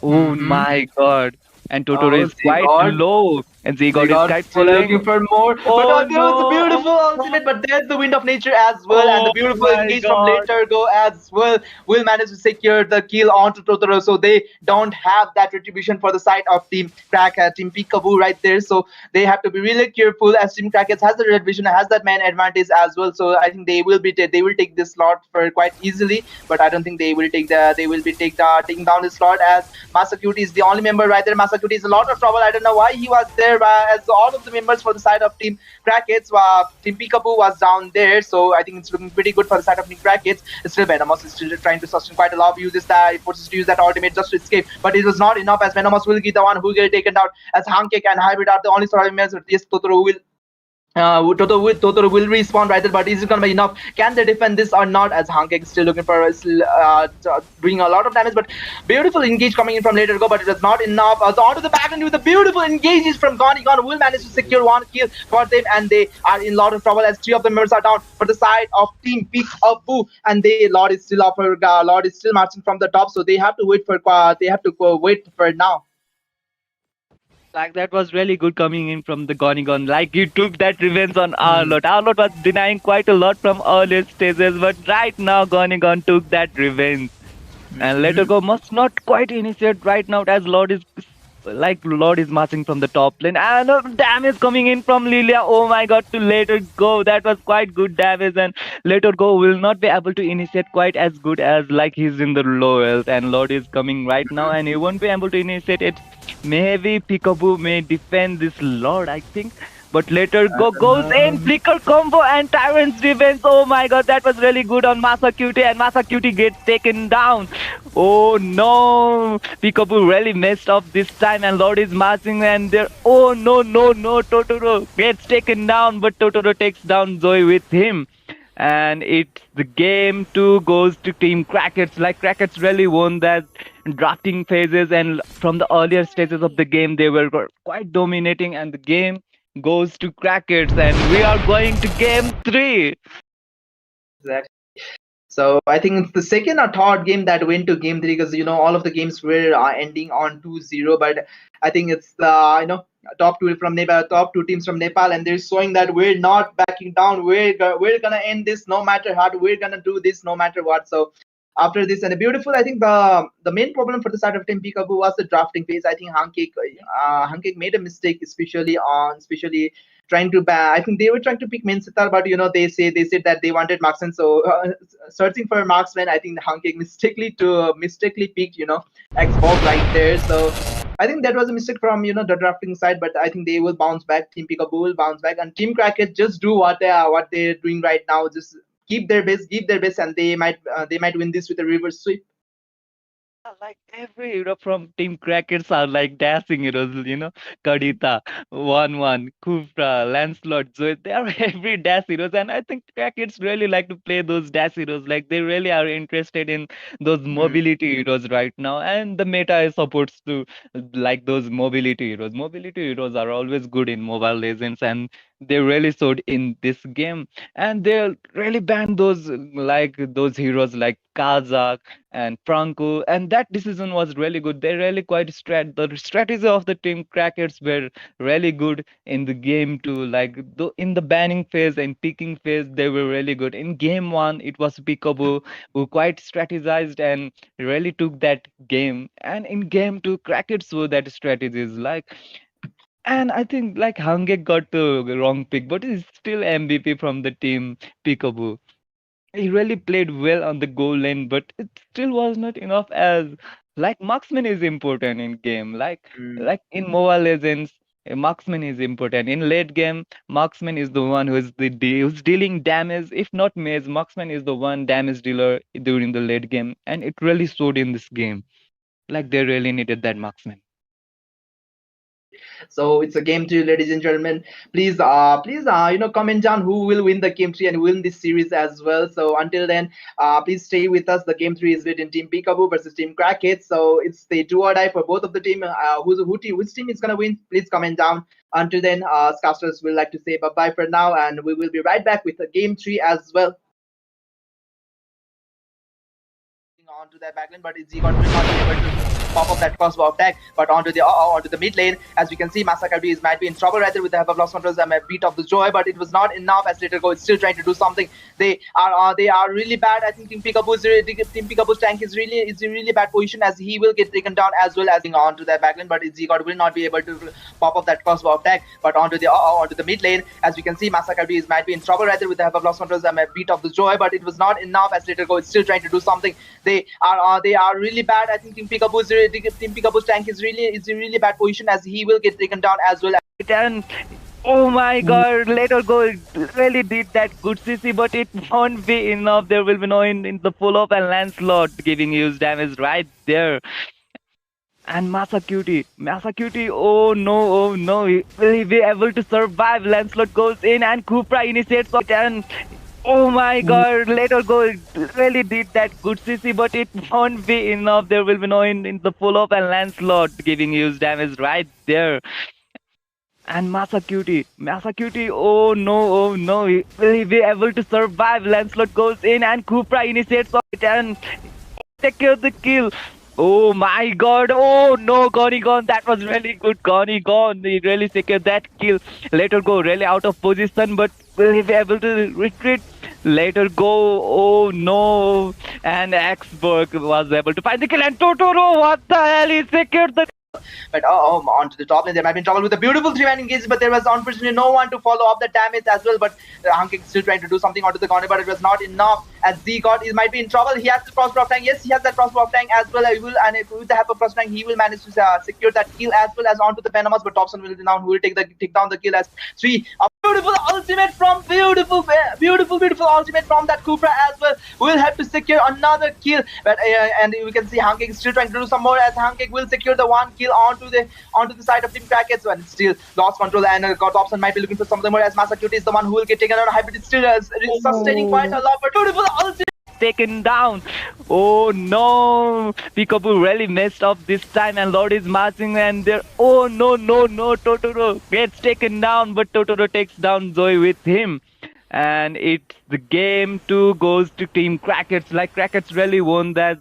Oh Mm-hmm. my God. And Totoro Oh, is quite God. low. And They Zigod is got quite still looking following. for more. But Oh there was a no. beautiful Oh ultimate, no. but there's the wind of nature as well, and the Oh beautiful my engage from God. later go as well will manage to secure the kill onto Totoro. So they don't have that retribution for the side of Team Peekaboo right there. So they have to be really careful, as Team Crackets has the red vision, has that man advantage as well. So I think they will take this slot for quite easily, but I don't think they will be taking down the slot, as Masakuti is the only member right there. Masakuti is in a lot of trouble. I don't know why he was there, as all of the members for the side of Team Crackets, Team Peekaboo was down there. So I think it's looking pretty good for the side of Team Crackets. Still, Venomous is still trying to sustain quite a lot. Uses that, forces to use that ultimate just to escape, but it was not enough, as Venomous will be the one who will get taken down, as Hankek and Hybrid are the only surviving members. Yes, Totoro will respawn right there, but is it gonna be enough? Can they defend this or not? As Hankek is still looking for doing a lot of damage, but beautiful engage coming in from later go, but it was not enough. So onto the back end with the beautiful engages from Gonigon will manage to secure one kill for them, and they are in a lot of trouble, as three of the members are down for the side of Team Peekaboo, and Lord is still marching from the top, so they have to wait for now. Like, that was really good coming in from the Gonigon. Like, he took that revenge on Arlot. Arlot was denying quite a lot from earlier stages, but right now Gonigon took that revenge. And later go must not quite initiate right now, as Lord is marching from the top lane, and damage coming in from Lilia. Oh my God, to later go, that was quite good damage, and later go will not be able to initiate quite as good as like he's in the low health, and Lord is coming right now, and he won't be able to initiate it. Maybe Peekaboo may defend this Lord, I think. But later goes in flicker combo and Tyrant's Revenge. Oh my God, that was really good on Masakuti, and Masakuti gets taken down. Oh no, Peekaboo really messed up this time, and Lord is marching, and there. Oh no, Totoro gets taken down, but Totoro takes down Zoe with him. And it's the game 2 goes to Team Crackets. Like, Crackets really won that drafting phases, and from the earlier stages of the game they were quite dominating, and the game goes to Crackets, and we are going to game 3. Exactly. So I think it's the second or third game that went to game 3, because all of the games were ending on 2-0. But I think it's the top two teams from Nepal, and they're showing that we're not backing down. We're gonna end this no matter how. We're gonna do this no matter what. So after this. And a beautiful, I think the main problem for the side of Team Peekaboo was the drafting phase. I think Hankik made a mistake, especially trying to I think they were trying to pick Minsitar, but they said that they wanted marksman. So searching for marksman, I think Hankik mistakenly picked Xbox right there. So I think that was a mistake from the drafting side, but I think they will bounce back. Team Peekaboo will bounce back, and Team Crackhead just do what they're doing right now. Just give their best, and they might win this with a reverse sweep. Like every hero from Team Crackers are like dashing heroes, Kadita, 1-1, Kufra, Lancelot, Zoe, they are every dash heroes, and I think Crackers really like to play those dash heroes. Like they really are interested in those Hmm. mobility heroes right now, and the meta is supports to like those mobility heroes. Mobility heroes are always good in Mobile Legends, and they really showed in this game, and they really banned those like those heroes like Kazakh and Franco, and that decision was really good. They really quite the strategy of the Team Crackers were really good in the game too. Like in the banning phase and picking phase, they were really good. In game one, it was Peekaboo who quite strategized and really took that game. And in game two, Crackers were that strategies like. And I think like Hangek got the wrong pick, but he's still MVP from the team Peekaboo. He really played well on the goal line, but it still was not enough as like marksman is important in game. Like in Mobile Legends, marksman is important. In late game, marksman is the one who's dealing damage. If not maze, marksman is the one damage dealer during the late game, and it really showed in this game. Like they really needed that marksman. So it's a game three, ladies and gentlemen. Please, comment down who will win the game three and win this series as well. So until then, please stay with us. The game three is between Team Peekaboo versus Team Crackhead. So it's the do or die for both of the team. Which team is gonna win? Please comment down. Until then, Scasters will like to say bye bye for now, and we will be right back with the game three as well. Onto that backline, but is he going to not be able to pop up that crossbow attack? But onto the mid lane, as we can see, Masakadi might be in trouble right there with the help of lost controls and a beat of the joy, but it was not enough. As Little Go is still trying to do something. They are really bad. I think Team Peekaboo's tank is in really bad position, as he will get taken down as well as onto that backline, but Izzy will not be able to pop up that crossbow attack. But onto the mid lane, as we can see, Masakadi might be in trouble right there with the help of lost controls and a beat of the joy, but it was not enough. As Little Go is still trying to do something. They are really bad. I think Team Peekaboo's tank is in really bad position, as he will get taken down as well. And oh my god, Let Her Go really did that good CC, but it won't be enough. There will be no in the full up, and Lancelot giving huge damage right there. And Masacutie, oh no, will he be able to survive? Lancelot goes in, and Kupra initiates it, and oh my god, Let Her Go really did that good CC, but it won't be enough. There will be no in the full up, and Lancelot giving huge damage right there. And Masacutie, oh no, will he be able to survive? Lancelot goes in, and Kupra initiates it, and secure the kill. Oh my god, oh no, Goni gone, that was really good. Goni gone, he really secured that kill. Let Her Go really out of position, but will he be able to retreat? Let Her Go, oh no, and Axberg was able to find the kill, and Totoro, what the hell, he secured the. But onto the top lane, there might be trouble with a beautiful 3-man engage, but there was unfortunately no one to follow up the damage as well. But Hankik still trying to do something onto the corner, but it was not enough. As Z got, he might be in trouble. He has the crossbow of tank. Yes, he has that crossbow of tank as well. With the help of crossbow tank, he will manage to secure that kill as well as onto the Venoms. But Thompson will now who will take down the kill as 3. A beautiful ultimate from beautiful ultimate from that Cupra as well. Will have to secure another kill. But and we can see Hankik still trying to do some more, as Hankik will secure the one kill onto the side of Team Crackhead. So, and still lost control, and Thompson might be looking for something more, as Masakute is the one who will get taken out. Hybrid is still sustaining quite a lot, but beautiful ultimate Taken down. Oh no, Peekaboo really messed up this time, and Lord is marching, and there. Oh no, Totoro gets taken down, but Totoro takes down Zoe with him. And it's the game 2 goes to Team Crackets. Like Crackets really won that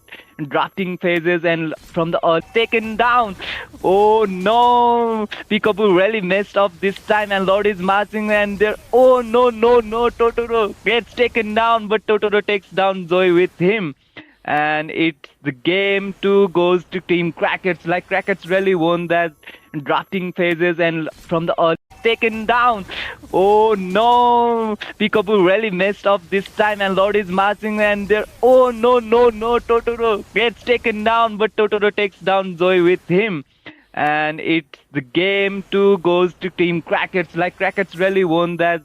drafting phases, and from the earth taken down. Oh no, Peekaboo really messed up this time, and Lord is marching, and there. Oh no, Totoro gets taken down, but Totoro takes down Zoe with him. and it's the game two goes to Team Crackets. Like Crackets really won that drafting phases and from the early taken down. Oh no, Peekaboo really messed up this time and Lord is marching and there. Oh no, Totoro gets taken down, but Totoro takes down Zoe with him. And it's the game two goes to Team Crackets. Like Crackets really won that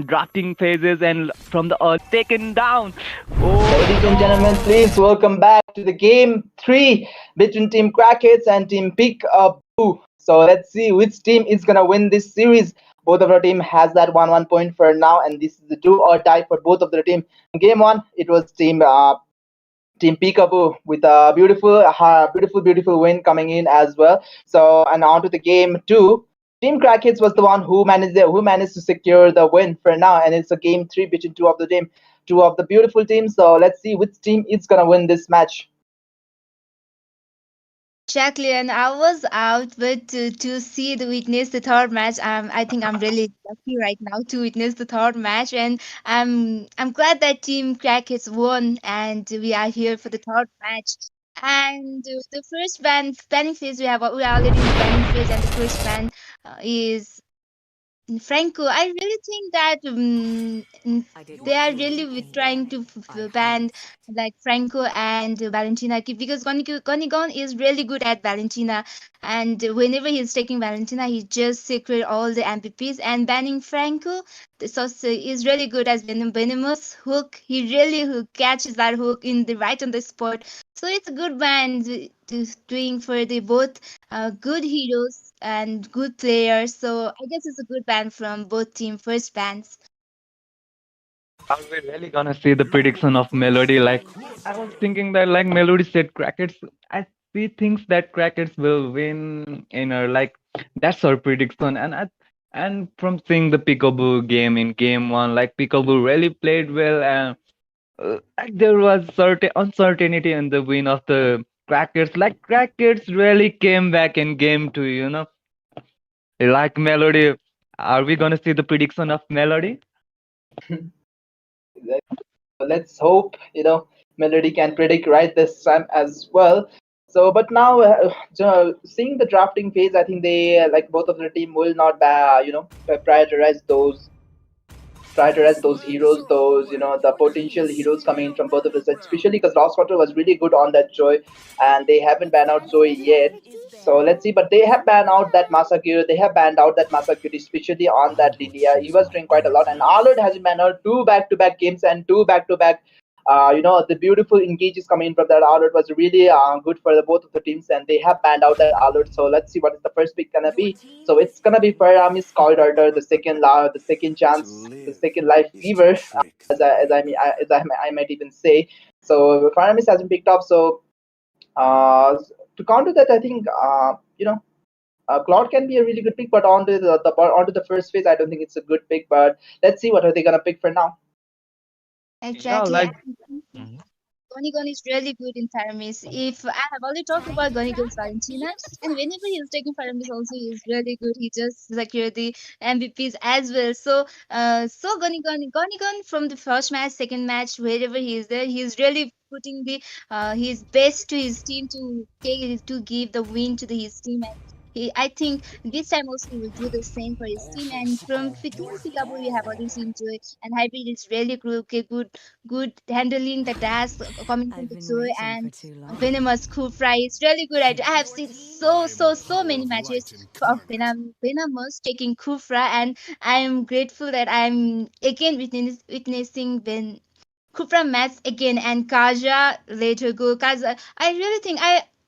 drafting phases and from the early taken down. Oh Ladies and gentlemen, no. please welcome back to the game three between Team Crackets and Team Peekaboo. So let's see which team is gonna win this series. Both of our team has that 1-1 point for now, and this is the do or die for both of the team. In game one, it was Team Peekaboo with a beautiful win coming in as well. So and on to the game two. Team Crackets was the one who managed to secure the win for now, and it's a game three between two of the beautiful teams. So let's see which team is gonna win this match. Exactly, and I was out, but to see the witness the third match, I think I'm really lucky right now to witness the third match, and I'm glad that Team Crackets won, and we are here for the third match. And the first banning phase we are already in the banning phase, and the first ban is Franco. I really think that they are really trying to ban like Franco and Valentina because Gonigon is really good at Valentina, and whenever he's taking Valentina, he just secure all the MVPs. And banning Franco, the sauce is really good as venomous hook. He really catches that hook in the right on the spot. So it's a good ban doing for the both good heroes and good players. So I guess it's a good ban from both team first bans. Are we really gonna see the prediction of Melody? Like, I was thinking that like Melody said Crackets. I see things that Crackets will win in her like that's her prediction. And from seeing the Peekaboo game in game one, like Peekaboo really played well and like there was certain uncertainty in the win of the Crackers. Like Crackers really came back in game two, you know. Like Melody, are we gonna see the prediction of Melody? Let's hope Melody can predict right this time as well. So, but now seeing the drafting phase, I think they like both of the team will not prioritize those heroes, those the potential heroes coming in from both of the sides, especially because Lost Quarter was really good on that Joy, and they haven't banned out Zoe yet. So let's see, but they have banned out that Masakiro. They have banned out that Masakiro, especially on that Lilia. He was doing quite a lot, and Arlord has been banned out two back-to-back games and two back-to-back. The beautiful engages coming in from that Arlord was really good for the both of the teams, and they have banned out that Arlord. So let's see what is the first pick gonna be. So it's gonna be Faramis called Order, the second chance, the second life fever, I might even say. So Faramis has been picked up. So uh, to counter that, I think Cloud can be a really good pick, but onto the first phase, I don't think it's a good pick. But let's see what are they gonna pick for now. Yeah, Exactly. like. And Mhm. Gonigon is really good in Paramis. If I have already talked about Gonigon's Valentina, and whenever he's taking Paramis, also he's really good. He just secure the MVPs as well. So Gonigon from the first match, second match, wherever he is there, he's really putting the his best to his team to give the win to his team. And I think this time also he will do the same for his team. And from Team Picabo, we have already seen Joy and Hybrid is really good, okay, good handling the dash coming from the Zoe and Venomous Cool Fry. It's really good. I have seen so many matches of Venomous taking Kufra, and I am grateful that I'm again witnessing Kufra match again, and Kaja let her go. Kaja, I really think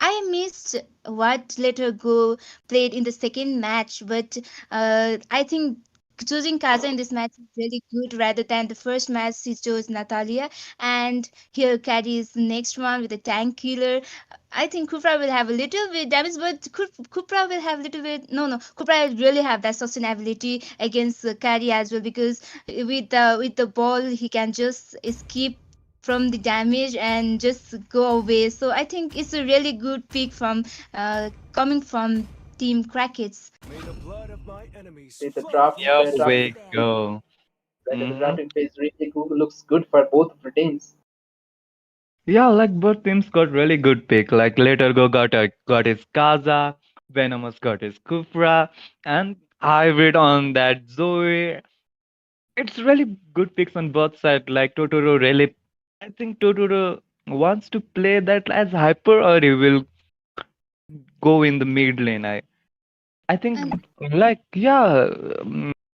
I missed what let her go played in the second match, but I think choosing Kaza in this match is really good rather than the first match she chose Natalia. And here carries the next one with the tank killer. I think Kupra will have a little bit damage, but Kupra will have a little bit. No, Kupra will really have that sustainability against carry as well because with the ball he can just escape from the damage and just go away. So I think it's a really good pick from coming from Team Crackets. Here The we go. the Hmm. drafting phase really looks good for both of the teams. Yeah, like both teams got really good pick. Like later go got his Kaza, Venomous got his Kufra, and hybrid on that Zoe. It's really good picks on both sides. Like Totoro really, I think Totoro wants to play that as hyper, or he will go in the mid lane. I think And like yeah,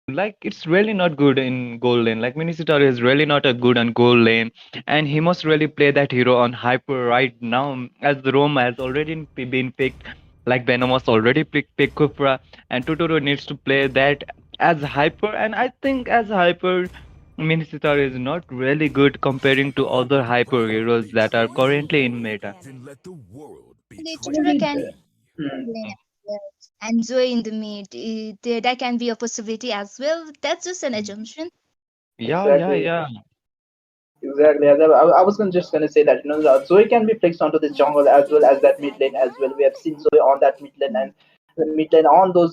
like it's really not good in gold lane. Like Minisitar is really not a good on gold lane, and he must really play that hero on hyper right now, as the Roma has already been picked. Like Venomous already picked Kufra, and Totoro needs to play that as hyper. And I think as hyper, Minisitar is not really good comparing to other hyper heroes that are currently in meta. literature Maybe can hmm, lane as well. And Zoe in the mid, that can be a possibility as well. That's just an assumption. Yeah, yeah, exactly. yeah. Exactly. As I was just gonna say that Zoe can be fixed onto this jungle as well as that mid lane as well. We have seen Zoe on that mid lane and the mid lane on those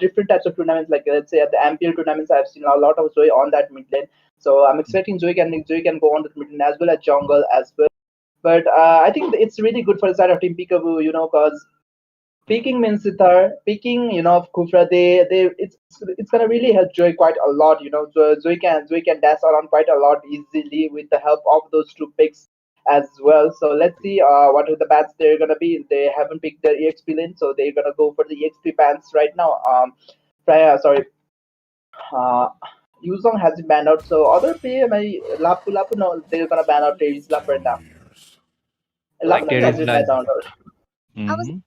different types of tournaments. Like let's say at the MPL tournaments, I've seen a lot of Zoe on that mid lane. So I'm expecting Zoe can go on the mid lane as well as jungle as well. But I think it's really good for the side of Team Peekaboo, because picking Minsitar, picking of Kufra, it's gonna really help Joy quite a lot. Joy can dash around quite a lot easily with the help of those two picks as well. So let's see what are the bats they're gonna be. They haven't picked their EXP lane, so they're gonna go for the EXP bans right now. Sorry, uh, Yuzong has been banned out. So other player, my Lapu Lapu, no, they're gonna ban out Terry's Lapu right now. Lapu Like Lapu there has is been like. banned out. I was Mhm.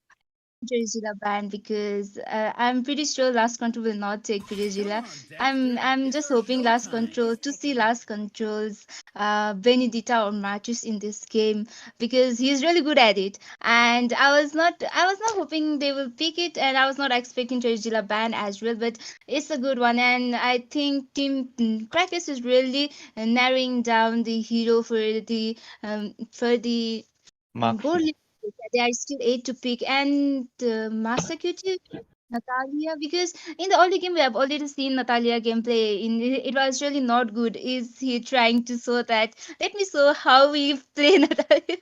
Firizilla ban because I'm pretty sure Last Control will not take Firizilla. I'm just hoping Last Control to see Last Control's Benedita or Matches in this game because he's really good at it. And I was not hoping they will pick it, and I was not expecting Firizilla ban as well. But it's a good one, and I think Team Crackers is really narrowing down the hero for the Maxi. gold. There are still eight to pick, and Masakuchi, Natalia, because in the early game we have already seen Natalia gameplay. It was really not good. Is he trying to show that? Let me show how we play Natalia.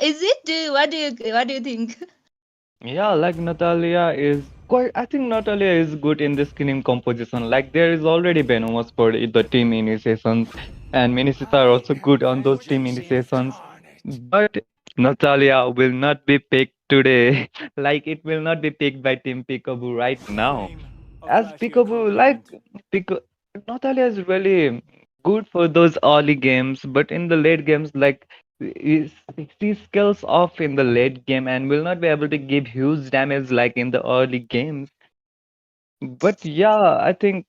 Is it? What do you think? Yeah, like Natalia is quite. I think Natalia is good in this team composition. Like there is already Venomous for the team initiations, and Minisita are also good on those team initiations. But Natalia will not be picked today. Like it will not be picked by Team Peekaboo right now. As Peekaboo, like Pico, Natalia is really good for those early games, but in the late games, like is she skills off in the late game and will not be able to give huge damage like in the early games. But yeah, I think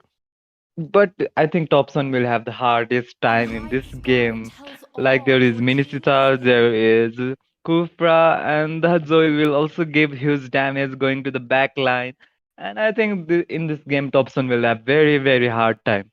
Topson will have the hardest time in this game. Like there is Minisita, there is Kufra, and the Zoe will also give huge damage going to the back line. And I think in this game, Topson will have very, very hard time.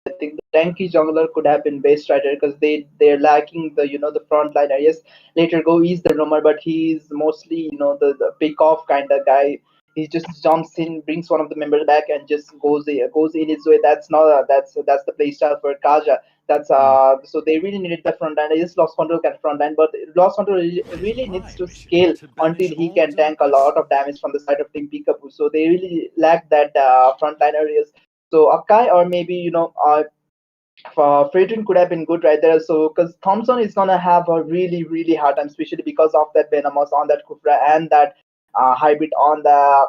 I think the tanky jungler could have been best strider because they're lacking the front liner. Yes, later go is the roamer, but he's mostly the pick off kind of guy. He just jumps in, brings one of the members back, and just goes in his way. That's not that's the play style for Kaja. That's Mm. so they really needed the front line. Yes, Lost Control can front line, but Lost Control really needs to scale until he can tank a lot of damage from the side of Team Peekaboo. So they really lack that front line areas. So Akai or maybe Fredrin could have been good right there. So because Thompson is gonna have a really really hard time, especially because of that Venomous on that Kufra and that hybrid on that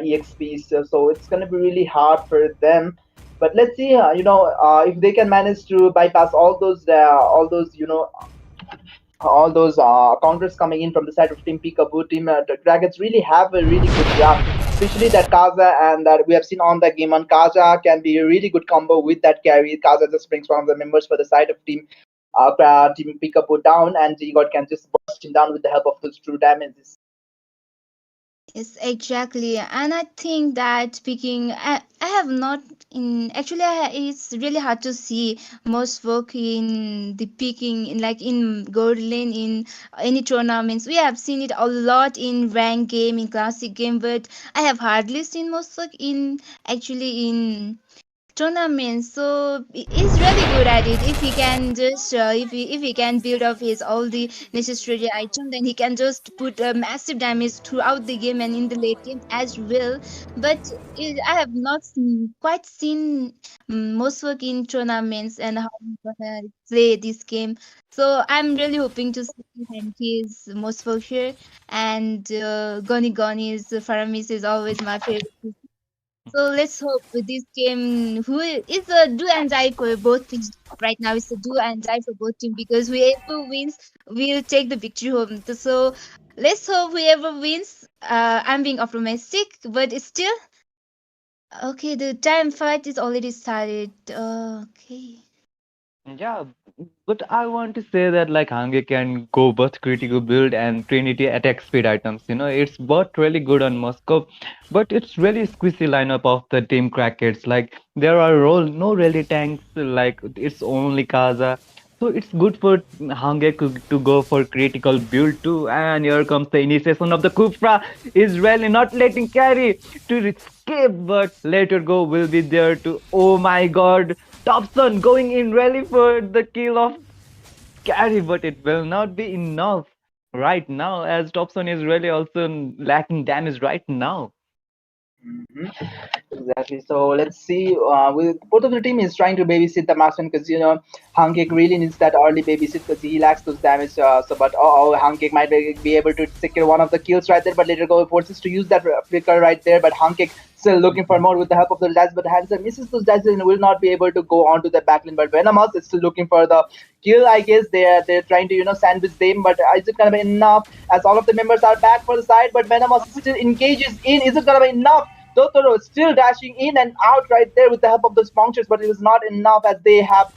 EXP. So it's gonna be really hard for them. But let's see, if they can manage to bypass all those counters coming in from the side of Team Peekaboo. Team the Dragons really have a really good draft, especially that Kaza and that we have seen on the game. And Kaza can be a really good combo with that carry. Kaza just brings one of the members for the side of Team Peekaboo down, and G-God can just burst him down with the help of those true damages. Yes, exactly. And I think that picking, I have not in actually, it's really hard to see most work in the picking, like in gold lane, in any tournaments. We have seen it a lot in rank game, in classic game, but I have hardly seen most work in actually in tournament. So he's really good at it. If he can just if he can build up his all the necessary item, then he can just put massive damage throughout the game and in the late game as well. But I have not quite seen most work in tournaments and how he's gonna play this game. So I'm really hoping to see Hanky's most work here, and Goni Goni's Faramis is always my favorite. So let's hope with this game, who is a do and die for both teams right now. It's a do and die for both teams because whoever wins will take the victory home. So let's hope whoever wins. I'm being optimistic, but it's still okay. The time fight is already started. Okay. Yeah, but I want to say that like Hange can go both critical build and Trinity attack speed items. It's both really good on Moscow, but it's really squishy lineup of the team crackets. Like there are no really tanks. Like it's only Kaza. So it's good for Hange to go for critical build too. And here comes the initiation of the Kufra. Is really not letting carry to escape, but later go will be there to. Oh my God, Dobson going in really for the kill of carry, but it will not be enough right now as Dobson is really also lacking damage right now. Mhm. Exactly. So let's see. With both of the team is trying to babysit the Mason because Hankik really needs that early babysit because he lacks those damage. But Hankik might be able to secure one of the kills right there, but later go forces to use that flicker right there. But Hankik still looking for more with the help of the dash, but Hansen misses those dashes and will not be able to go on to the backlane. But Venomous is still looking for the kill. I guess they're trying to sandwich them, but is it gonna be enough? As all of the members are back for the side, but Venomous still engages in. Is it gonna be enough? Totoro still dashing in and out right there with the help of those punctures, but it was not enough as they have.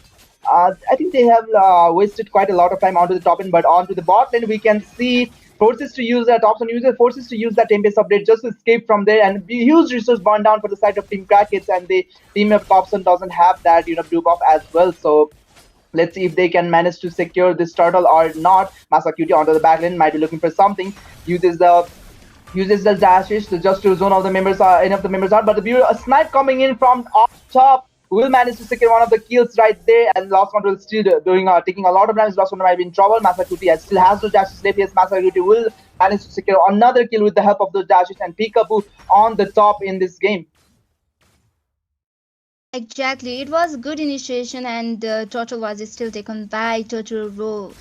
I think they have wasted quite a lot of time onto the top end, but onto the bot lane we can see forces to use that option user forces to use that Tempest update just to escape from there, and huge resource burn down for the side of Team Crackets, and the team of Thompson doesn't have that blue buff as well. So let's see if they can manage to secure this turtle or not. Masakuti onto the back lane might be looking for something. Uses the dashes to just to zone all the members any of the members out, but a snipe coming in from off top will manage to secure one of the kills right there, and Lost Control still doing taking a lot of damage. Lost Control might be in trouble. Masakuti still has those dashes left. Yes, Masakuti will manage to secure another kill with the help of those dashes and Peekaboo on the top in this game. Exactly. It was good initiation, and Turtle was still taken by Totoro.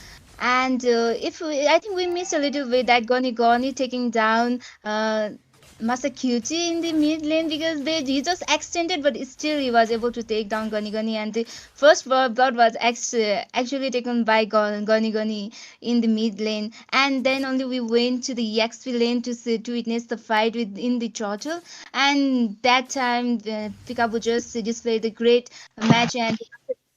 And I think we missed a little bit that Goni Goni taking down Masakuchi in the mid lane because he just extended, but still he was able to take down Goni Goni. And the first blood was actually taken by Goni Goni in the mid lane. And then only we went to the EXP lane to witness the fight within the Turtle. And that time, Pikabu just displayed a great match, and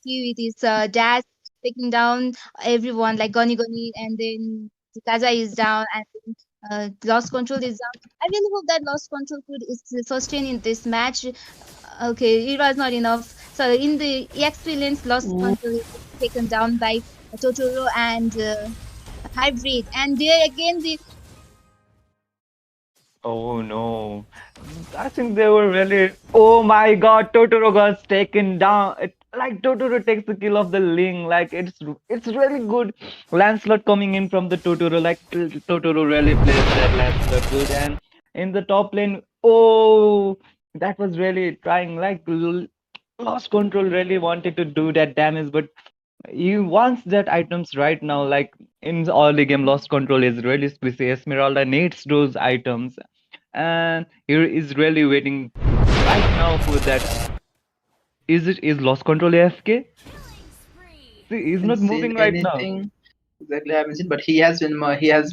with his dash taking down everyone like Goni Goni, and then Kaza is down, and Lost Control is down. I really hope that Lost Control could is sustain in this match. Okay, it was not enough. So in the EXP lanes, Lost Control is taken down by Totoro and Hybrid, and there again the Oh no. I think they were really. Oh my God, Totoro got taken down. Like Totoro takes the kill of the Ling. Like it's really good. Lancelot coming in from the Totoro. Like Totoro really plays that Lancelot good. And in the top lane, oh, that was really trying. Like Lost Control really wanted to do that damage, but he wants that items right now. Like in the early game, Lost Control is really squishy. Esmeralda needs those items, and he is really waiting right now for that. Is Lost Control AFK? See, he's Haven't not seen moving right now. anything exactly. I haven't seen, but he has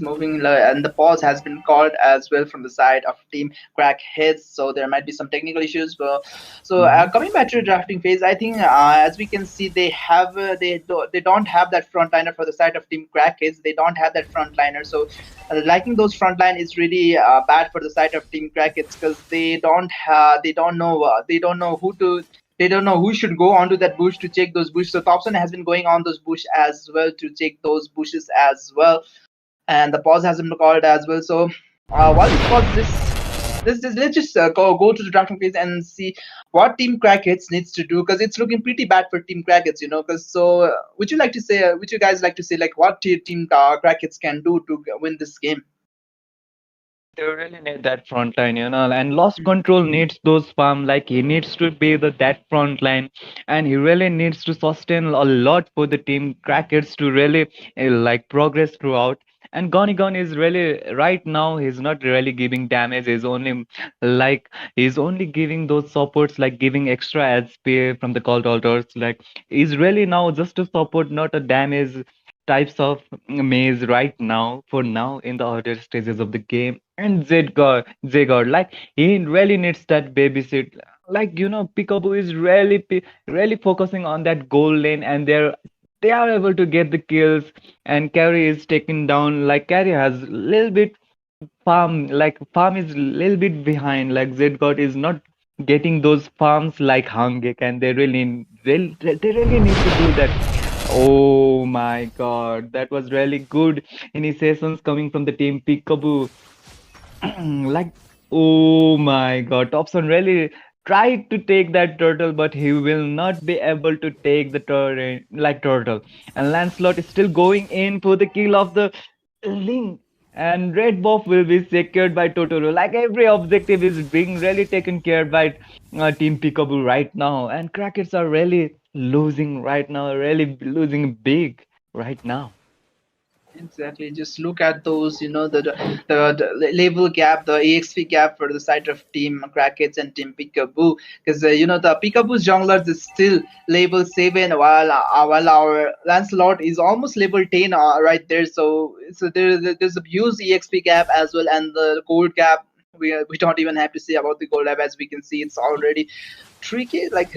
moving, and the pause has been called as well from the side of Team Crackheads. So there might be some technical issues. But so Mhm. coming back to the drafting phase, I think as we can see, they have they don't have that frontliner for the side of Team Crackheads. They don't have that frontliner. So liking those frontline is really bad for the side of Team Crackheads because they don't know who to they don't know who should go onto that bush to check those bushes. So Thompson has been going on those bush as well to check those bushes as well, and the pause has been called as well. So while this pause, let's just go to the drafting phase and see what Team Crackets needs to do, because it's looking pretty bad for Team Crackets, Because would you like to say, would you guys like to say like what Team Crackets can do to win this game? They really need that front line, and Lost Control needs those farm. Like he needs to be that front line, and he really needs to sustain a lot for the team Crackers to really like progress throughout. And Gonigon is really right now he's not really giving damage. Like he's only giving those supports like giving extra SP from the cult altars. Like he's really now just to support, not a damage types of maze right now for now in the earlier stages of the game. And Zgod, like he really needs that babysit. Like Peekaboo is really focusing on that goal lane, and they are able to get the kills. And Carry is taken down. Like Carry has little bit farm is little bit behind. Like Zgod is not getting those farms like Hangek, and they really need to do that. Oh my God, that was really good initiations coming from the team Peekaboo. Like, oh my God, Thompson really tried to take that turtle, but he will not be able to take the turtle. And Lancelot is still going in for the kill of the Link. And Red Buff will be secured by Totoro. Like every objective is being really taken care by Team Peekaboo right now. And Crackers are really losing right now, really losing big right now. Exactly. Just look at those, the level gap, the EXP gap for the side of Team Crackets and Team Peekaboo. Because the Peekaboo's junglers is still level 7, while our Lancelot is almost level 10 right there. So there's a huge EXP gap as well, and the gold gap. We don't even have to say about the gold gap, as we can see it's already tricky. Like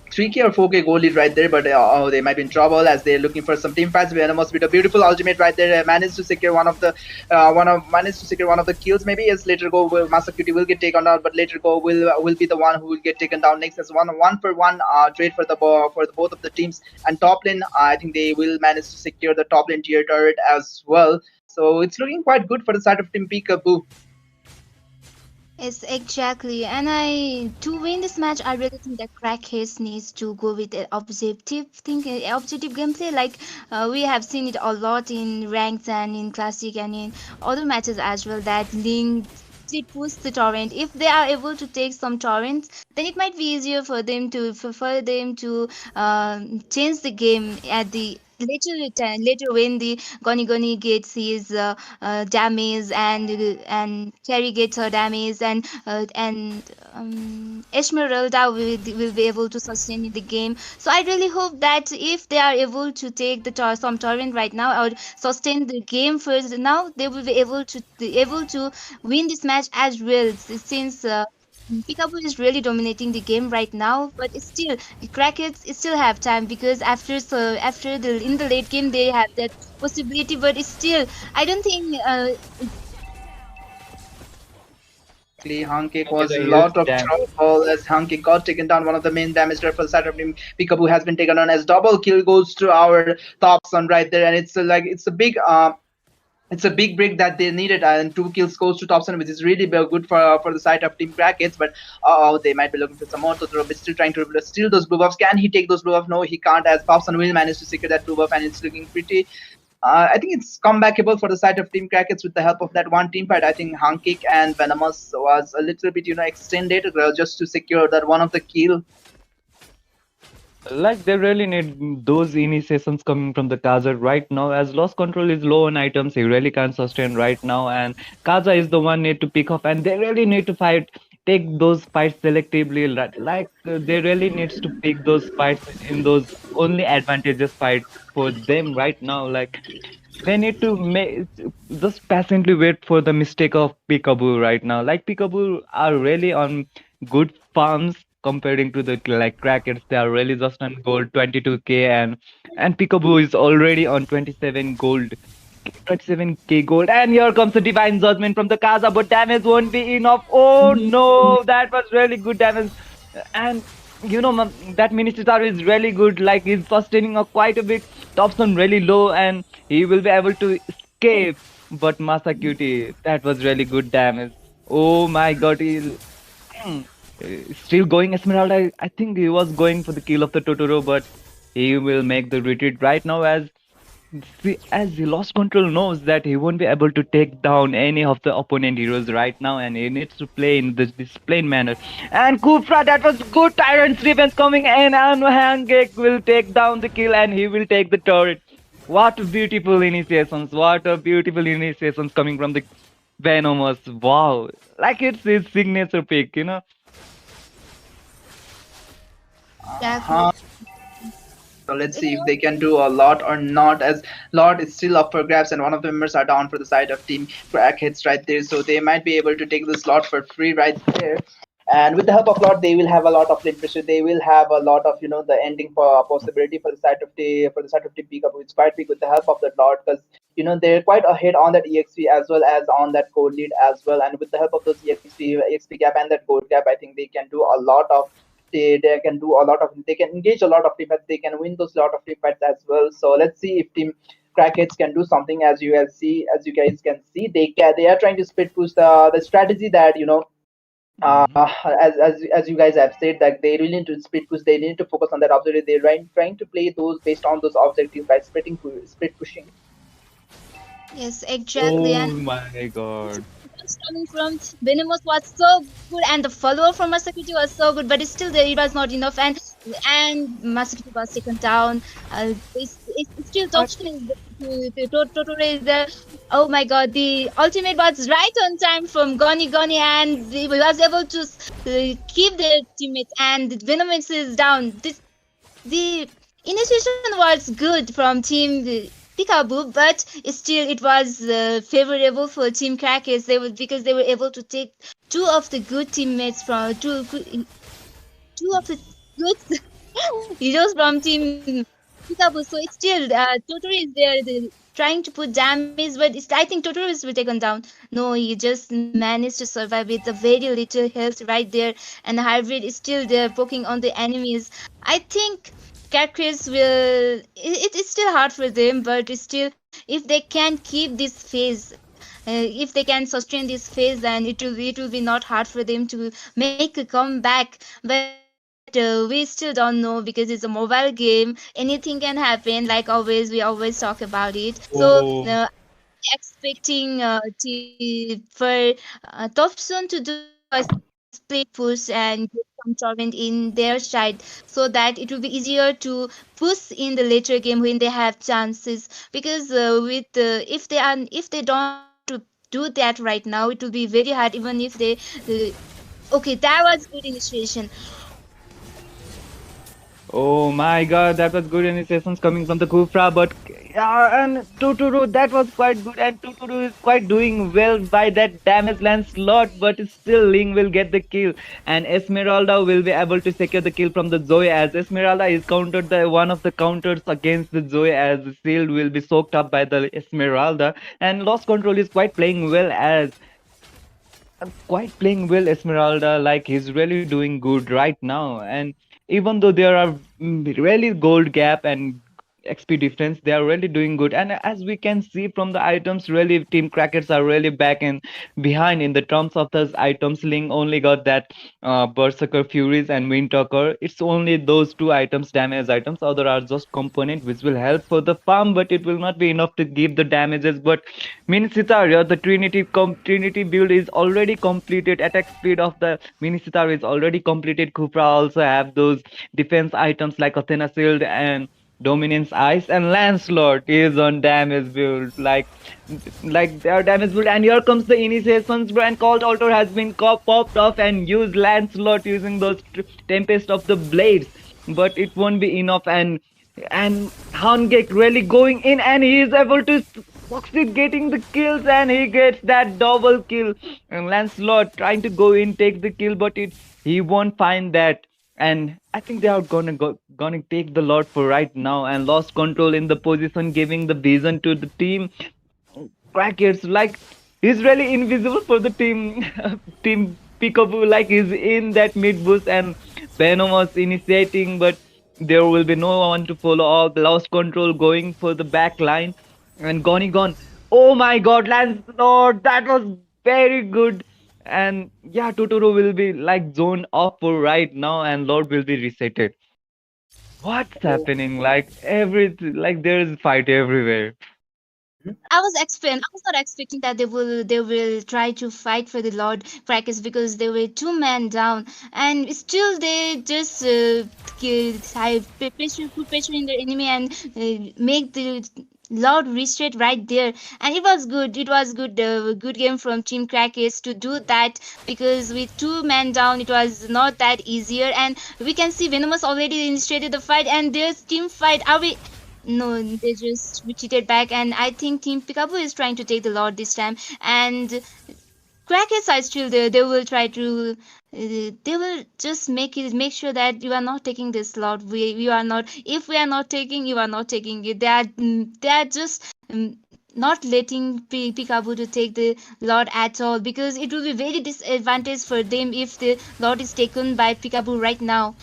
3K or 4K goal lead right there, but they might be in trouble as they're looking for some team fights. Venomous with a beautiful ultimate right there, managed to secure managed to secure one of the kills. Maybe as later go Masakuti will get taken down, but later go will be the one who will get taken down next as one for one trade for the both of the teams. And top lane, I think they will manage to secure the top lane tier turret as well. So it's looking quite good for the side of Team Peekaboo. Yes, exactly. And I to win this match, I really think that Crackheads needs to go with an objective gameplay. Like we have seen it a lot in ranks and in classic and in other matches as well. That Link did push the torrent. If they are able to take some torrents, then it might be easier for them to change the game at the later when the Goni gets his damage and Terry gets her damage and Esmeralda will be able to sustain in the game. So I really hope that if they are able to take some torrent right now or sustain the game first now, they will be able to win this match as well. Since Peekaboo is really dominating the game right now, but it's still the Crackers still have time because after the in the late game they have that possibility, but it's still I don't think Exactly, Hanke It's caused a a huge lot of damage. trouble as Hanke got taken down. One of the main damage there for the side of him. Peekaboo has been taken down as double kill goes to our top son right there, and it's a big break that they needed, and 2 kills goes to Thompson, which is really good for the side of Team Crackets. But they might be looking for some more. Totoro is still trying to steal those blue buffs. Can he take those blue buffs? No, he can't. As Thompson will manage to secure that blue buff, and it's looking pretty. I think it's comebackable for the side of Team Crackets with the help of that one team fight. I think Hankik and Venomous was a little bit extended just to secure that one of the kill. Like they really need those initiations coming from the Kaza right now. As loss control is low on items, he really can't sustain right now. And Kaza is the one need to pick up, and they really need to take those fights selectively. They really needs to pick those fights in those only advantageous fights for them right now. Like they need to just patiently wait for the mistake of Peekaboo right now. Like Peekaboo are really on good farms comparing to the like Crackers. They are really just on gold 22K, and Peekaboo is already on 27 gold. 27K gold, and here comes the divine judgment from the Kaza, but damage won't be enough. Oh no, that was really good damage. And that Minister is really good, like he's sustaining quite a bit. Thompson really low, and he will be able to escape. But Masakuti, that was really good damage. Oh my God, still going Esmeralda. I think he was going for the kill of the Totoro, but he will make the retreat right now as he lost control knows that he won't be able to take down any of the opponent heroes right now, and he needs to play in this disciplined manner. And Kufra, that was good Tyrant's defense coming in, and Hangek will take down the kill, and he will take the turret. What beautiful initiations! What a beautiful initiations coming from the Venomous. Wow, like it's his signature pick. Uh, Exactly. So let's It see if was, they can do a lot or not. As Lord is still up for grabs, and one of the members are down for the side of Team Crackheads right there. So they might be able to take the slot for free right there. And with the help of Lord, they will have a lot of lane pressure. They will have a lot of the ending possibility for the side of Team Peekaboo. It's quite big with the help of the Lord, because they're quite ahead on that EXP as well as on that gold lead as well. And with the help of those EXP gap and that gold gap, I think they can do a lot of they can do a lot of they can engage a lot of team fights. They can win those lot of team fights as well. So let's see if Team Crackheads can do something. As you guys can see, they are trying to split push the strategy that uh, Mhm. as you guys have said, that they really need to split push. They need to focus on that objective. They're trying to play those based on those objectives by split pushing. yes, exactly. And Oh my God. just coming from Venomous was so good, and the follower from Masakiti was so good, but still there it was not enough, and Masakiti was taken down. It's still Toxin is there, Totoro is there. Oh my God, the ultimate was right on time from Goni, and he was able to keep their teammates, and Venomous is down. The initiation was good from Team Peekaboo, but still it was favorable for Team Crackers. Because they were able to take two of the good teammates from two of the good heroes from Team Peekaboo. So it's still Totoro is there trying to put damage, but I think Totoro is will taken down. No, he just managed to survive with a very little health right there, and the hybrid is still there poking on the enemies. I think Catchers will. It is still hard for them, but still, if they can keep this phase, if they can sustain this phase, then it will be not hard for them to make a comeback. But we still don't know because it's a mobile game. Anything can happen. Like always, we always talk about it. So Oh. expecting for Thompson to do a split push and get some torrent in their side, so that it will be easier to push in the later game when they have chances. Because if they don't try to do that right now, it will be very hard. Even if they okay, that was good initiation. Oh my God, that was good initiations coming from the Kufra, but yeah, and Totoro, that was quite good, and Totoro is quite doing well by that damage land slot, but still Ling will get the kill, and Esmeralda will be able to secure the kill from the Zoe as Esmeralda is countered the one of the counters against the Zoe as the shield will be soaked up by the Esmeralda, and Lost Control is quite playing well as quite playing well Esmeralda, like he's really doing good right now. And even though there are really gold gap and XP difference, they are really doing good. And as we can see from the items, really Team Crackers are really back and behind in the terms of those items. Ling only got that Berserker Furies and Windtalker. It's only those two items, damage items. Other are just component which will help for the farm, but it will not be enough to give the damages. But Mini Sitaria, the Trinity build is already completed. Attack speed of the Mini Sitaria is already completed. Kupra also have those defense items like Athena Shield and Dominance Ice, and Lancelot is on damage build like their damage build. And here comes the initiations, bro, and Cold Altar has been popped off and used Lancelot using those Tempest of the Blades, but it won't be enough. And Hangek really going in, and he is able to succeed getting the kills, and he gets that double kill. And Lancelot trying to go in, take the kill, but he won't find that. And I think they are gonna take the lot for right now and lost control in the position, giving the vision to the team. Crackers, like he's really invisible for the team. Team Peekaboo, like he's in that mid bush, and Venom was initiating, but there will be no one to follow up. Lost control going for the back line, and Gone. Oh my God, Lancelot, that was very good. And yeah, Totoro will be like zoned off for right now, and Lord will be resetted. What's happening? Like like there is fight everywhere. I was not expecting that they will try to fight for the Lord Crackers because they were two men down, and still they just put pressure in their enemy and make the Lord reset right there. And it was good. It was good. Good game from Team Crackers to do that, because with two men down, it was not that easier. And we can see Venomous already initiated the fight, and there's team fight. Are we? No, they just retreated back, and I think Team Pikabu is trying to take the Lord this time. And Crackheads are still there. They will try to. They will just make sure that you are not taking this Lord. We are not. If we are not taking, you are not taking it. They are just. Not letting Pikabu to take the Lord at all, because it will be very disadvantage for them if the Lord is taken by Pikabu right now.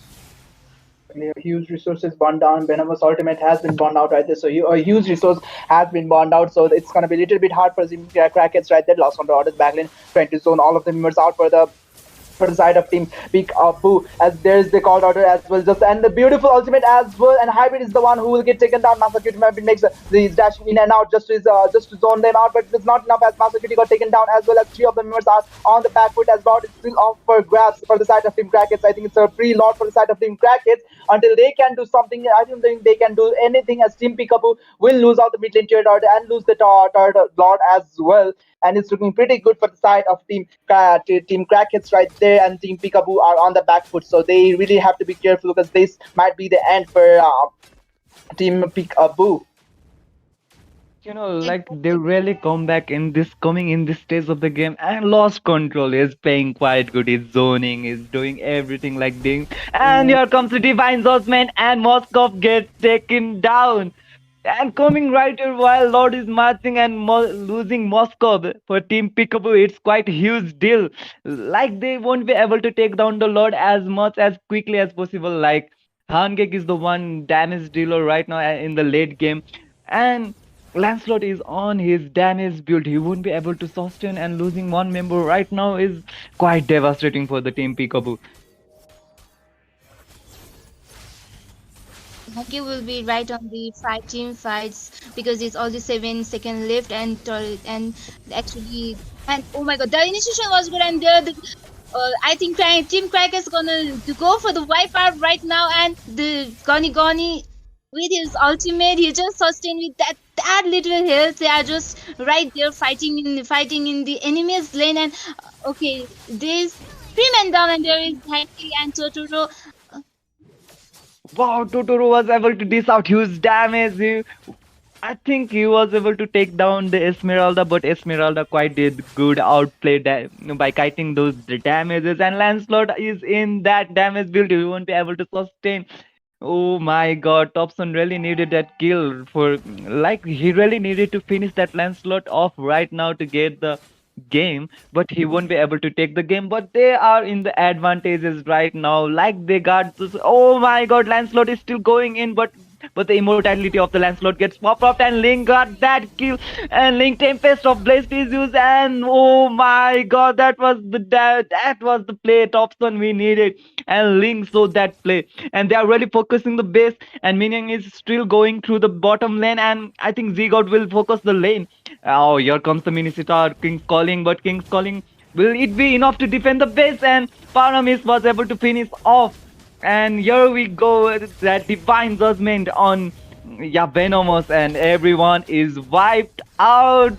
Huge resources burned down. Venomous ultimate has been burned out right there. So a huge resource has been burned out. So it's gonna be a little bit hard for Zim Crackets right there. Lost control orders backlane, trying to zone all of the members out for the side of team pick Boo, as there's the call order as well, just and the beautiful ultimate as well, and hybrid is the one who will get taken down. Masakiti makes the dashing in and out just to zone them out, but it's not enough as Masakiti got taken down, as well as three of the members are on the back foot, as Lord is still off for grabs for the side of Team Crackets. I think it's a free Lord for the side of Team Crackets until they can do something. I don't think they can do anything, as Team Pikabu will lose out the mid lane tier order and lose the third Lord as well, and it's looking pretty good for the side of Team Crackheads right there, and Team Peekaboo are on the back foot, so they really have to be careful because this might be the end for Team Peekaboo. Like they really come back in this coming in this stage of the game and lost control. Is playing quite good, is zoning, is doing everything like this. And Mm, here comes the divine Zosman and Moskov gets taken down. And coming right here while Lord is marching and losing Moscow for Team Peekaboo, it's quite huge deal. Like they won't be able to take down the Lord as much as quickly as possible. Like Hangek is the one damage dealer right now in the late game, and Lancelot is on his damage build. He won't be able to sustain, and losing one member right now is quite devastating for the Team Peekaboo. Hockey will be right on the fight team fights, because it's only 7 seconds left, and actually, and oh my god, the initiation was good, and there the I think Team Crack is gonna to go for the wipeout right now, and the Goni with his ultimate, he just sustained with that little health. They are just right there fighting in the enemy's lane, and okay, there's three men down, and there is Hanky and Totoro. Wow, Totoro was able to dish out huge damage. I think he was able to take down the Esmeralda, but Esmeralda quite did good outplay by kiting those damages. And Lancelot is in that damage build. He won't be able to sustain. Oh my god, Thompson really needed that kill for, like, he really needed to finish that Lancelot off right now to get the game, but he won't be able to take the game. But they are in the advantages right now. Like they got this. Oh my god, Lancelot is still going in, but the immortality of the Lancelot gets popped up, and Link got that kill, and Link Tempest of Blast is used, and oh my god, that was the play Thompson we needed, and Link saw that play, and they are really focusing the base, and Minion is still going through the bottom lane, and I think Zigod will focus the lane. Oh, here comes the Minisita, King's Calling, but King's Calling, will it be enough to defend the base? And Paramis was able to finish off. And here we go, that divine judgment on, yeah, Venomous, and everyone is wiped out.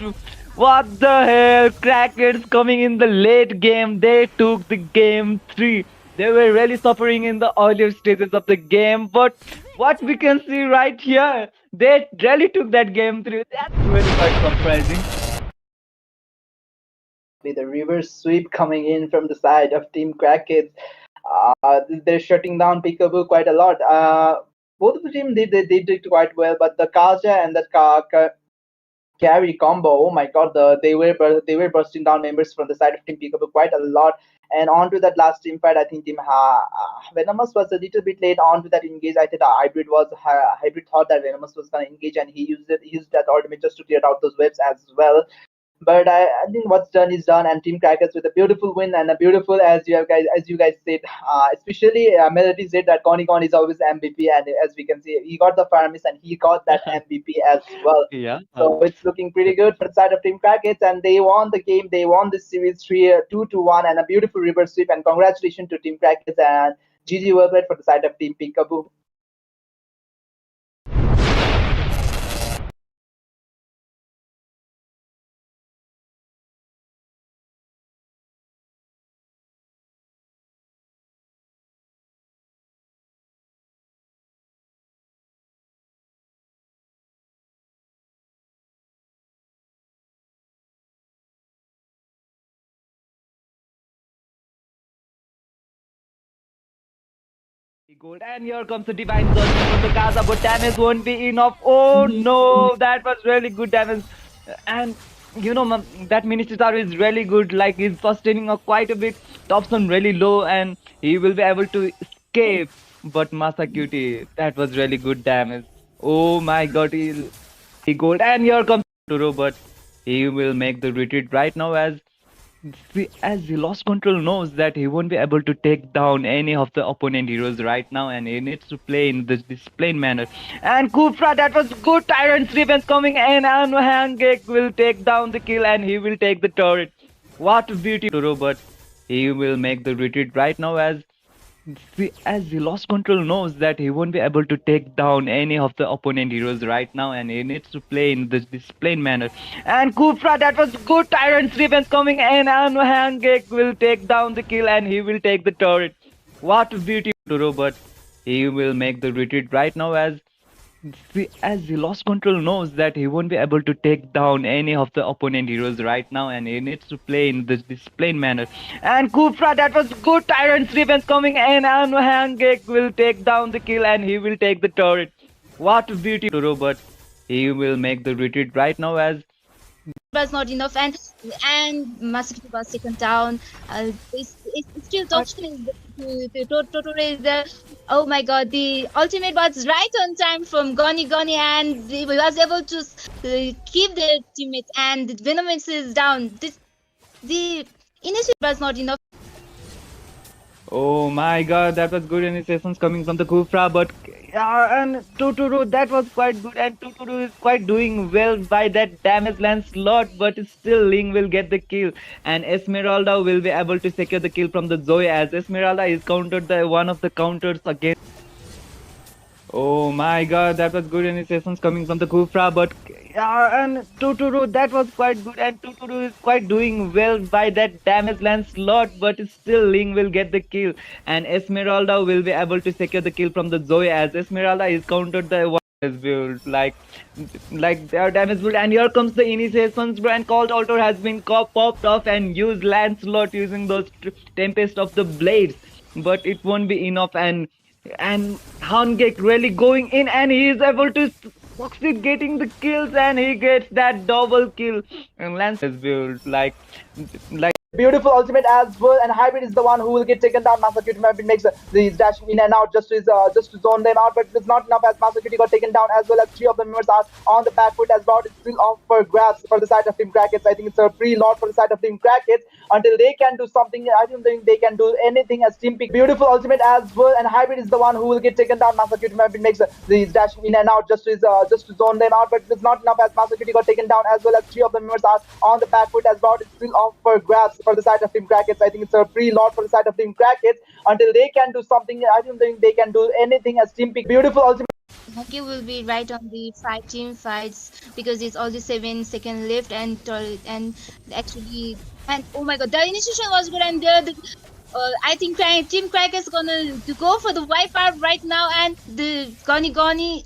What the hell? Crackers coming in the late game. They took the game 3. They were really suffering in the earlier stages of the game, but what we can see right here, they really took that game 3. That's really quite surprising. with the reverse sweep coming in from the side of Team Crackheads. They're shutting down Peekaboo quite a lot. Both of the team they did quite well, but the Kaja and the carry combo. Oh my god, they were bursting down members from the side of Team Peekaboo quite a lot. And on to that last team fight, I think Venomous was a little bit late on to that engage. I think Hybrid thought that Venomous was gonna engage, and he used that ultimate just to clear out those waves as well. But I think what's done is done, and Team Crackers with a beautiful win and a beautiful, as you guys said, especially Melody said that Connie Con is always MVP, and as we can see, he got the Faramis and he got that MVP as well. Yeah. So it's looking pretty good for the side of Team Crackers, and they won the game. They won this series 2-1, and a beautiful reverse sweep. And congratulations to Team Crackers and GG well played for the side of Team Peekaboo. Gold. And here comes the divine judgment from the Gaza, but damage won't be enough. Oh no, that was really good damage. And that Minister is really good. Like he's sustaining quite a bit. Dobson really low, and he will be able to escape. But Masakute, that was really good damage. Oh my God, he gold. And here comes Turo, but he will make the retreat right now as he lost control knows that he won't be able to take down any of the opponent heroes right now, and he needs to play in this disciplined manner. And Kufra, that was good. Tyrant's Revenge coming in, and Hangek will take down the kill, and he will take the turret. What a beauty Turo, but he will make the retreat right now as he lost control knows that he won't be able to take down any of the opponent heroes right now, and he needs to play in this disciplined manner. And Kufra, that was good. Tyrant's Revenge coming in, and Hangek will take down the kill, and he will take the turret. What a beauty Turo, but he will make the retreat right now as he lost control knows that he won't be able to take down any of the opponent heroes right now, and he needs to play in this disciplined manner. And Kufra, that was good. Tyrant's Revenge coming in, and Hangek will take down the kill, and he will take the turret. What a beauty Turo, but he will make the retreat right now as was not enough, and Masaki was taken down. It's still Totoro is there. Oh my God, the ultimate was right on time from Goni Goni, and he was able to keep their teammates. And the Venom is down. The initial was not enough. Oh my God, that was good initiations coming from the Kufra, but yeah, and Totoro, that was quite good, and Totoro is quite doing well by that damage Lancelot, but still Ling will get the kill, and Esmeralda will be able to secure the kill from the Zoe as Esmeralda is countered the one of the counters again. Oh my God, that was good initiations coming from the Kufra, but yeah, and Totoro, that was quite good, and Totoro is quite doing well by that damage Lancelot, but still Ling will get the kill, and Esmeralda will be able to secure the kill from the Zoe as Esmeralda is countered the one is build like their damage build, and here comes the initiations, bro, and Cold Altar has been popped off and used Lancelot using those Tempest of the Blades, but it won't be enough, and Hangek really going in, and he is able to succeed getting the kills, and he gets that double kill, and Lance is built like Beautiful ultimate as well, and Hybrid is the one who will get taken down. Masakute makes these dashing in and out just to zone them out, but it's not enough as Masakute got taken down as well as three of the members are on the back foot as Bout is still off for grabs for the side of Team Crackets. I think it's a pre-lot for the side of Team Crackets until they can do something. I don't think they can do anything as Team Pick. Beautiful ultimate as well, and Hybrid is the one who will get taken down. Masakute makes these dashing in and out just to zone them out, but it's not enough as Masakute got taken down as well as three of the members are on the back foot as Bout is still off for grabs for the side of Team Crackets. I think it's a pre-lot for the side of Team Crackets until they can do something. I don't think they can do anything as Team Pick. Beautiful ultimate. Hockey will be right on the team fights because it's only 7 seconds left, and actually, and oh my God, the initiation was good, and there I think Team Crack is gonna go for the wipeout right now, and the Goni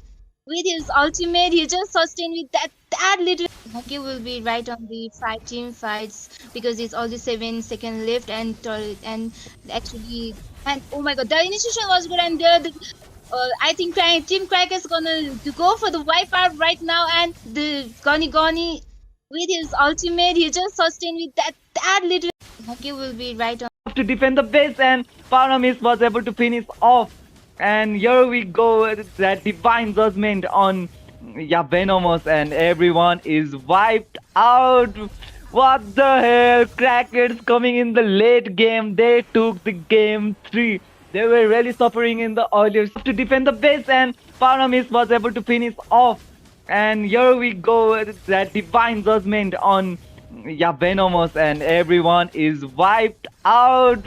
with his ultimate, he just sustained with that little. Hockey will be right on the team fights because it's only 7 seconds left, and actually, and oh my God, the initiation was good, and there I think Team Crack is gonna go for the wipeout right now, and the Goni with his ultimate, he just sustained with that little. Hockey will be right on to defend the base, and Paramis was able to finish off. And here we go, that divine judgment on Venomous, and everyone is wiped out. What the hell? Crackers coming in the late game. They took the game 3. They were really suffering in the earlier to defend the base, and Paramis was able to finish off. And here we go, that divine judgment on, yeah, Venomous, and everyone is wiped out.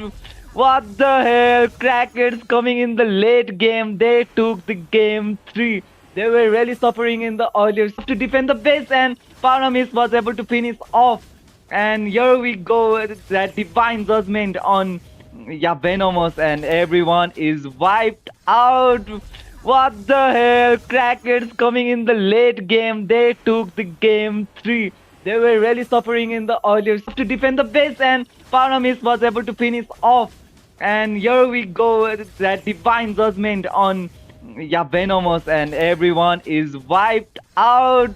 What the hell? Crackers coming in the late game. They took the game 3. They were really suffering in the earlier to defend the base, and Paramis was able to finish off. And here we go, that divine judgment on, yeah, Venomous, and everyone is wiped out. What the hell? Crackers coming in the late game. They took the game 3. They were really suffering in the earlier to defend the base, and Paramis was able to finish off. And here we go, that divine judgment on, yeah, Venomous, and everyone is wiped out.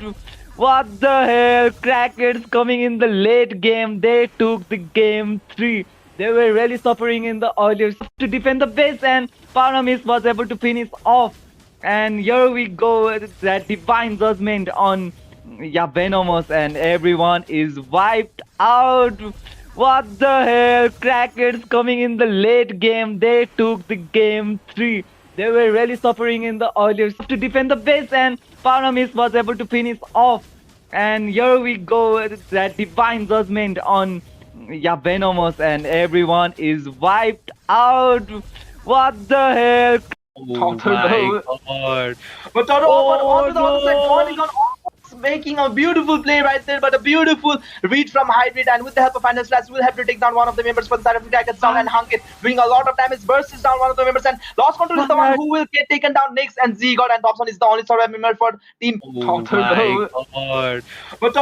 What the hell? Crackers coming in the late game. They took the game 3. They were really suffering in the earlier to defend the base, and Paramis was able to finish off. And here we go, that divine judgment on, yeah, Venomous, and everyone is wiped out. What the hell? Crackers coming in the late game. They took the game 3. They were really suffering in the earlier to defend the base, and Paramis was able to finish off. And here we go, that divine judgment on, yeah, Venomous, and everyone is wiped out. What the hell? Oh my god. But on Oh to the other side, calling no! on Ox, making a beautiful play right there, but a beautiful read from Hybrid, and with the help of Final Slash, will have to take down one of the members for the side of attack. It's down, and Hunkit doing a lot of damage, bursts down one of the members, and Lost Control is the one who will get taken down next, and Z God and Thompson is the only surviving member for team. Oh my god. But Oh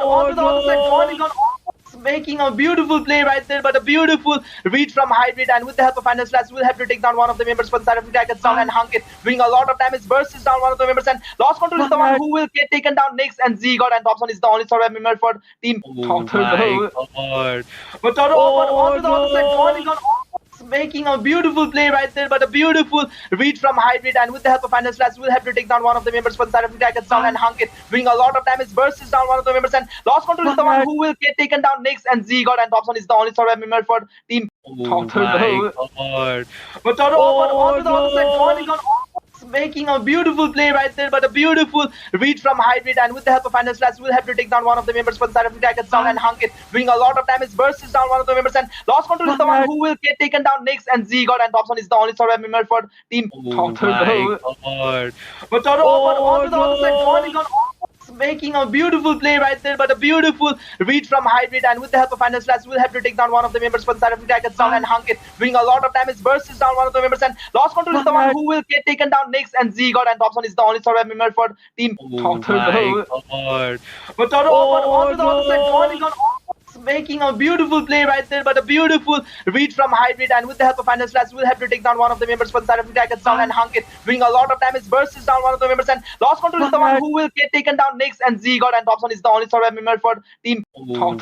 on to the other side, no! calling on Ox, making a beautiful play right there, but a beautiful read from Hybrid, and with the help of Final Slash, will have to take down one of the members for the side of attack. It's down, and Hunkit doing a lot of damage, bursts down one of the members, and Lost Control is the one who will get taken down next, and Z God and Thompson is the only surviving member for team. Oh my god. But on Oh to the other side, calling no! on Ox, making a beautiful play right there, but a beautiful read from Hybrid, and with the help of Final Slash, will have to take down one of the members for the side of attack. It's down, and Hunkit doing a lot of damage, bursts down one of the members, and Lost Control is the one who will get taken down next, and Z God and Thompson is the only surviving member for team. Oh my god. But Oh on to the other side, calling no! on Ox, making a beautiful play right there, but a beautiful read from Hybrid, and with the help of Final Slash, will have to take down one of the members for the side of attack. It's down, and Hunkit doing a lot of damage, bursts down one of the members, and Lost Control is the one who will get taken down next, and Z God and Thompson is the only surviving member for team. Oh my god. But on to the other side, calling on Ox, making a beautiful play right there, but a beautiful read from Hybrid, and with the help of Final Slash, will have to take down one of the members for the side of attack. It's down, and Hunkit doing a lot of damage, bursts down one of the members, and Lost Control is the one who will get taken down next, and Z God and Thompson is the only surviving member for team. Oh my god. But on to the other side, calling on Ox, making a beautiful play right there, but a beautiful read from Hybrid, and with the help of Final Slash, will have to take down one of the members for the side of attack. It's down, and Hunkit doing a lot of damage, bursts down one of the members, and Lost Control is the one who will get taken down next, and Z God and Thompson is the only surviving member for team. Oh my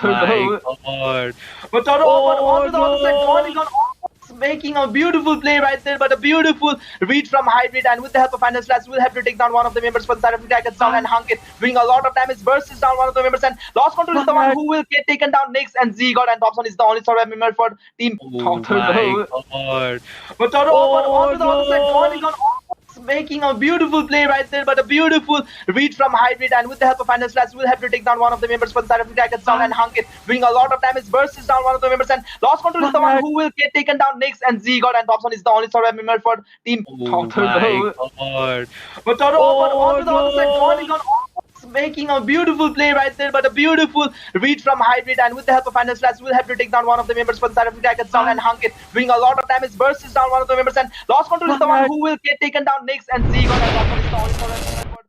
god. But on to the other side, calling on Ox, making a beautiful play right there, but a beautiful read from Hybrid, and with the help of Final Slash, will have to take down one of the members for the side of attack. It's down, and Hunkit doing a lot of damage, bursts down one of the members, and Lost Control is the one who will get taken down next, and Z God and Thompson is the only surviving member for team. Oh my god. But on to the other side, calling on Ox, making a beautiful play right there, but a beautiful read from Hybrid, and with the help of Final Slash, will have to take down one of the members for the side of attack. It's down, and Hunkit doing a lot of damage, bursts down one of the members, and Lost Control is the one who will get taken down next, and Z God and Thompson is the only surviving member for team. Oh my god. But on to the other side, calling on Ox, making a beautiful play right there, but a beautiful read from Hybrid, and with the help of Final Slash, will have to take down one of the members for the side of attack. It's down, and Hunkit doing a lot of damage, bursts down one of the members, and Lost Control is the one who will get taken down next, and Z God and Thompson is the only surviving member for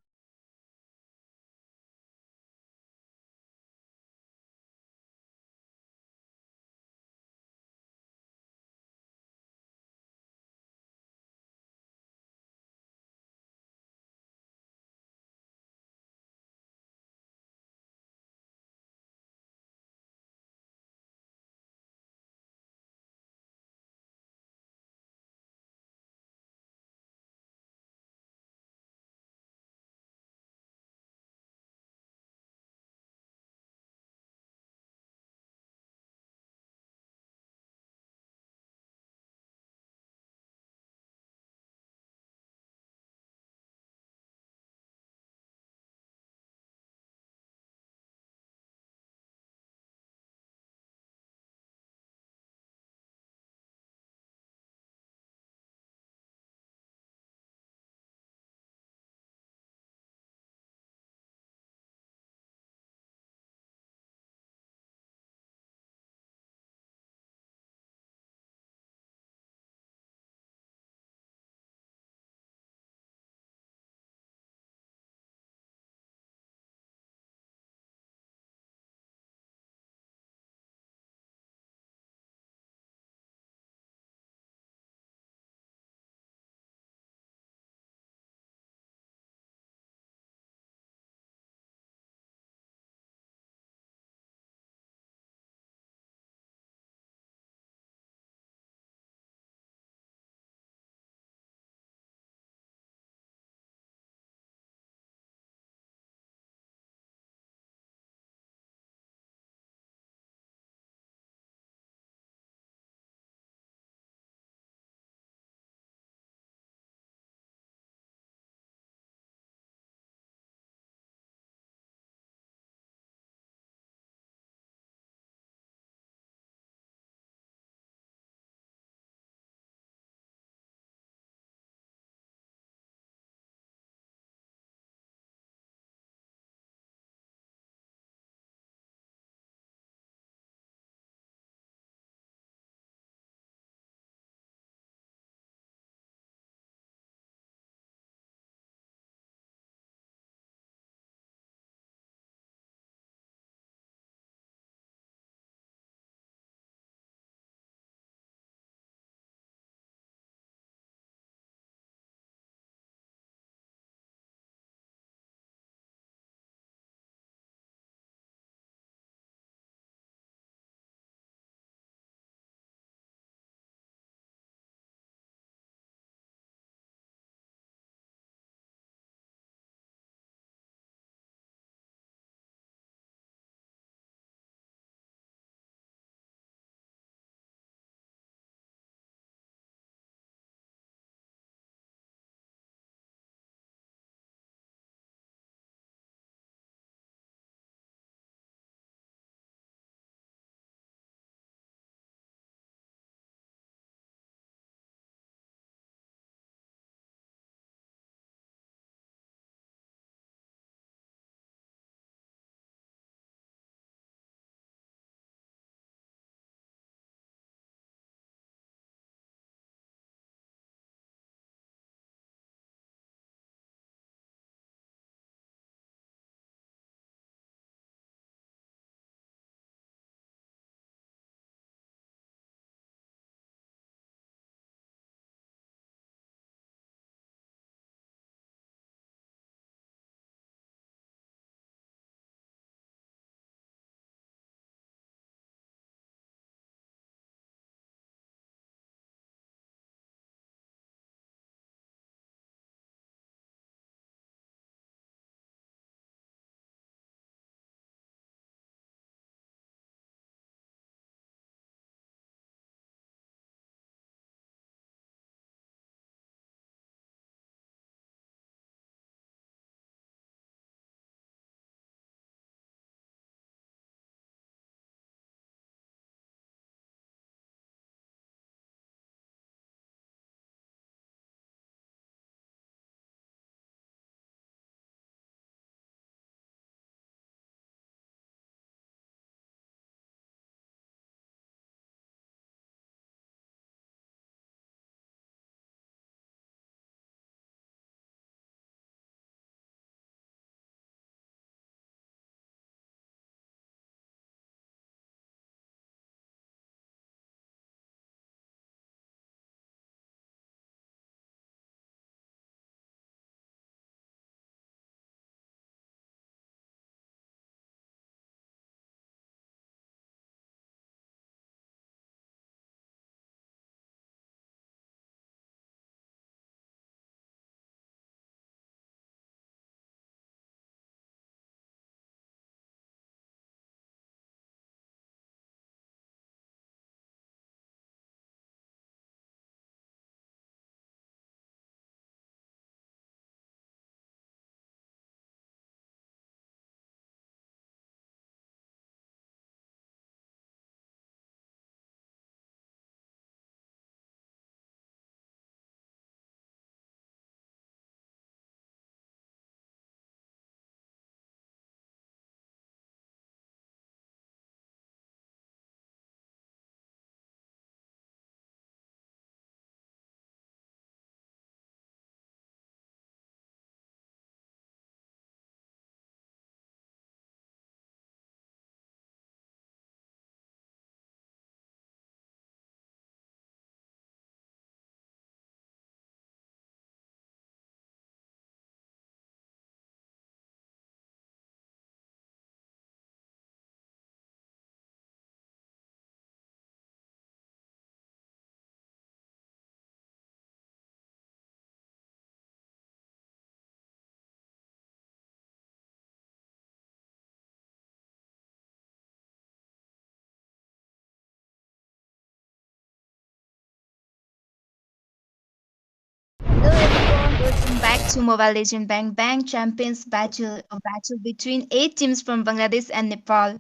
back to Mobile Legend Bang Bang Champions Battle, a battle between 8 teams from Bangladesh and Nepal.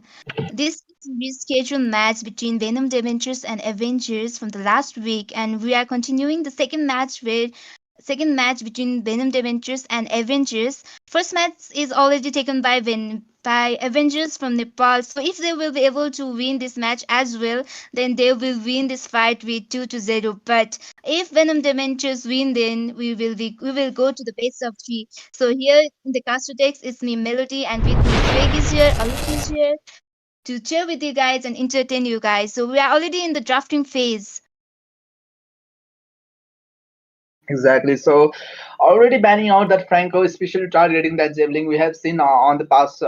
This is a rescheduled match between Venom Dementors and Avengers from the last week, and we are continuing the second match between Venom Dementors and Avengers. First match is already taken by by Avengers from Nepal. So if they will be able to win this match as well, then they will win this fight with 2-0. But if Venom Dementors win, then we will go to the best of three. So here in the caster decks, it's me Melody, and with me Craig is here, Alok is here to chill with you guys and entertain you guys. So we are already in the drafting phase. Exactly. So, already banning out that Franco, especially targeting that Zebling, we have seen on the past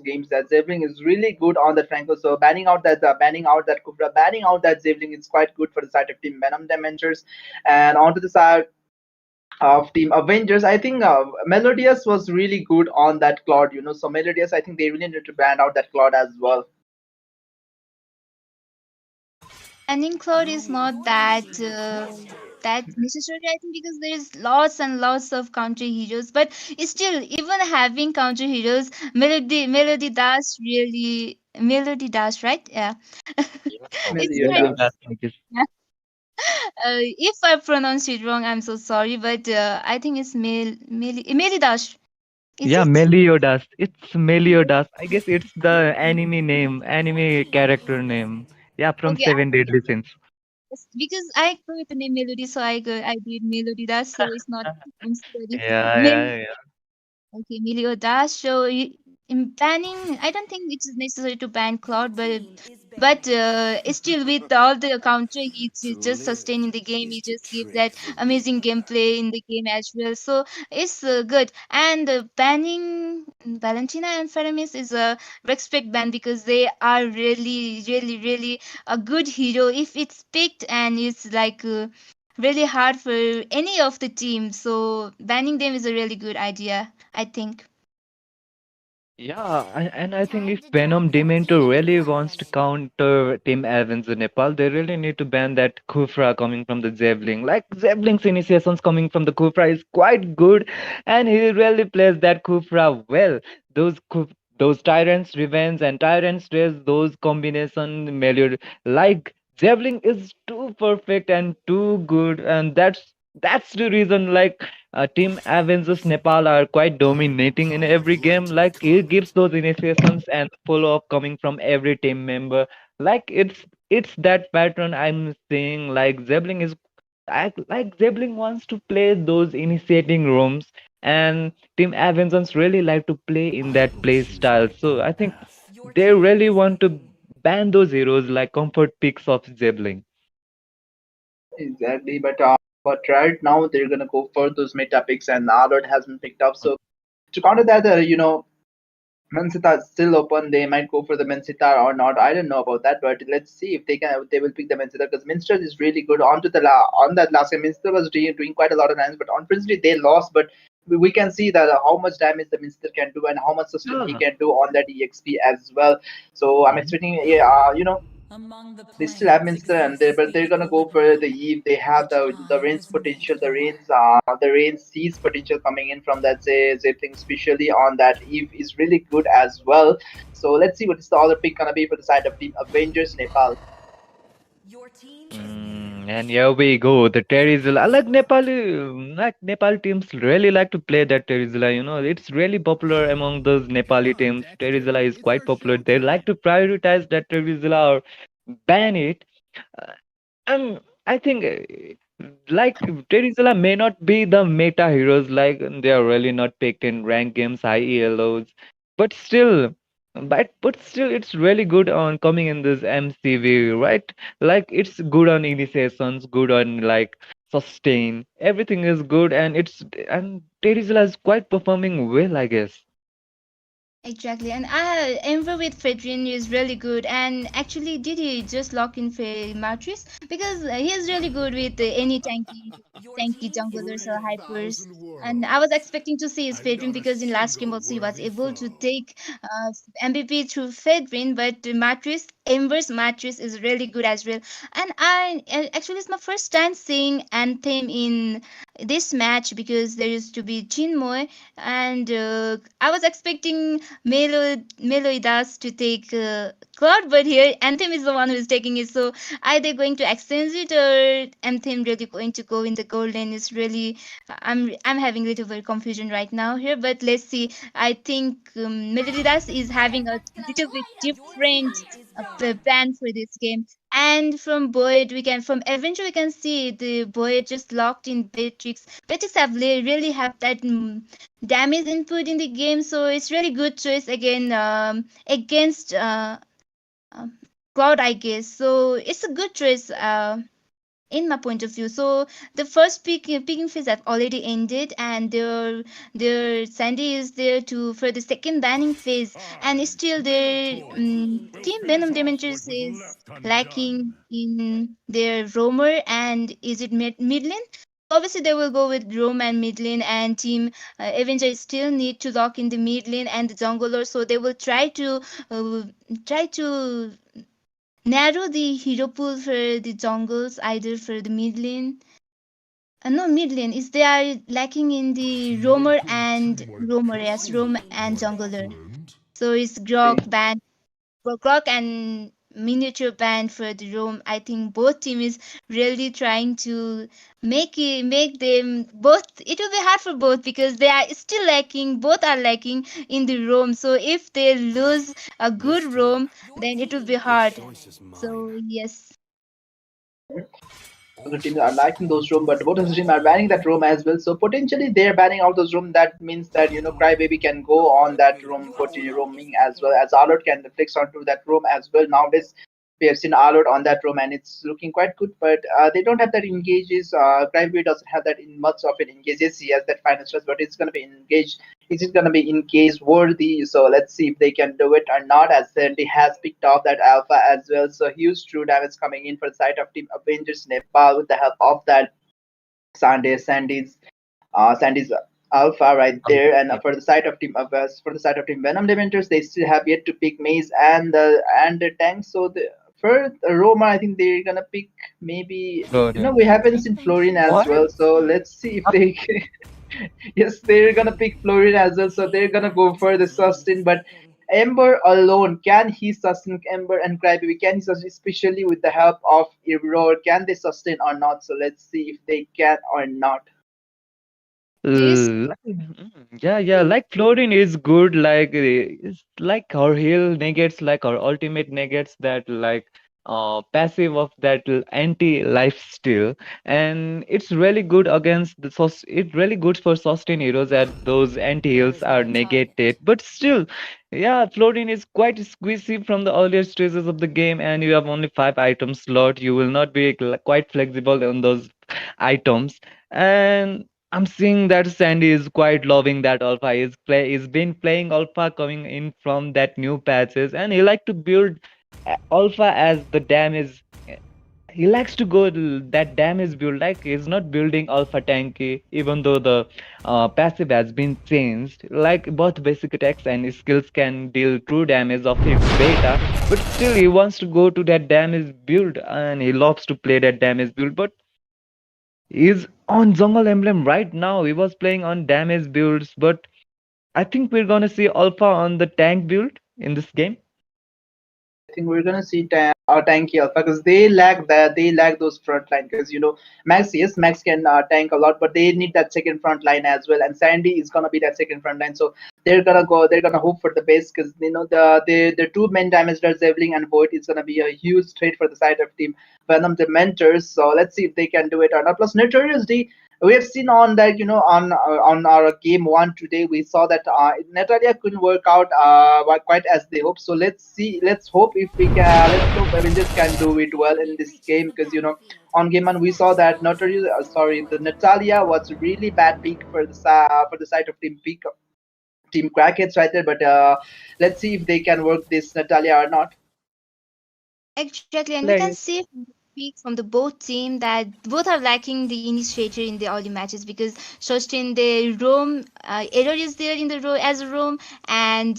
games that Zebling is really good on that Franco. So banning out that Kufra, banning out that Zebling is quite good for the side of Team Venom Dementors, and onto the side of Team Avengers, I think Melodious was really good on that Claude. So Melodious, I think they really need to ban out that Claude as well. Banning Cloud is not that necessary, I think, because there's lots and lots of counter heroes. But still, even having counter heroes, Melody Dash really Melody Dash, right? Yeah. It's quite. Meliodas. Yeah. If I pronounce it wrong, I'm so sorry. But I think it's Melidash. Is Yeah, it? Meliodas. It's Meliodas. I guess it's the anime name, anime character name. Yeah, from Okay, Seven Deadly Sins. because I go with the name Melody, so I did Melody Dash. So it's not. I'm sorry. Yeah, yeah, yeah. Okay, Emilio does. So in banning, I don't think it's necessary to ban Cloud, but still with all the counter hits, he's just sustaining the game. He just gives that amazing gameplay in the game as well. So it's good. And banning Valentina and Feramis is a respect ban because they are really, really, really a good hero. If it's picked and it's like. Really hard for any of the teams, so banning them is a really good idea, I think. Yeah, and I think if Venom Dementor really wants to counter Team Evans in Nepal, they really need to ban that Kufra coming from the Zevling. Like Zevling's initiations coming from the Kufra is quite good, and he really plays that Kufra well. Those Tyrant's Revenge and Tyrant's Race, those combination Melody, like Zevling is too perfect and too good, and that's the reason like Team Avengers Nepal are quite dominating in every game. Like he gives those initiations and follow up coming from every team member. Like it's that pattern I'm seeing. Like Zebling is like Zebling wants to play those initiating rooms, and Team Avengers really like to play in that play style. So I think they really want to ban those heroes like comfort picks of Zebling. Exactly. But right now they're gonna go for those meta picks, and Alert has been picked up. So to counter that, Mansita is still open. They might go for the Mansita or not. I don't know about that, but let's see if they will pick the Mansita because Minster is really good. On that last game, Minster was doing quite a lot of damage, but unfortunately they lost. But we can see that how much damage the Minster can do and how much sustain he Yeah. can do on that EXP as well. So I'm expecting, yeah, they still have Minster, but they're gonna go for the Eve. They have the range potential, the range sees potential coming in from that Zay thing, especially on that Eve is really good as well. So let's see what is the other pick gonna be for the side of Team Avengers Nepal. And here we go, the Terizula. Like Nepal teams really like to play that Terizula. It's really popular among those Nepali teams. Terizula is quite popular. They like to prioritize that Terizula or ban it. Uh, and I think like Terizula may not be the meta heroes, like they are really not picked in rank games, high ELOs, but still, but still, it's really good on coming in this MCV, right? Like it's good on initiations, good on like sustain. Everything is good, and Terizula is quite performing well, I guess. Exactly, and Enver with Fedrin is really good. And actually, did he just lock in Matrix? Because he is really good with any tanky junglers or hypers. And I was expecting to see his Fedrin because in last game also he was able to take MVP through Fedrin, but Matrix Ember's mattress is really good as well. And actually it's my first time seeing Anthem in this match because there used to be Chinmoy, and I was expecting Meloidas to take Cloud, but here Anthem is the one who is taking it. So are they going to exchange it, or Anthem really going to go in the gold lane? Is really I'm having a little bit of confusion right now here, but let's see. I think Meloidas is having a little bit different plan for this game. And from Boyd, from Avenger we can see the Boyd just locked in Beatrix. Beatrix really have that damage input in the game, so it's really good choice again against um Cloud, I guess. So it's a good choice. In my point of view, so the first picking phase have already ended, and their Sandy is there to for the second banning phase, and still their team Venom Dementors is lacking in their roamer, and is it mid lane? Obviously they will go with roam and mid lane, and team Avenger still need to lock in the mid lane and the jungler, so they will uh, try to narrow the hero pool for the jungles, either for the mid lane. No, mid lane is they are lacking in the roamer, yes, roam and jungler. So it's Okay. Grok and miniature band for the roam. I think both team is really trying to make them both. It will be hard for both because they are still lacking. Both are lacking in the roam. So if they lose a good roam, then it will be hard. So yes. The teams are liking those room, but both of the teams are banning that room as well. So potentially they're banning out those room. That means that Crybaby can go on that room, continue roaming as well as Arlott can flex onto that room as well. Nowadays we have seen Arlott on that room and it's looking quite good, but they don't have that engages. Crybaby doesn't have that in much of an engages. He has that final stress, but it's gonna be engaged. Is it gonna be engaged worthy? So let's see if they can do it or not. As Sandy has picked off that alpha as well. So huge true damage coming in for the side of Team Avengers Nepal with the help of that Sandy's alpha right there. And Okay. for the side of for the side of Team Venom Dementors, they still have yet to pick Maze and the tank. So for Roma, I think they're gonna pick maybe Florian. we haven't seen Florin as What? well. So let's see if they yes, they're gonna pick Florin as well. So they're gonna go for the sustain, but Ember alone, can he sustain Ember and Crybaby? Can he sustain, especially with the help of Error? Can they sustain or not? So let's see if they can or not. Do you Yeah, like Florin is good, like it's like her heal negates, like her ultimate negates that like passive of that anti-life steal, and it's really good against the it really good for sustain heroes that those anti-heals are negated. But still, yeah, Florin is quite squeezy from the earlier stages of the game, and you have only 5 item slot. You will not be quite flexible on those items, and I'm seeing that Sandy is quite loving that alpha. He's been playing alpha coming in from that new patches, and he like to build alpha as the damage. He likes to go that damage build. Like he's not building alpha tanky, even though the passive has been changed. Like both basic attacks and skills can deal true damage of his beta, but still he wants to go to that damage build, and he loves to play that damage build. But he's on Jungle Emblem right now. He was playing on damage builds, but I think we're gonna see Alpha on the tank build in this game. I think we're gonna see tanky alpha because they lack those front line because Max, yes, Max can tank a lot, but they need that second front line as well, and Sandy is gonna be that second front line. So they're gonna hope for the best because the two main damage dealers Zevling and Void is gonna be a huge threat for the side of Team Venom Dementors. So let's see if they can do it or not. Plus Notorious D, we have seen on that on our game one today we saw that Natalia couldn't work out quite as they hope. So let's hope if we can, let's hope Avengers can do it well in this game because on game one we saw that the Natalia was really bad pick for the side of Team Crackheads right there. But let's see if they can work this Natalia or not. exactly, and we can Like, see. speak from the both team that both are lacking the initiator in the early matches because Shostin the roam error is there in the as a roam and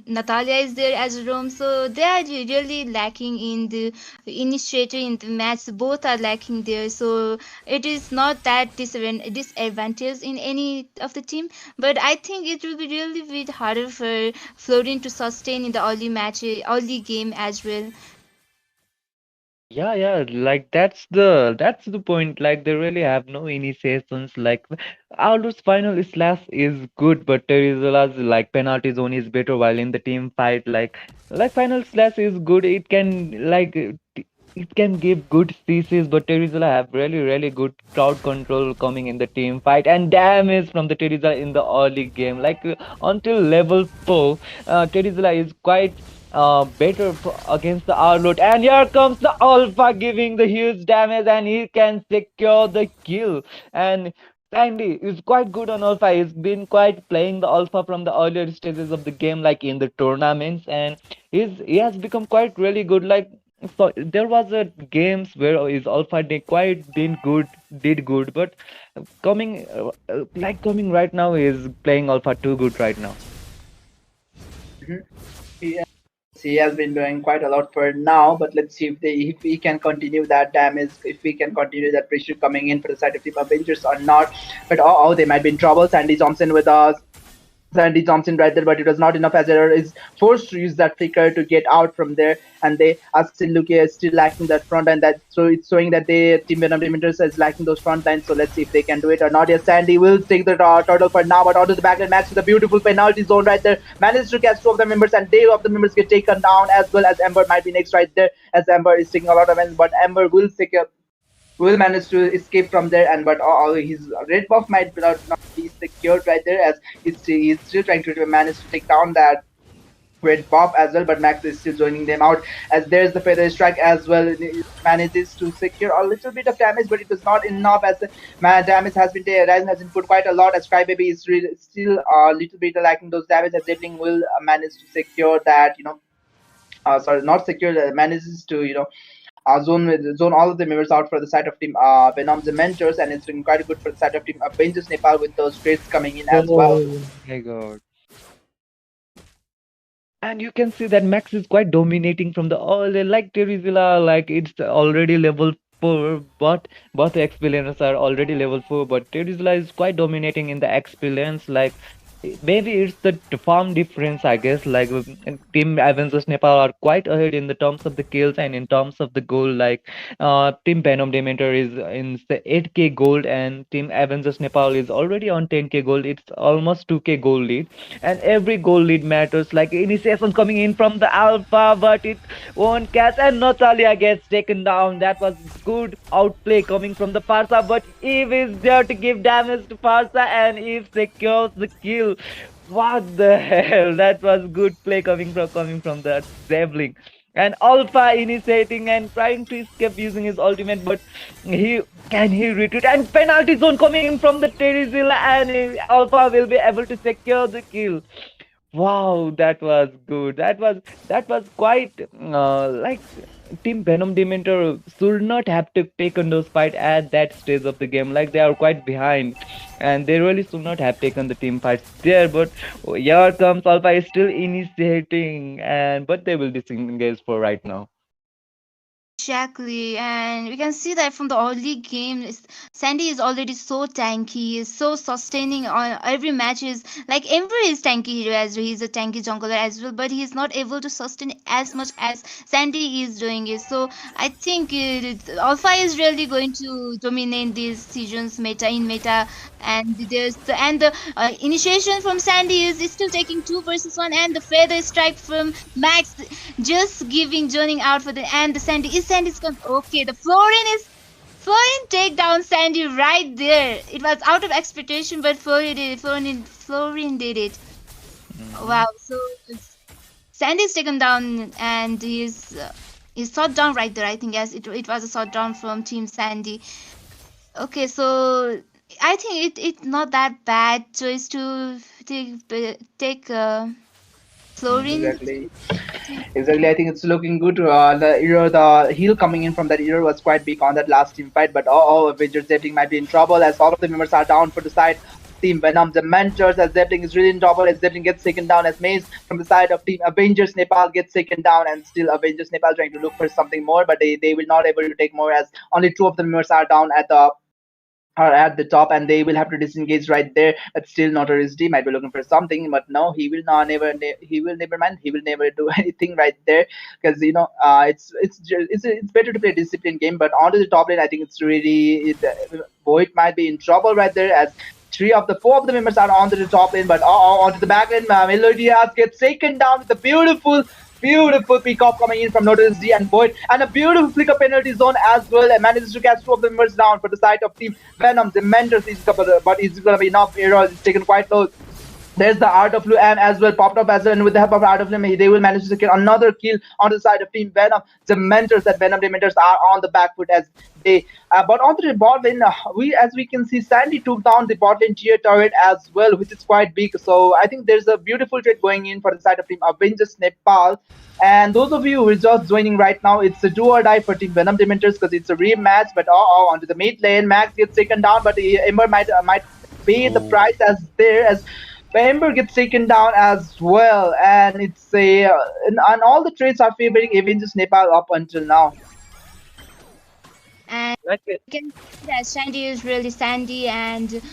Natalia is there as a roam, so they are really lacking in the initiator in the match. Both are lacking there, so it is not that disadvantage in any of the team. But I think it will be really bit harder for Florin to sustain in the early match, early game as well. Yeah, yeah, like that's the point. Like they really have no initiations. Like Aldo's final slash is good, but Terizola's like penalty zone is better. While in the team fight, like final slash is good. It can it can give good CCs, but Terizola have really really good crowd control coming in the team fight and damage from the Terizola in the early game. Until level 4, Terizola is quite better against the Arlot. And here comes the Alpha giving the huge damage, and he can secure the kill. And Sandy is quite good on Alpha. He's been quite playing the Alpha from the earlier stages of the game, like in the tournaments, and he has become quite really good. So there was a games where his Alpha did quite did good, but coming right now, he is playing Alpha too good right now. Mhm. He has been doing quite a lot for now, but let's see if we can continue that damage, if we can continue that pressure coming in for the side of Team Avengers or not. But they might be in trouble. Sandy Thompson with us. Sandy Thompson right there, but it was not enough as Error is forced to use that flicker to get out from there, and they are still lacking that front line. That so it's showing that they Team Venom Dementors is lacking those front lines. So let's see if they can do it or not. Yes, Sandy will take the turtle for now, but onto the back and Max with a beautiful penalty zone right there. Managed to catch two of the members, and they of the members get taken down as well as Ember might be next right there. As Ember is taking a lot of damage, but Ember will manage to escape from there, and but his red buff might not be secured right there as he's still trying to manage to take down that red buff as well, but Max is still joining them out as there's the feather strike as well. It manages to secure a little bit of damage, but it was not enough as the damage has been Ryzen has been put quite a lot as Crybaby is still a little bit lacking those damage as Zipling will manage to secure that, sorry, not secure, manages to, zone all of the members out for the side of Team Venom's Mentors, and it's been quite good for the side of Team Avengers Nepal with those trades coming in as well. Oh my God. And you can see that Max is quite dominating from the all like Terizila, like it's already level 4, but both the experience are already level 4, but Terizila is quite dominating in the experience. Maybe it's the farm difference, I guess. Team Avengers Nepal are quite ahead in the terms of the kills and in terms of the goal. Team Venom Dementor is in the 8k gold, and Team Avengers Nepal is already on 10k gold. It's almost 2k gold lead, and every goal lead matters. Like initiation coming in from the Alpha, but it won't catch, and Natalia gets taken down. That was good outplay coming from the Farsa, but Eve is there to give damage to Farsa, and Eve secures the kill. What the hell? That was good play coming from the Zevling. And Alpha initiating and trying to escape using his ultimate, but he retreat, and penalty zone coming in from the Terizilla, and Alpha will be able to secure the kill. Wow, that was good. That was quite Team Venom Dementor should not have to taken those fight at that stage of the game. Like they are quite behind, and they really should not have taken the team fights there. But here comes Alpha is still initiating, and but they will disengage for right now. Exactly, and we can see that from the early game, Sandy is already so tanky, he is so sustaining on every match. Is like Ember is tanky hero as well, he's a tanky jungler as well, but he is not able to sustain as much as Sandy is doing it. So I think Alpha is really going to dominate these seasons meta in meta, and the initiation from Sandy is still taking 2 versus 1, and the feather strike from Max just giving joining out for the and the Sandy's gone. Okay, the Florin take down Sandy right there. It was out of expectation, but Florin did it. Florin did it. Mhm. Wow. So Sandy's taken down, and he's shot down right there. I think yes, it was a shot down from Team Sandy. Okay, so I think it's not that bad choice to take Florin. Exactly. Exactly, I think it's looking good. The heal coming in from that era was quite big on that last team fight, but Avengers Zepling might be in trouble as all of the members are down for the side of Team Venom. The mentors as Zepling is really in trouble as Zepling gets taken down as Maze from the side of Team Avengers Nepal gets taken down, and still Avengers Nepal trying to look for something more, but they will not able to take more as only two of the members are down at the are at the top and they will have to disengage right there, but still not a risky might be looking for something, but no, he will not he will never mind, he will never do anything right there, because it's better to play a disciplined game. But onto the top lane, I think it's really Void might be in trouble right there as four of the members are onto the top lane, but onto the back lane, Melodias gets taken down with a beautiful pick off coming in from Notice D and Void, and a beautiful flicker penalty zone as well, and manages to catch two of the members down for the side of Team Venom. The Mentors is but it's gonna be enough. Error is taken quite low. There's the Art of Lu M as well, popped up as well, and with the help of Art of Lu, they will manage to secure another kill on the side of Team Venom. The Mentors, that Venom Dementors are on the back foot as they. But onto the bot lane, as we can see, Sandy took down the bot lane tier turret as well, which is quite big. So I think there's a beautiful trade going in for the side of Team Avengers Nepal. And those of you who are just joining right now, it's a do or die for Team Venom Dementors because it's a rematch. But onto the mid lane, Max gets taken down, but Ember might pay the Oh, price as Ember gets taken down as well, and it's and all the trades are favoring Avengers Nepal up until now. And like we can see that Sandy is really Sandy, and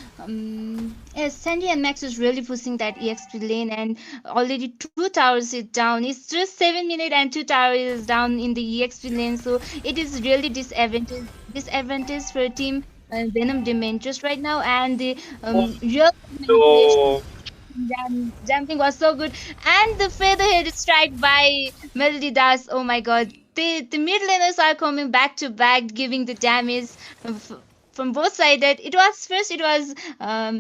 yes, Sandy and Max is really pushing that EXP lane, and already two towers is down. It's just 7 minutes and two towers is down in the EXP lane, so it is really disadvantage for team Venom Dementors right now, and the real manipulation. no. Jumping was so good, and the featherhead strike by Melody Das. Oh my God, the mid laners are coming back to back, giving the damage from both sides. That it was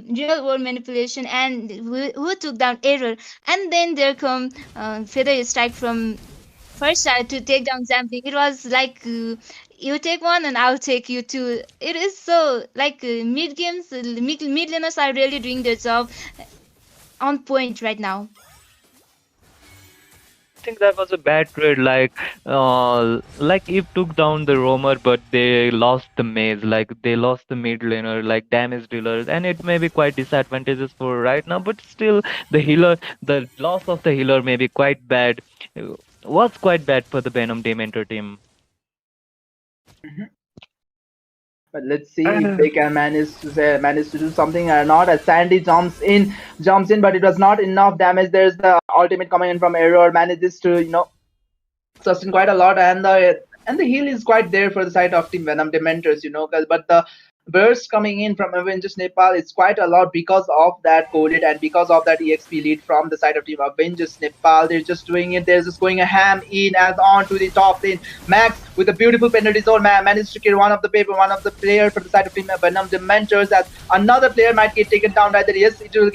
real world manipulation, and who took down Error, and then there come feather strike from first side to take down Jumping. It was like. You take one and I'll take you two. It is so like mid games, mid laners are really doing their job on point right now. I think that was a bad trade. Like Eve took down the roamer, but they lost the maze. Like they lost the mid laner, like damage dealers, and it may be quite disadvantageous for right now. But still, the loss of the healer may be quite bad. Was quite bad for the Venom Dementor team. But let's see if they can manage to do something or not. As Sandy jumps in, but it was not enough damage. There's the ultimate coming in from Error, manages to sustain quite a lot, and the heal is quite there for the side of Team Venom Dementors, but the burst coming in from Avengers Nepal is quite a lot because of that coded and because of that EXP lead from the side of Team Avengers Nepal. They're just doing it. They're just going a ham in as on to the top lane. Max with a beautiful penalty zone managed to kill one of the player from the side of Team Venom Dementors, as another player might get taken down right there. Yes, it will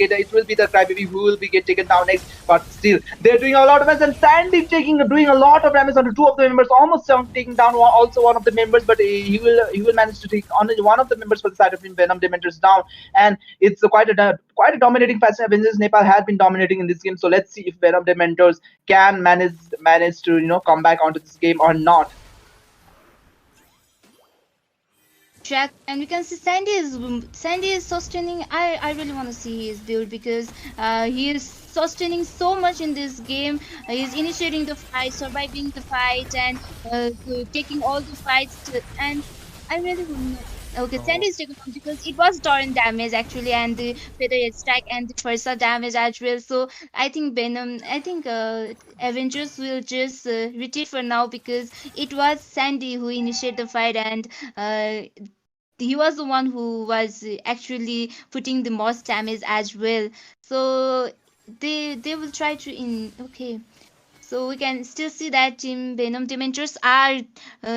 be the Crybaby who will be get taken down next, but still they're doing a lot of damage, and Sandy doing a lot of damage on two of the members, almost taking down also one of the members, but he will manage to take only one of the members for the side of Team Venom Dementors down, and it's quite a dominating fashion. Avengers Nepal has been dominating in this game, so let's see if Venom Dementors can manage to come back onto this game or not. Track, and we can see Sandy is sustaining. I really want to see his build because he is sustaining so much in this game. He's initiating the fight, surviving the fight, and taking all the fights. And I really want to know. Okay, Sandy Oh, is taken down because it was torrent damage actually, and the feather strike and the Versa damage as well. So I think Avengers will just retreat for now because it was Sandy who initiated the fight, and uh, he was the one who was actually putting the most damage as well. So they will try to in okay. So we can still see that Team Venom Dementors are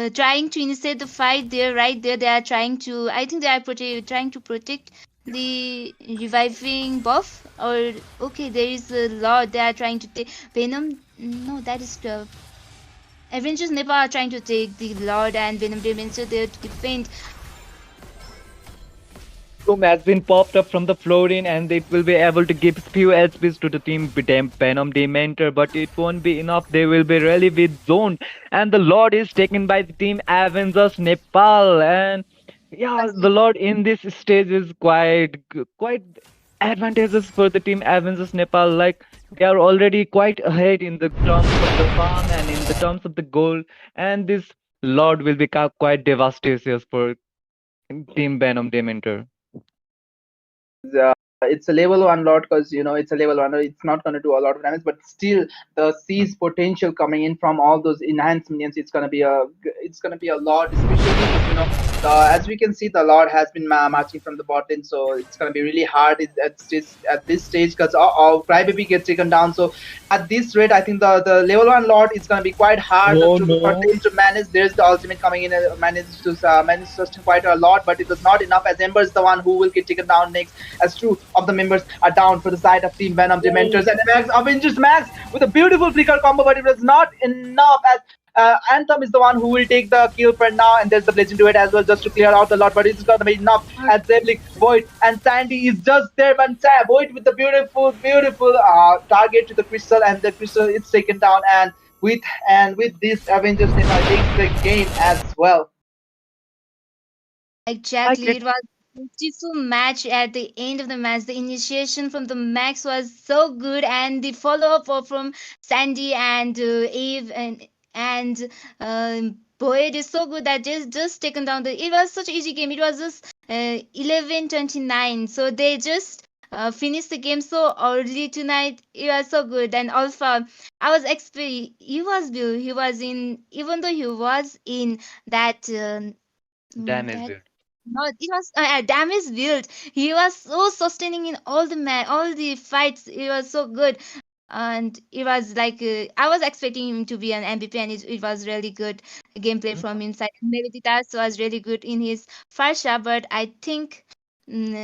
trying to initiate the fight. They're right there. They are trying to. I think they are trying to protect the reviving buff. Or okay, there is a lot. They are trying to take Venom. No, that is Avengers Nepal are trying to take the Lord, and Venom Dementor there to defend. Boom has been popped up from the floor and it will be able to give few HPs to the team Venom Dementor, but it won't be enough. They will be really with zoned. And the Lord is taken by the team Avengers Nepal. And yeah, the Lord in this stage is quite advantageous for the team Avengers Nepal. Like they are already quite ahead in the terms of the farm and in the terms of the goal. And this Lord will become quite devastating for Team Venom Dementor. It's a level one lot because it's a level one. It's not going to do a lot of damage, but still the siege potential coming in from all those enhanced minions. It's gonna be a lot, especially because as we can see, the Lord has been marching from the bot lane, so it's gonna be really hard at this stage because Crybaby gets taken down. So at this rate, I think the level one Lord is gonna be quite hard Oh for no. them to manage. There's the ultimate coming in, manage to sustain quite a lot, but it was not enough as Ember is the one who will get taken down next, as two of the members are down for the side of Team Venom, Dementors, and Max Avengers Max with a beautiful flicker combo, but it was not enough as Anthem is the one who will take the kill for now, and there's the Blazing Duet as well just to clear out the lot, but it's gonna be enough as Zeblik, Void, and Sandy is just there, but Void with the beautiful target to the Crystal, and the Crystal is taken down, and with this Avengers Nepal takes the game as well. Like Exactly, it it was a beautiful match at the end of the match. The initiation from the Max was so good, and the follow up from Sandy and Eve and Boyd is so good that just taken down the. It was such easy game. It was just 11:29, so they just finished the game so early tonight. It was so good. And Alpha, I was he was in, even though he was in that. damage That build. no, it was damage build. He was so sustaining in all the fights. It was so good, and it was like I was expecting him to be an MVP, and it was really good gameplay from inside. Meloditas was really good in his first shot, but I think they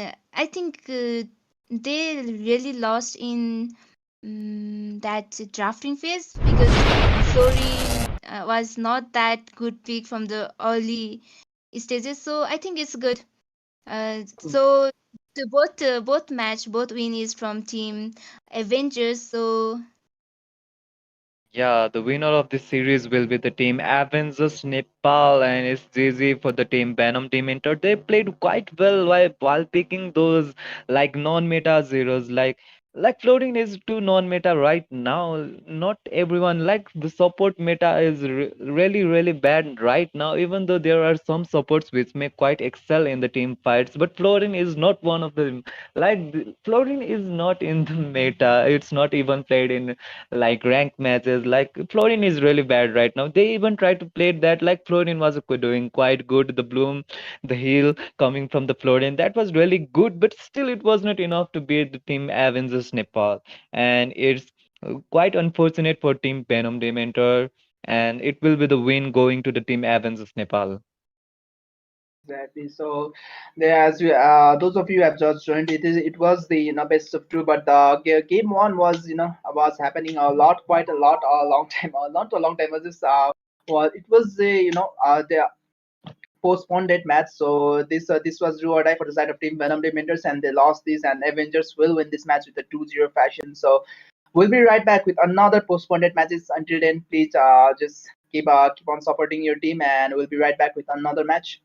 really lost in that drafting phase because Florin was not that good pick from the early stages. So I think it's good. So both match, both win is from team Avengers. So Yeah, the winner of this series will be the team Avengers Nepal and it's GG for the team Venom Team Inter. They played quite well while picking those like non-meta zeros. Like floating is too non-meta right now. Not everyone like the support meta is really bad right now. Even though there are some supports which may quite excel in the team fights, but floating is not one of them. Floating is not in the meta. It's not even played in like ranked matches. Like Florin is really bad right now. They even tried to play that like Florin was doing quite good. The bloom, the heal coming from the Florin that was really good, but still it was not enough to beat the team Avengers Nepal. And it's quite unfortunate for team Venom Dementor. And it will be the win going to the team Avengers Nepal. Exactly. So, there, as you, those of you have just joined, it was the best of two, but the game one was happening a lot, quite a lot, a long time, not a long time. Was just it was the postponed that match. So this was do or die for the side of Team Venom Dementors, and they lost this, and Avengers will win this match with a 2-0 fashion. So we'll be right back with another postponed matches. Until then, please just keep on supporting your team, and we'll be right back with another match.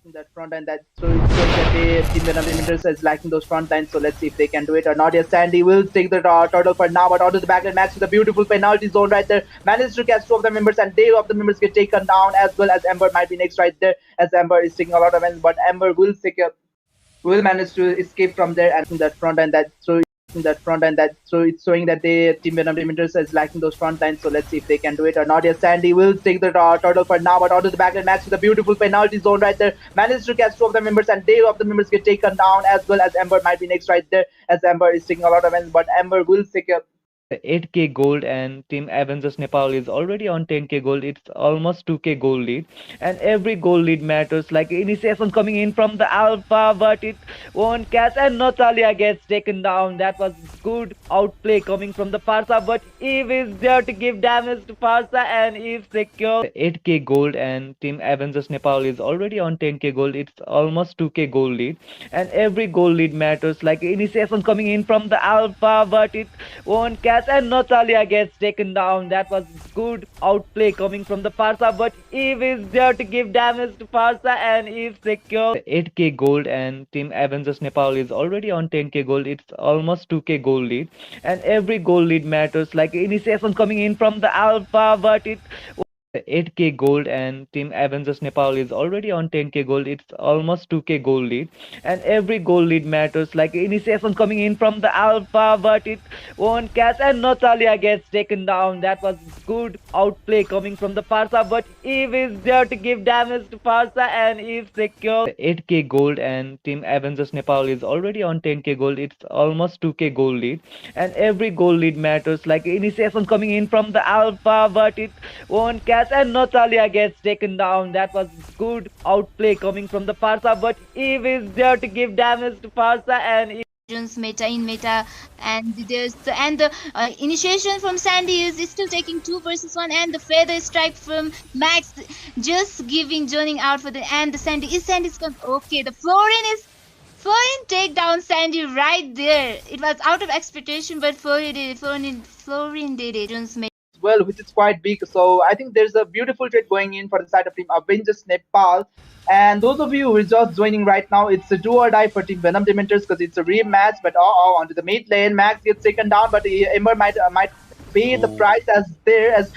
In that front line, that so it's showing that Team Venom Limiters is lacking those front lines. So let's see if they can do it or not. Yes, Sandy will take the turtle for now, but onto the backline Max with a beautiful penalty zone right there. Managed to catch two of the members, and they of the members get taken down, as well as Ember might be next right there, as Ember is taking a lot of damage, but Ember will manage to escape from there and that front line. That so it's showing that the Team Venom Limiters is lacking those front lines. So let's see if they can do it or not. Yes, Sandy will take the turtle for now, but onto the backline Max with a beautiful penalty zone right there. Managed to catch two of the members, and they of the members get taken down, as well as Ember might be next right there, as Ember is taking a lot of damage, but Ember will 8K gold, and Team Avengers Nepal is already on 10K gold. It's almost 2K gold lead, and every gold lead matters. Like initiation coming in from the Alpha, but it won't catch, and Natalia gets taken down. That was good outplay coming from the Farsa, but Eve is there to give damage to Farsa, and Eve secure 8K gold, and Team Avengers Nepal is already on 10K gold. It's almost 2K gold lead, and every gold lead matters. Like initiation coming in from the Alpha, but it won't catch, and Natalia gets taken down. That was good outplay coming from the Farsa, but Eve is there to give damage to Farsa, and Eve secure 8K gold, and Team Avengers Nepal is already on 10K gold. It's almost 2K gold lead, and every gold lead matters. Like initiation coming in from the Alpha, but it 8K gold, and Team Avengers Nepal is already on 10K gold. It's almost 2K gold lead, and every gold lead matters. Like initiation coming in from the Alpha, but it won't catch, and Natalia gets taken down. That was good outplay coming from the Farsa, but Eve is there to give damage to Farsa, and Eve secure 8K gold, and Team Avengers Nepal is already on 10K gold. It's almost 2K gold lead, and every gold lead matters. Like initiation coming in from the Alpha, but it won't catch, and Natalia gets taken down. That was good outplay coming from the Farsa, but Eve is there to give damage to Farsa, and meta in meta, and the initiation from Sandy is still taking 2 versus 1, and the feather strike from Max just giving joining out for the, and the Sandy's come. Okay, the Florin take down Sandy right there. It was out of expectation, but Florin did it. Well, which is quite big. So I think there's a beautiful trade going in for the side of Team Avengers Nepal. And those of you who are just joining right now, it's a do or die for Team Venom Dementors because it's a rematch. But onto the mid lane, Max gets taken down, but Ember might pay the price as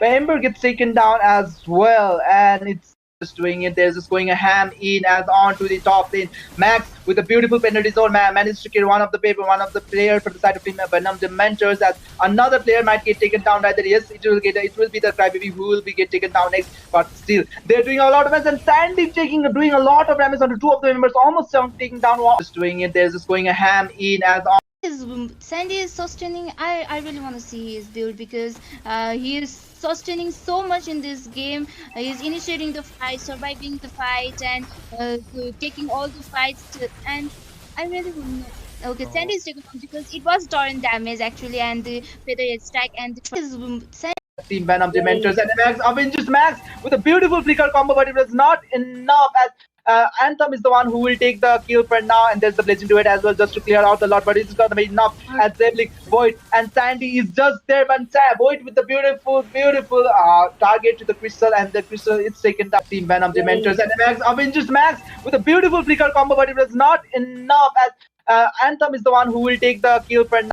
Ember gets taken down as well, and it's just doing it. They're just going a ham in as on to the top lane. Max with a beautiful penalty zone managed to kill one of the player from the side of Team Venom Dementors. As another player might get taken down right there. Yes, it will be the Crybaby who will be get taken down next. But still, they're doing a lot of damage, and Sandy doing a lot of damage onto two of the members, almost taking down one. Just doing it. They're just going a ham in as on. Sandy is sustaining. I really want to see his build because he is sustaining so much in this game. He's initiating the fight, surviving the fight, and taking all the fights. And I really want to know. Okay, Sandy is taking on because it was torrent damage actually, and the feather strike, and the Team Venom Dementors and Max Avengers Max with a beautiful flicker combo, but it was not enough as Anthem is the one who will take the kill for now, and there's the Blazing Duet as well just to clear out the lot, but it's gonna be enough as Zeblik, Void, and Sandy is just there, but Void with the beautiful target to the crystal, and the crystal is taken down. Team Venom Dementors and Max Avengers Max with a beautiful flicker combo, but it was not enough as Anthem is the one who will take the kill for now.